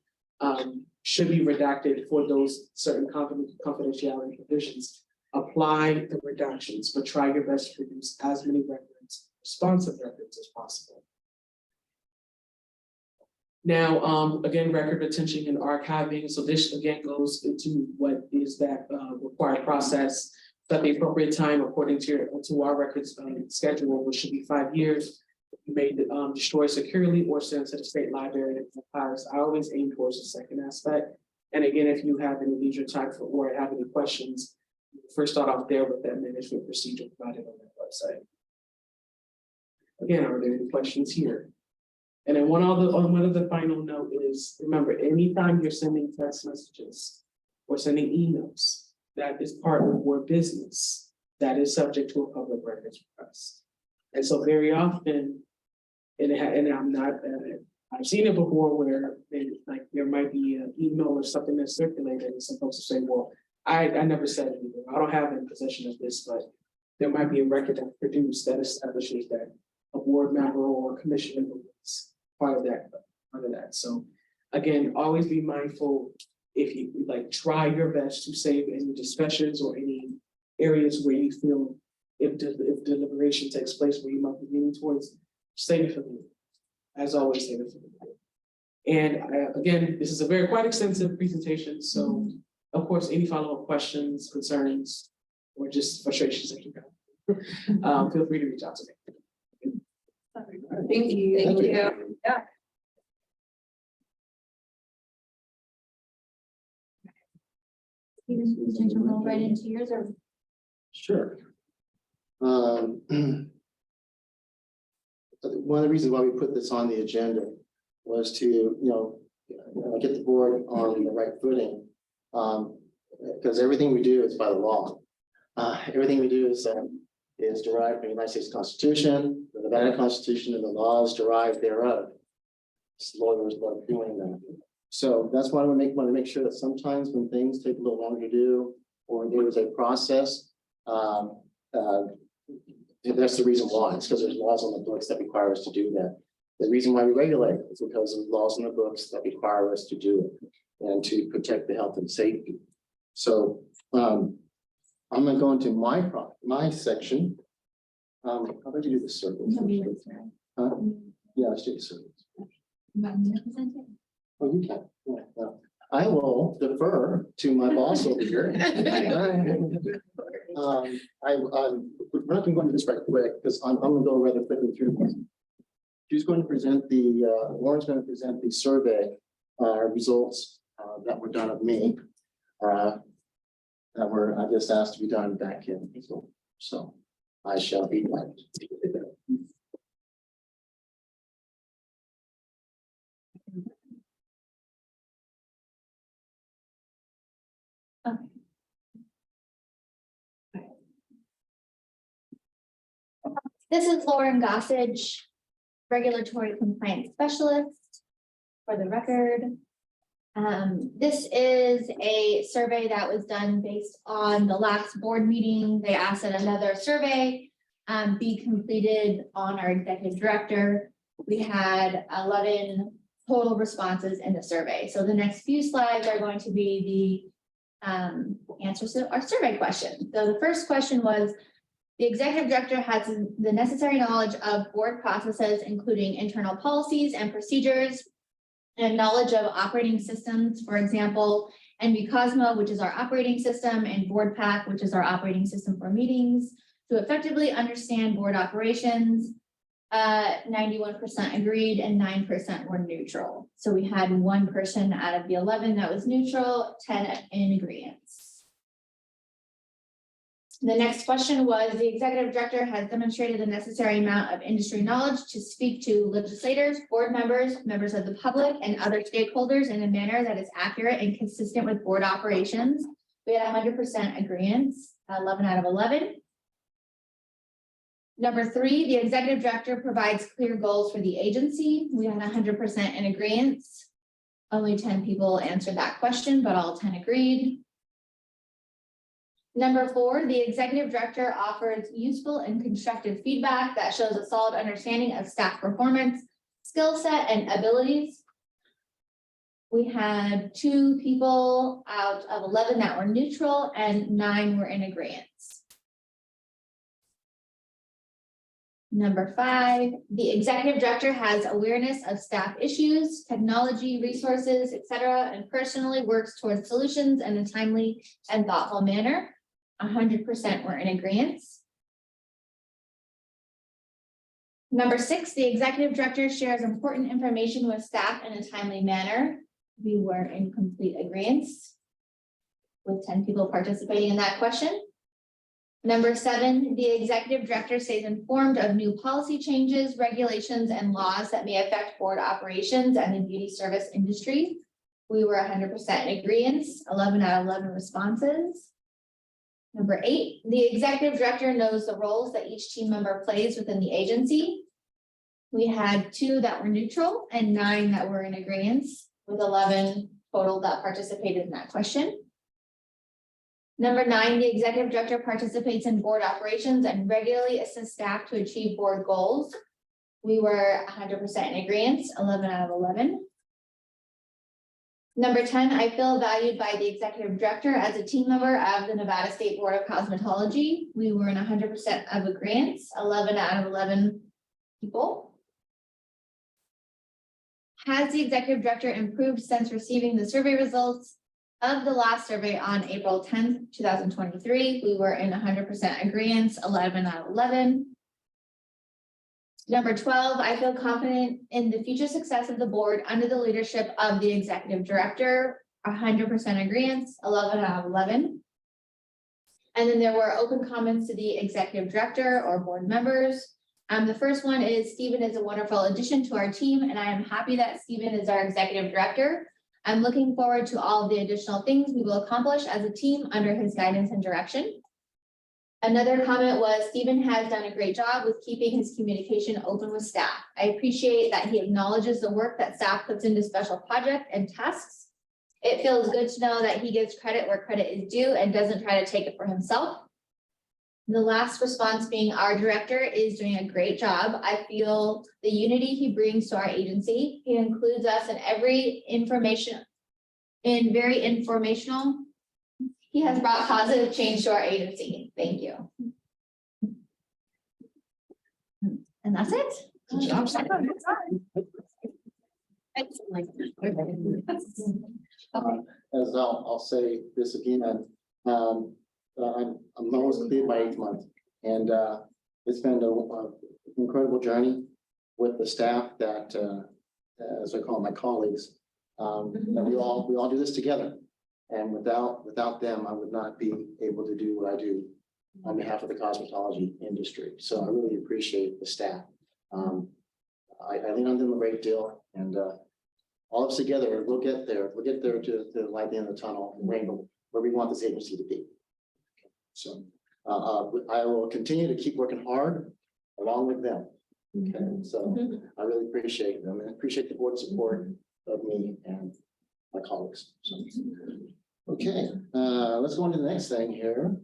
should be redacted for those certain confidentiality provisions, apply the redactions, but try your best to produce as many records, responsive records as possible. Now, again, record retention and archiving. So this again goes into what is that required process, that the appropriate time according to our records schedule, which should be 5 years. You may destroy securely or send to the state library and archives. I always aim towards the second aspect. And again, if you have any leisure time for or have any questions, first start off there with that management procedure provided on that website. Again, are there any questions here? And then one other final note is, remember, anytime you're sending text messages or sending emails, that is part of your business that is subject to a public records request. And so very often, I've seen it before where there might be an email or something that's circulated and supposed to say, well, I never said anything. I don't have in possession of this, but there might be a record that's produced that establishes that a board member or a commissioner was part of that. So again, always be mindful if you try your best to save any discussions or any areas where you feel if deliberation takes place where you might be leaning towards, save it for me. As always, save it for me. And again, this is a quite extensive presentation. So of course, any follow-up questions, concerns, or just frustrations that you have, feel free to reach out to me. Thank you. Thank you. Yeah. Steven, did you roll right into yours or? Sure. One of the reasons why we put this on the agenda was to, get the board on the right footing. Because everything we do is by the law. Everything we do is derived from the United States Constitution, the Nevada Constitution, and the laws derived thereof. Lawyers love doing that. So that's why we want to make sure that sometimes when things take a little longer to do, or there is a process, that's the reason why. It's because there's laws on the books that require us to do that. The reason why we regulate is because of laws on the books that require us to do it and to protect the health and safety. So I'm going to go into my section. How about you do the circles? Huh? Yeah, let's do the circles. Oh, you can. Yeah, no. I will defer to my boss over here. We're not gonna go into this right quick because I'm gonna go rather quickly through this. She's going to present Lauren's going to present the survey results that were done of me. That were, I just asked to be done back in April. So I shall be glad to do that. This is Lauren Gossage, Regulatory Compliance Specialist, for the record. This is a survey that was done based on the last board meeting. They asked that another survey be completed on our executive director. We had 11 total responses in the survey. So the next few slides are going to be the answers to our survey question. So the first question was, the executive director has the necessary knowledge of board processes, including internal policies and procedures, and knowledge of operating systems, for example, NV Cosmo, which is our operating system, and Board Pack, which is our operating system for meetings, to effectively understand board operations. 91% agreed and 9% were neutral. So we had one person out of the 11 that was neutral, 10 in agreement. The next question was, the executive director has demonstrated the necessary amount of industry knowledge to speak to legislators, board members, members of the public, and other stakeholders in a manner that is accurate and consistent with board operations. We had 100% agreement, 11 out of 11. Number 3, the executive director provides clear goals for the agency. We had 100% in agreement. Only 10 people answered that question, but all 10 agreed. Number 4, the executive director offers useful and constructive feedback that shows a solid understanding of staff performance, skill set, and abilities. We had 2 people out of 11 that were neutral and 9 were in agreement. Number 5, the executive director has awareness of staff issues, technology, resources, etc., and personally works towards solutions in a timely and thoughtful manner. 100% were in agreement. Number 6, the executive director shares important information with staff in a timely manner. We were in complete agreement with 10 people participating in that question. Number 7, the executive director stays informed of new policy changes, regulations, and laws that may affect board operations and the beauty service industry. We were 100% in agreement, 11 out of 11 responses. Number 8, the executive director knows the roles that each team member plays within the agency. We had 2 that were neutral and 9 that were in agreement, with 11 total that participated in that question. Number 9, the executive director participates in board operations and regularly assists staff to achieve board goals. We were 100% in agreement, 11 out of 11. Number 10, I feel valued by the executive director as a team member of the Nevada State Board of Cosmetology. We were in 100% of agreement, 11 out of 11 people. Has the executive director improved since receiving the survey results of the last survey on April 10th, 2023? We were in 100% agreement, 11 out of 11. Number 12, I feel confident in the future success of the board under the leadership of the executive director, 100% agreement, 11 out of 11. And then there were open comments to the executive director or board members. The first one is, Stephen is a wonderful addition to our team, and I am happy that Stephen is our executive director. I'm looking forward to all of the additional things we will accomplish as a team under his guidance and direction. Another comment was, Stephen has done a great job with keeping his communication open with staff. I appreciate that he acknowledges the work that staff puts into special projects and tasks. It feels good to know that he gives credit where credit is due and doesn't try to take it for himself. The last response being, our director is doing a great job. I feel the unity he brings to our agency. He includes us in very informational. He has brought positive change to our agency. Thank you. And that's it. Good job. As I'll say this again, I'm almost completed my 8th month, and it's been an incredible journey with the staff that, as I call my colleagues, that we all do this together. And without them, I would not be able to do what I do on behalf of the cosmetology industry. So I really appreciate the staff. I lean on them a great deal, and all of us together, we'll get there. We'll get there to the light at the end of the tunnel, the rainbow, where we want this agency to be. So I will continue to keep working hard along with them. Okay, so I really appreciate them and appreciate the board support of me and my colleagues. So, okay, let's go on to the next thing here.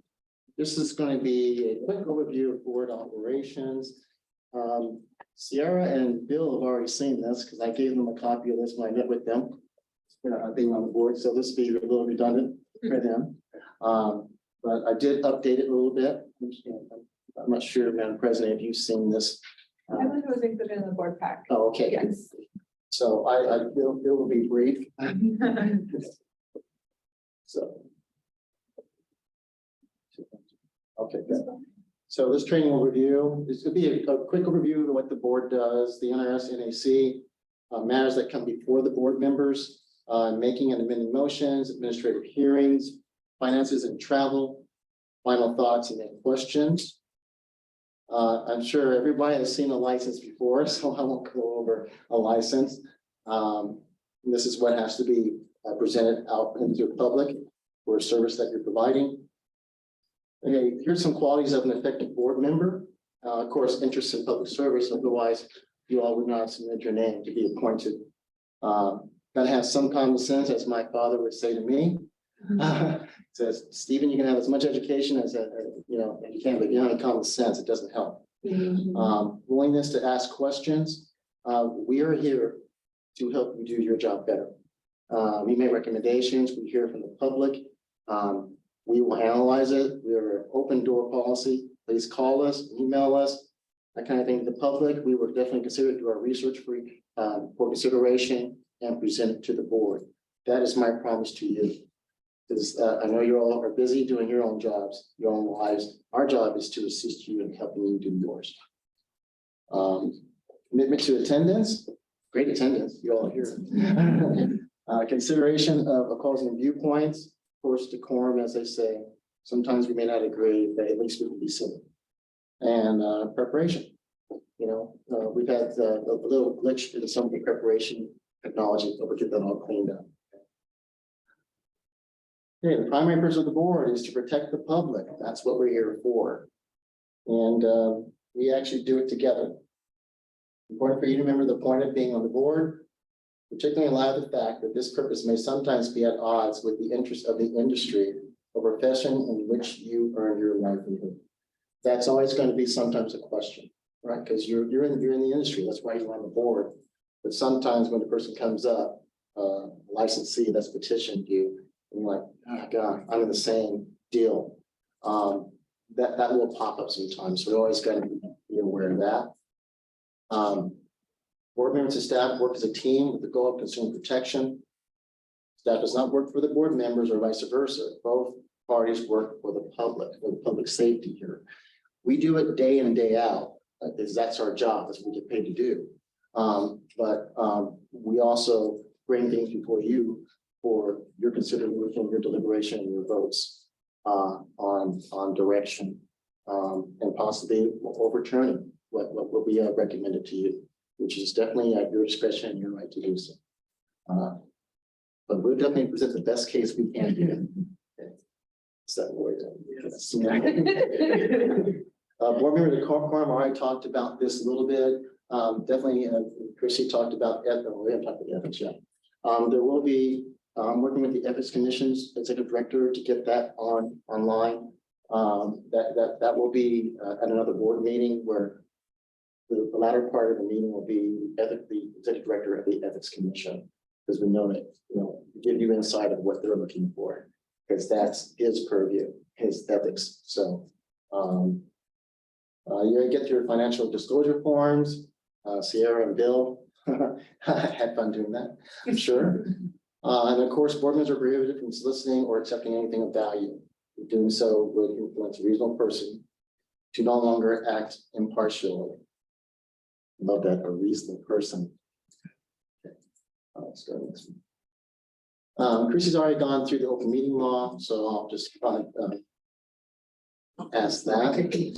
This is going to be a quick overview of board operations. Sierra and Bill have already seen this because I gave them a copy of this when I met with them, being on the board. So this will be a little redundant for them. But I did update it a little bit. I'm not sure, Madam President, if you've seen this. I believe it was included in the board pack. Oh, okay. Yes. So Bill will be brief. So. Okay, good. So this training overview, this could be a quick overview of what the board does, the NRS, NAC, matters that come before the board members, making and amending motions, administrative hearings, finances and travel, final thoughts and then questions. I'm sure everybody has seen a license before, so I won't go over a license. This is what has to be presented out into the public for a service that you're providing. Okay, here's some qualities of an effective board member. Of course, interest in public service, otherwise you all would not submit your name to be appointed. Gotta have some common sense, as my father would say to me. Says, Stephen, you can have as much education as you can, but if you don't have common sense, it doesn't help. Willingness to ask questions. We are here to help you do your job better. We make recommendations, we hear from the public. We will analyze it. We are an open door policy. Please call us, email us, that kind of thing. The public, we will definitely consider do our research for consideration and present it to the board. That is my promise to you. Because I know you all are busy doing your own jobs, your own lives. Our job is to assist you in helping you do yours. Commitment to attendance, great attendance, you all are here. Consideration of opposing viewpoints, of course, decorum, as they say. Sometimes we may not agree, but at least we will be seen. And preparation. We've had a little glitch in some of the preparation technology, but we'll get that all cleaned up. Okay, the primary purpose of the board is to protect the public. That's what we're here for. And we actually do it together. Important for you to remember the point of being on the board, particularly in light of the fact that this purpose may sometimes be at odds with the interest of the industry or profession in which you earn your livelihood. That's always going to be sometimes a question, right? Because you're in the industry, that's why you're on the board. But sometimes when the person comes up, licensee that's petitioned you, and you're like, oh God, I'm in the same deal. That will pop up sometimes. So we're always going to be aware of that. Board members and staff work as a team with the goal of consumer protection. Staff does not work for the board members or vice versa. Both parties work for the public safety here. We do it day in and day out because that's our job. That's what we get paid to do. But we also bring things before you for your consideration, your deliberation, and your votes on direction and possibly overturning what we have recommended to you, which is definitely at your discretion and your right to do so. But we'll definitely present the best case we can do. Is that word? Yes. Board member the quorum already talked about this a little bit. Definitely, Chrissy talked about ethics. We haven't talked about ethics yet. There will be working with the Ethics Commission's executive director to get that online. That will be at another board meeting where the latter part of the meeting will be the executive director of the Ethics Commission, because we know that give you insight of what they're looking for, because that's his purview, his ethics. So You get your financial disclosure forms, Sierra and Bill had fun doing that, I'm sure. And of course, board members are prohibited from soliciting or accepting anything of value. Doing so would influence a reasonable person to no longer act impartially. Love that, a reasonable person. Okay. Let's go next one. Chrissy's already gone through the open meeting law, so I'll just ask that. Okay.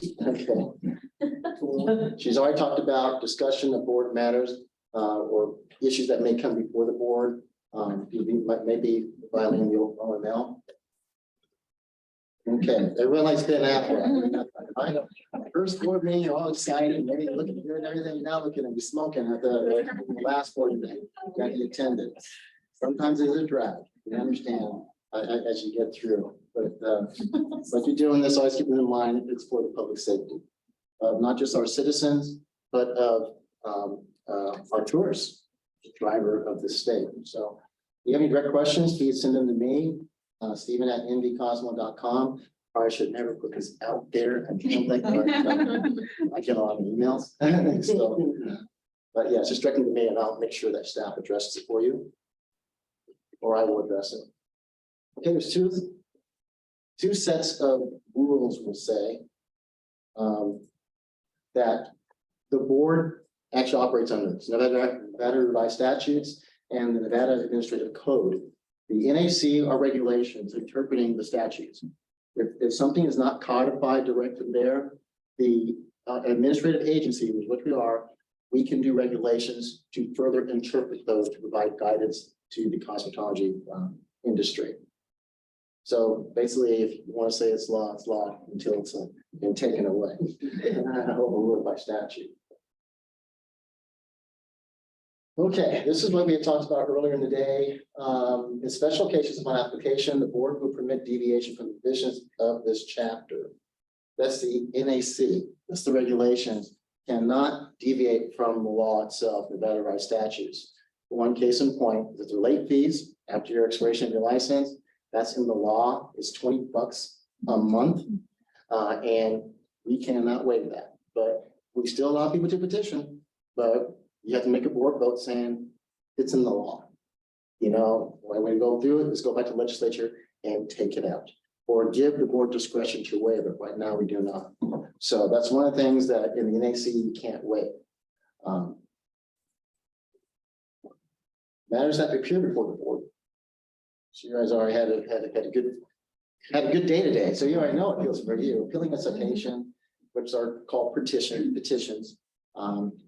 She's already talked about discussion of board matters or issues that may come before the board. Maybe violating the OML. Okay, everyone likes Ben Affleck. First board meeting, you're all excited, maybe looking good and everything. Now look at him, he's smoking at the last board meeting that he attended. Sometimes it's a drag, you understand, as you get through. But you're doing this, always keep it in mind, it's for the public safety of not just our citizens, but of our tourists, the driver of the state. So if you have any direct questions, please send them to me, Stephen@ndcosmo.com. I should never put this out there. I get a lot of emails. So, but yeah, just directly to me and I'll make sure that staff addresses it for you. Or I will address it. Okay, there's two sets of rules, we'll say, that the board actually operates under. It's Nevada revised statutes and the Nevada Administrative Code. The NAC are regulations interpreting the statutes. If something is not codified directly there, the administrative agency, which we are, we can do regulations to further interpret those to provide guidance to the cosmetology industry. So basically, if you want to say it's law until it's been taken away, overruled by statute. Okay, this is what we had talked about earlier in the day. In special cases of an application, the board will permit deviation from the provisions of this chapter. That's the NAC, that's the regulations, cannot deviate from the law itself, the Nevada revised statutes. One case in point, is the late fees after your expiration of your license, that's in the law, it's $20 a month. And we cannot waive that, but we still allow people to petition, but you have to make a board vote saying it's in the law. You know, when we go through it, let's go back to the legislature and take it out or give the board discretion to waive it. Right now, we do not. So that's one of the things that in the NAC you can't waive. Matters that appear before the board. So you guys already had a good day today. So you already know it feels for you. Appealing a citation, which are called petitions.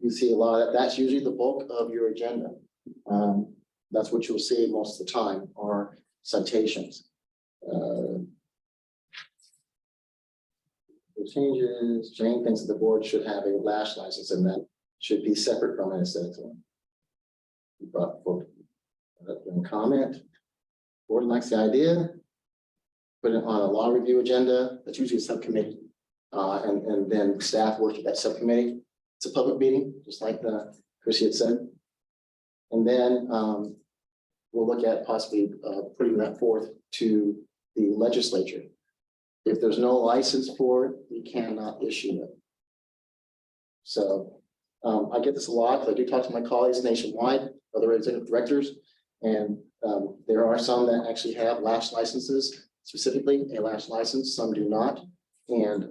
You see a lot of that. That's usually the bulk of your agenda. That's what you'll see most of the time are citations. Changes, Jane thinks that the board should have a lash license and that should be separate from an aesthetics one. But for comment, board likes the idea, put it on a law review agenda. That's usually a subcommittee, and then staff works with that subcommittee. It's a public meeting, just like Chrissy had said. And then we'll look at possibly putting that forth to the legislature. If there's no license for it, we cannot issue it. So I get this a lot because I do talk to my colleagues nationwide, other executive directors, and there are some that actually have lash licenses, specifically a lash license, some do not. And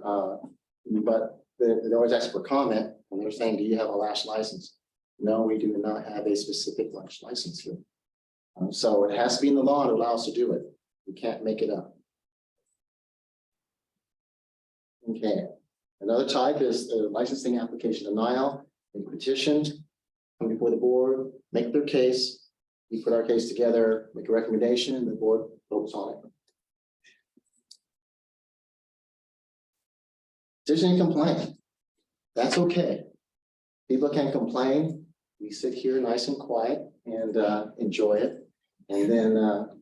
but they always ask for comment and they're saying, do you have a lash license? No, we do not have a specific lash license here. So it has to be in the law to allow us to do it. We can't make it up. Okay, another type is the licensing application denial. They petitioned, come before the board, make their case. We put our case together, make a recommendation, and the board votes on it. Petition and complaint. That's okay. People can complain. We sit here nice and quiet and enjoy it. And then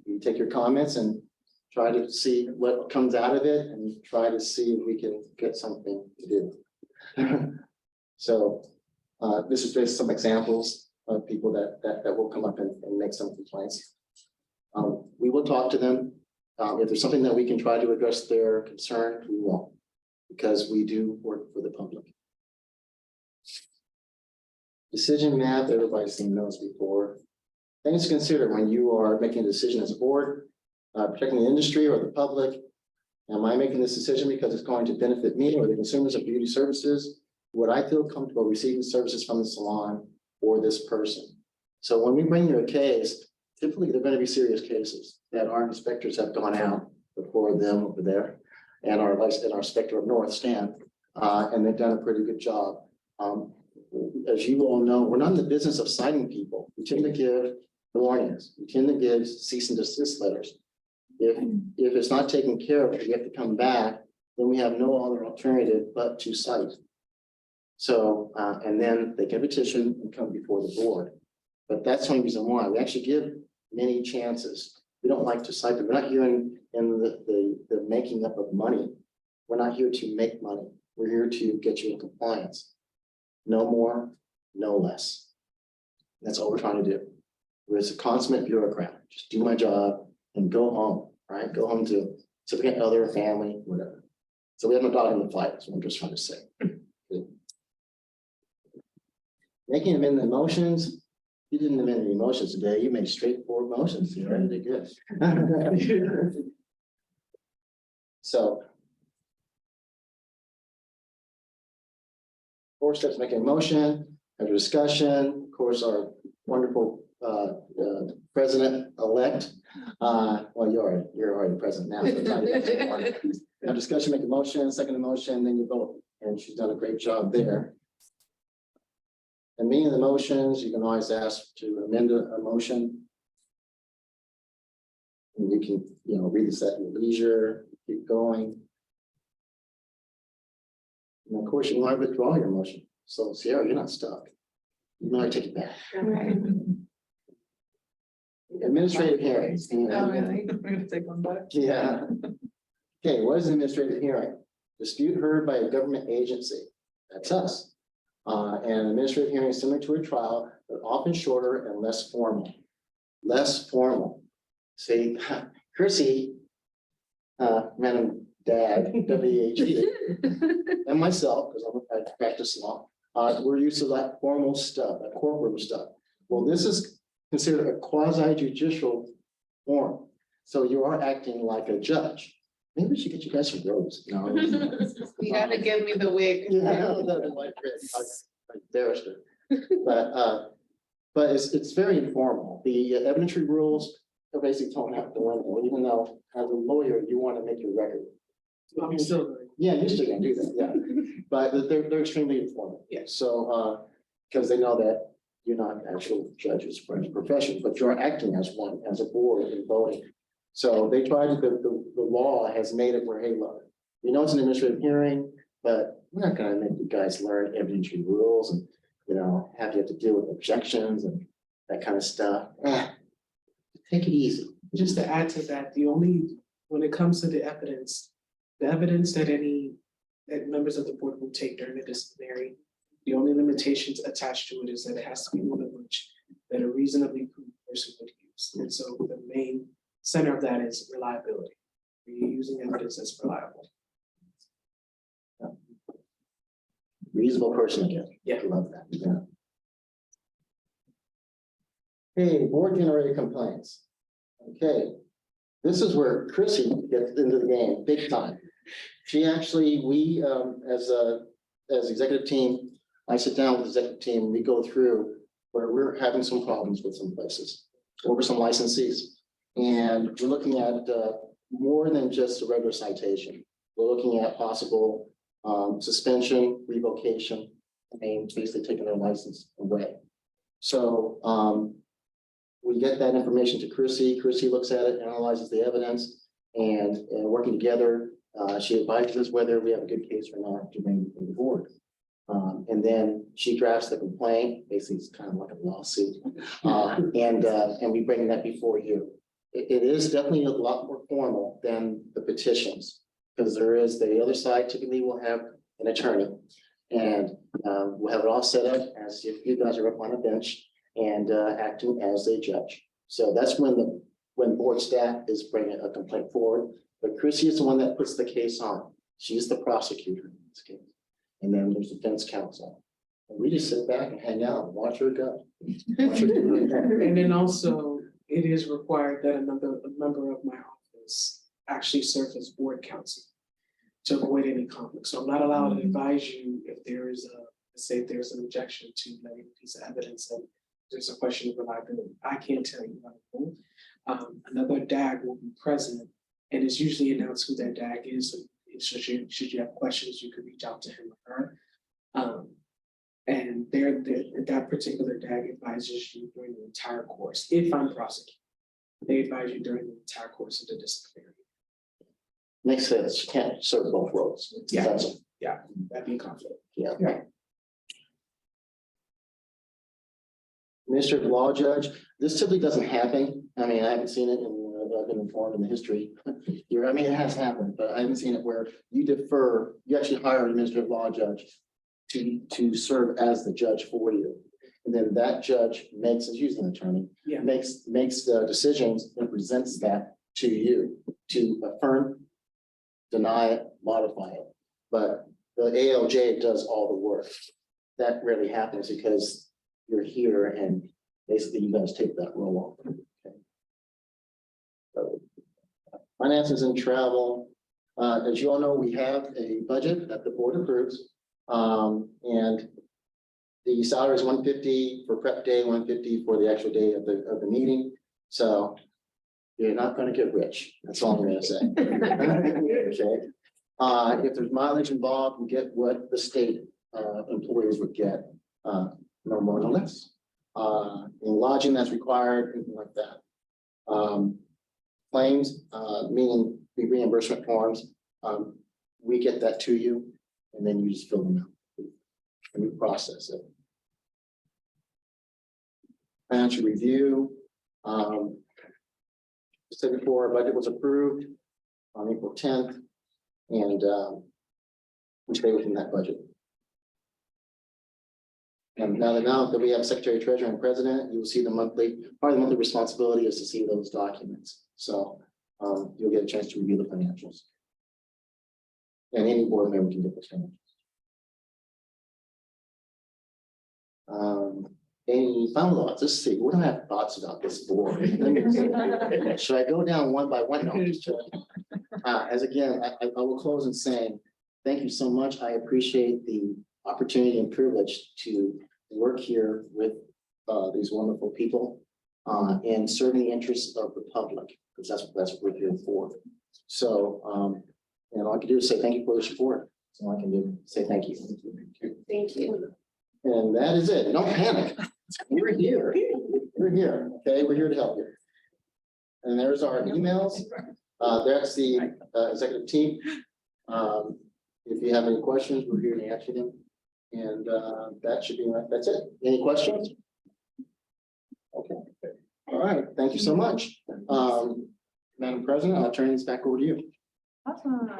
you take your comments and try to see what comes out of it and try to see if we can get something to do. So this is just some examples of people that will come up and make some complaints. We will talk to them. If there's something that we can try to address their concern, we will. because we do work for the public. Decision map, everybody's seen those before. Things to consider when you are making a decision as a board, protecting the industry or the public. Am I making this decision because it's going to benefit me or the consumers of beauty services? Would I feel comfortable receiving services from the salon or this person? So when we bring you a case, typically they're going to be serious cases that our inspectors have gone out before them over there, and our inspector of North Stan, and they've done a pretty good job. As you all know, we're not in the business of citing people. We tend to give warnings. We tend to give cease and desist letters. If it's not taken care of, you have to come back, then we have no other alternative but to cite. So, and then they can petition and come before the board. But that's the only reason why. We actually give many chances. We don't like to cite, but we're not here in the making up of money. We're not here to make money. We're here to get you in compliance. No more, no less. That's all we're trying to do. We're just a consummate bureaucrat. Just do my job and go home, right? Go home to significant other, family, whatever. So we have no dog in the fight, is what I'm just trying to say. Making amendment motions. You didn't amend any motions today. You made straightforward motions. You already did good. So. 4 steps, making a motion, have a discussion. Of course, our wonderful president-elect. Well, you're already president now. So it's not even have discussion, make a motion, second motion, then you vote. And she's done a great job there. And many of the motions, you can always ask to amend a motion. And you can, read this at your leisure, keep going. And of course, you want to withdraw your motion. So Sierra, you're not stuck. You might take it back. Okay. Administrative hearings. Oh, really? We're gonna take one back. Yeah. Okay, what is an administrative hearing? Dispute heard by a government agency. That's us. And administrative hearing is similar to a trial, but often shorter and less formal. Less formal. See, Chrissy, Madam Dad, W-H-E, and myself, because I practice law, we're used to that formal stuff, that courtroom stuff. Well, this is considered a quasi-judicial form. So you are acting like a judge. Maybe we should get you guys some robes. No. You gotta give me the wig. Yeah, like barrister. But it's very informal. The evidentiary rules are basically thrown out the window, even though as a lawyer, you want to make your record. I'm still. Yeah, you're still gonna do that, yeah. But they're extremely informal. Yeah. So, because they know that you're not actual judges for a profession, but you're acting as one, as a board and voting. So they tried to, the law has made it where, hey, look, we know it's an administrative hearing, but we're not gonna make you guys learn evidentiary rules and, have to deal with objections and that kind of stuff. Take it easy. Just to add to that, when it comes to the evidence that members of the board will take during the disciplinary, the only limitations attached to it is that it has to be one of which that a reasonably prudent person would use. And so the main center of that is reliability. Are you using evidence that's reliable? Reasonable person again. Yeah. I love that. Yeah. Okay, board generated complaints. Okay, this is where Chrissy gets into the game big time. She actually, we as executive team, I sit down with the executive team, we go through where we're having some problems with some places over some licensees. And we're looking at more than just a regular citation. We're looking at possible suspension, revocation, and basically taking their license away. So we get that information to Chrissy. Chrissy looks at it, analyzes the evidence, and working together, she advises us whether we have a good case or not to bring to the board. And then she drafts the complaint. Basically, it's kind of like a lawsuit, and we bring that before you. It is definitely a lot more formal than the petitions, because there is the other side typically will have an attorney, and we'll have it all set up as if you guys are up on a bench and acting as a judge. So that's when board staff is bringing a complaint forward. But Chrissy is the one that puts the case on. She's the prosecutor in this case. And then there's defense counsel. And we just sit back and hang out and watch her go. Watch her do her thing. And then also, it is required that a member of my office actually serve as board counsel to avoid any conflict. So I'm not allowed to advise you if there is say if there's an objection to letting a piece of evidence and there's a question of reliability. I can't tell you. Another DAG will be present, and it's usually announced who that DAG is. So should you have questions, you could reach out to him or her. And that particular DAG advises you during the entire course. If I'm prosecuting, they advise you during the entire course of the disciplinary. Makes sense. You can't serve both roles. Yeah. That's- Yeah, that'd be a conflict. Yeah. Administrative law judge, this typically doesn't happen. I mean, I haven't seen it I've been informed in the history here. I mean, it has happened, but I haven't seen it where you actually hire an administrative law judge to serve as the judge for you. And then that judge makes, it's usually an attorney, makes the decisions and presents that to you to affirm, deny it, modify it. But the ALJ does all the work. That rarely happens because you're here and basically you guys take that role on. Okay. So, finances and travel. As you all know, we have a budget that the board approves. And the salary is $150 for prep day, $150 for the actual day of the meeting. So you're not going to get rich. That's all I'm going to say. Okay. If there's mileage involved, we get what the state employees would get, no more, no less. In lodging that's required, anything like that. Claims, meaning the reimbursement forms, we get that to you, and then you just fill them out and we process it. Financial review. Said before, our budget was approved on April 10th, and we stay within that budget. And now that we have Secretary, Treasurer, and President, you will see part of the monthly responsibility is to see those documents. So you'll get a chance to review the financials. And any board member can get those financials. Any final thoughts? Let's see. What do I have thoughts about this board? Should I go down one by one? No, just as again, I will close in saying thank you so much. I appreciate the opportunity and privilege to work here with these wonderful people and serving the interests of the public, because that's what we're here for. So, and all I can do is say thank you for the support. So all I can do is say thank you. Thank you. And that is it. Don't panic. We're here. We're here. Okay, we're here to help you. And there's our emails. That's the executive team. If you have any questions, we're here to answer them. And that should be that's it. Any questions? Okay. All right. Thank you so much. Madam President, I'll turn this back over to you. Awesome.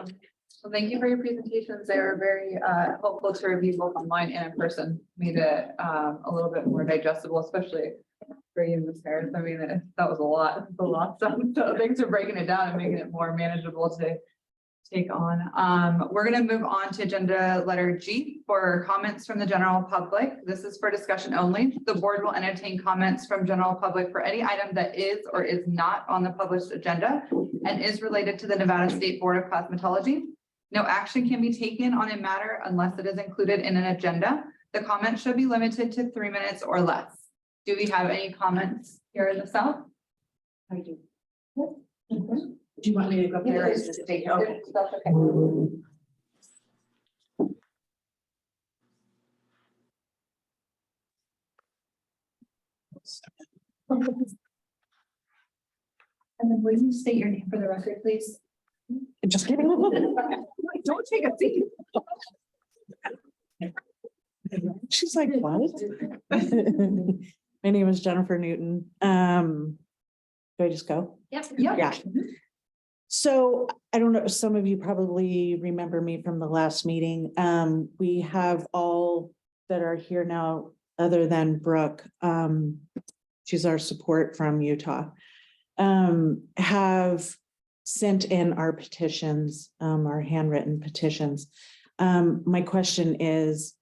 Well, thank you for your presentations. They were very helpful to review both online and in person. Made it a little bit more digestible, especially for you, Ms. Harris. I mean, that was a lot of stuff. So thanks for breaking it down and making it more manageable to take on. We're going to move on to agenda letter G for comments from the general public. This is for discussion only. The board will entertain comments from general public for any item that is or is not on the published agenda and is related to the Nevada State Board of Cosmetology. No action can be taken on a matter unless it is included in an agenda. The comment should be limited to 3 minutes or less. Do we have any comments here in the South? I do. Yes. Do you want me to go up there? Or is this take? Okay. That's okay. And then will you state your name for the record, please? Just kidding. Don't take a seat. She's like, what? My name is Jennifer Newton. Do I just go? Yep. Yeah. So I don't know, some of you probably remember me from the last meeting. We have all that are here now, other than Brooke. She's our support from Utah. Have sent in our petitions, our handwritten petitions. My question is,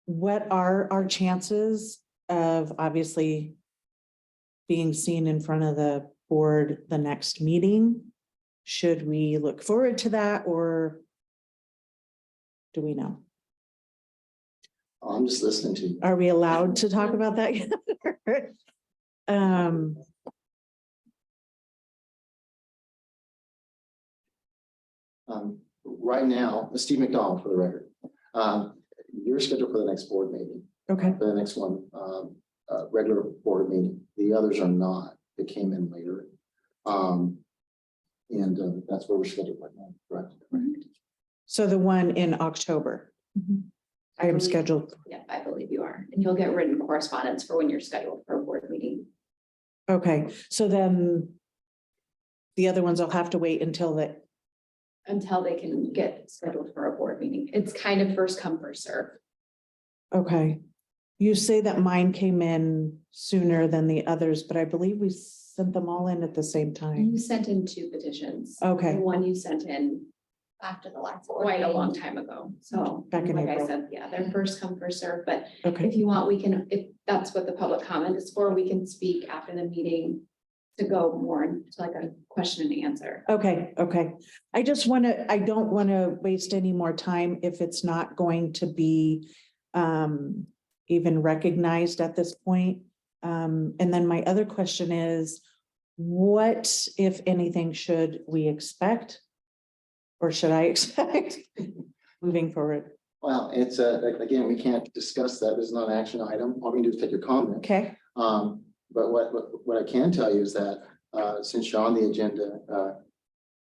what are our chances of obviously being seen in front of the board the next meeting? Should we look forward to that, or do we know? I'm just listening to you. Are we allowed to talk about that? Right now, Steve McDonald for the record. You're scheduled for the next board meeting, Okay, for the next one, regular board meeting. The others are not. They came in later. And that's where we're scheduled right now, correct? so the one in October. I am scheduled. Yeah, I believe you are. And you'll get written correspondence for when you're scheduled for a board meeting. Okay, so then the other ones will have to wait until Until they can get scheduled for a board meeting. It's kind of first come, first serve. okay. You say that mine came in sooner than the others, but I believe we sent them all in at the same time. You sent in 2 petitions. Okay. The one you sent in After the last. quite a long time ago. So Back in like I April. said, yeah, they're first come, first serve. But Okay, if you want, we can, if that's what the public comment is for, we can speak after the meeting to go more into like a question and answer. okay. I just want to, I don't want to waste any more time if it's not going to be even recognized at this point. And then my other question is, what, if anything, should we expect? Or should I expect moving forward? Well, it's again, we can't discuss that. It's not an action item. All we can do is take your comment. Okay, But what I can tell you is that since you're on the agenda,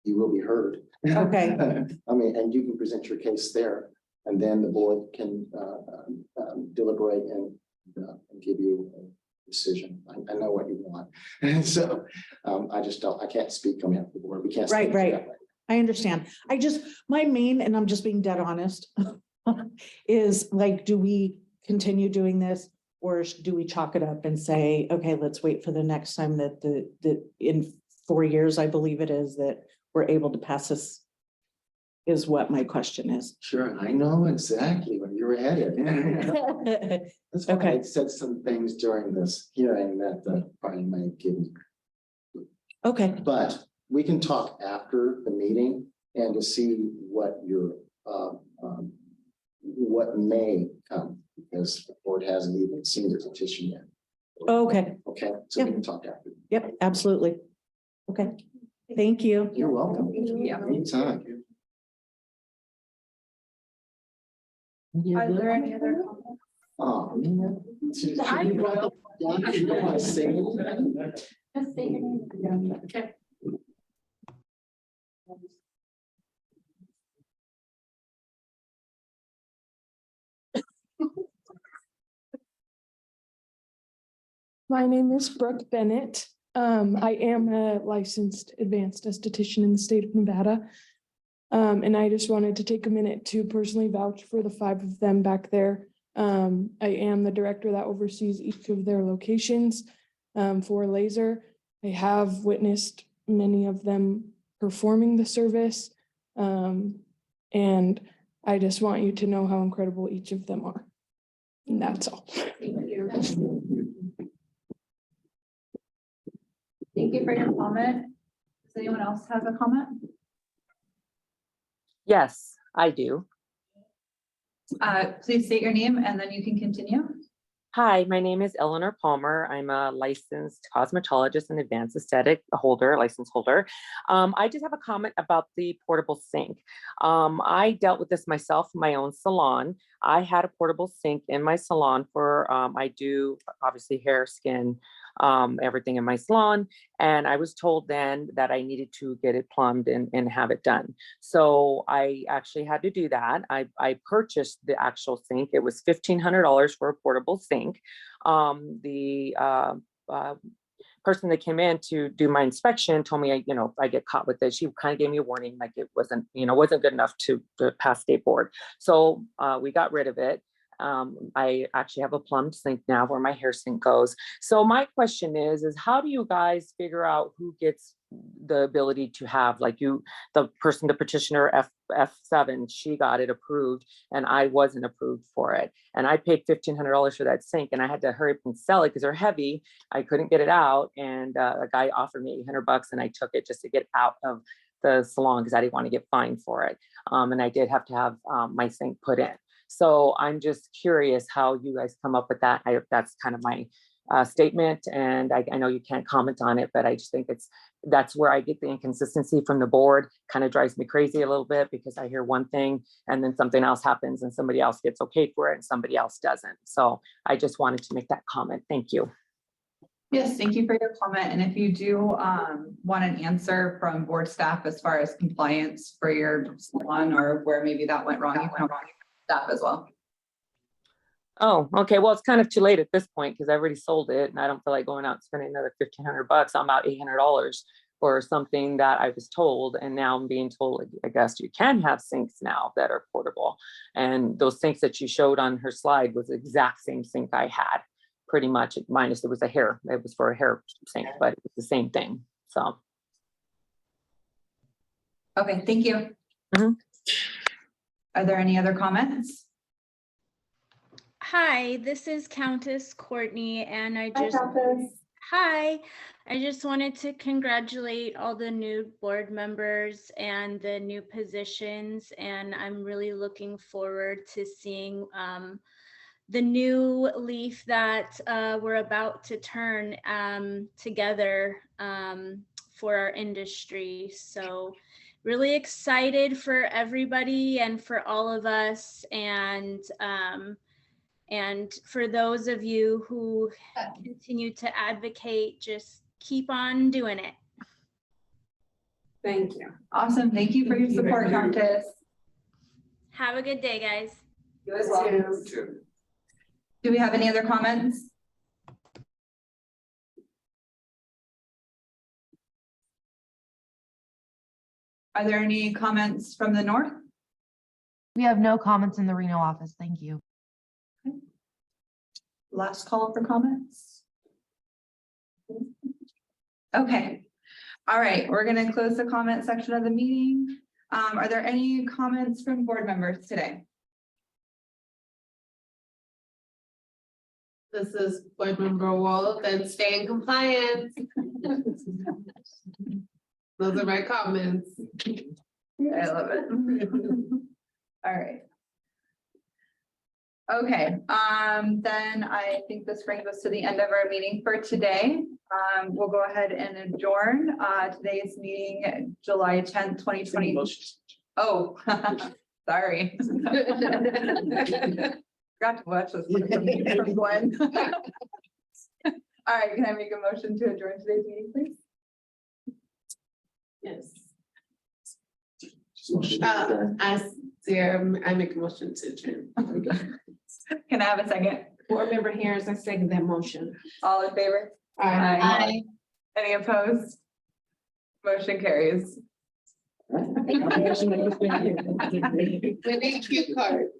you will be heard. Okay. I mean, and you can present your case there, and then the board can deliberate and give you a decision. I know what you want. And so I can't speak on behalf of the board. We can't. speak Right. to that. I understand. My main, and I'm just being dead honest, is like, do we continue doing this? Or do we chalk it up and say, okay, let's wait for the next time that in 4 years, I believe it is, that we're able to pass this, is what my question is. Sure, I know exactly where you're headed. That's why I said some things during this hearing that probably might give me. Okay, But we can talk after the meeting and to see what your what may come, because the board hasn't even seen the petition yet. okay, Okay, so we can talk after. yep, absolutely. Okay, thank you. You're welcome. Yeah. Anytime. Are there any other comments? Oh, man. You brought up- you don't want to say it. Just say your name. Okay. My name is Brooke Bennett. I am a licensed advanced esthetician in the state of Nevada. And I just wanted to take a minute to personally vouch for the 5 of them back there. I am the director that oversees each of their locations for laser. I have witnessed many of them performing the service. And I just want you to know how incredible each of them are. And that's all. Thank you for your comment. Does anyone else have a comment? Yes, I do. Please state your name and then you can continue. Hi, my name is Eleanor Palmer. I'm a licensed cosmetologist and advanced aesthetic license holder. I just have a comment about the portable sink. I dealt with this myself in my own salon. I had a portable sink in my salon for, I do obviously hair, skin, everything in my salon. And I was told then that I needed to get it plumbed and have it done. So I actually had to do that. I purchased the actual sink. It was $1,500 for a portable sink. The person that came in to do my inspection told me, I get caught with it. She kind of gave me a warning, like it wasn't good enough to pass state board. So we got rid of it. I actually have a plumbed sink now where my hair sink goes. So my question is how do you guys figure out who gets the ability to have, like the petitioner F7, she got it approved and I wasn't approved for it. And I paid $1,500 for that sink and I had to hurry up and sell it because they're heavy. I couldn't get it out. And a guy offered me $800 and I took it just to get out of the salon because I didn't want to get fined for it. And I did have to have my sink put in. So I'm just curious how you guys come up with that. That's kind of my statement. And I know you can't comment on it, but I just think that's where I get the inconsistency from the board. Kind of drives me crazy a little bit because I hear one thing and then something else happens and somebody else gets okay for it and somebody else doesn't. So I just wanted to make that comment. Thank you. Yes, thank you for your comment. And if you do want an answer from board staff as far as compliance for your salon or where maybe that went wrong, you can staff as well. Oh, okay. Well, it's kind of too late at this point because I already sold it and I don't feel like going out and spending another $1,500. I'm out $800 for something that I was told. And now I'm being told, I guess you can have sinks now that are portable. And those sinks that you showed on her slide was the exact same sink I had, pretty much, minus it was for a hair sink, but it was the same thing. So. Okay, thank you. Mm-hmm. Are there any other comments? Hi, this is Countess Courtney, and I just wanted to congratulate all the new board members and the new positions, and I'm really looking forward to seeing the new leaf that we're about to turn together for our industry. So really excited for everybody and for all of us, and for those of you who continue to advocate, just keep on doing it. Thank you. Awesome. Thank you for your support, Countess. Have a good day, guys. You as well. Do we have any other comments? Are there any comments from the north? We have no comments in the Reno office. Thank you. Last call for comments. Okay. All right, we're going to close the comment section of the meeting. Are there any comments from board members today? This is board member Wolf and stay in compliance. Those are my comments. I love it. All right. Okay, then I think this brings us to the end of our meeting for today. We'll go ahead and adjourn today's meeting, July 10th, 2020. Oh, sorry. Forgot to watch this from Glenn. All right, can I make a motion to adjourn today's meeting, please? Yes. I make a motion to adjourn. Can I have a second? Board member Harris, I second that motion. All in favor? Aye. Any opposed? Motion carries. We need cue cards.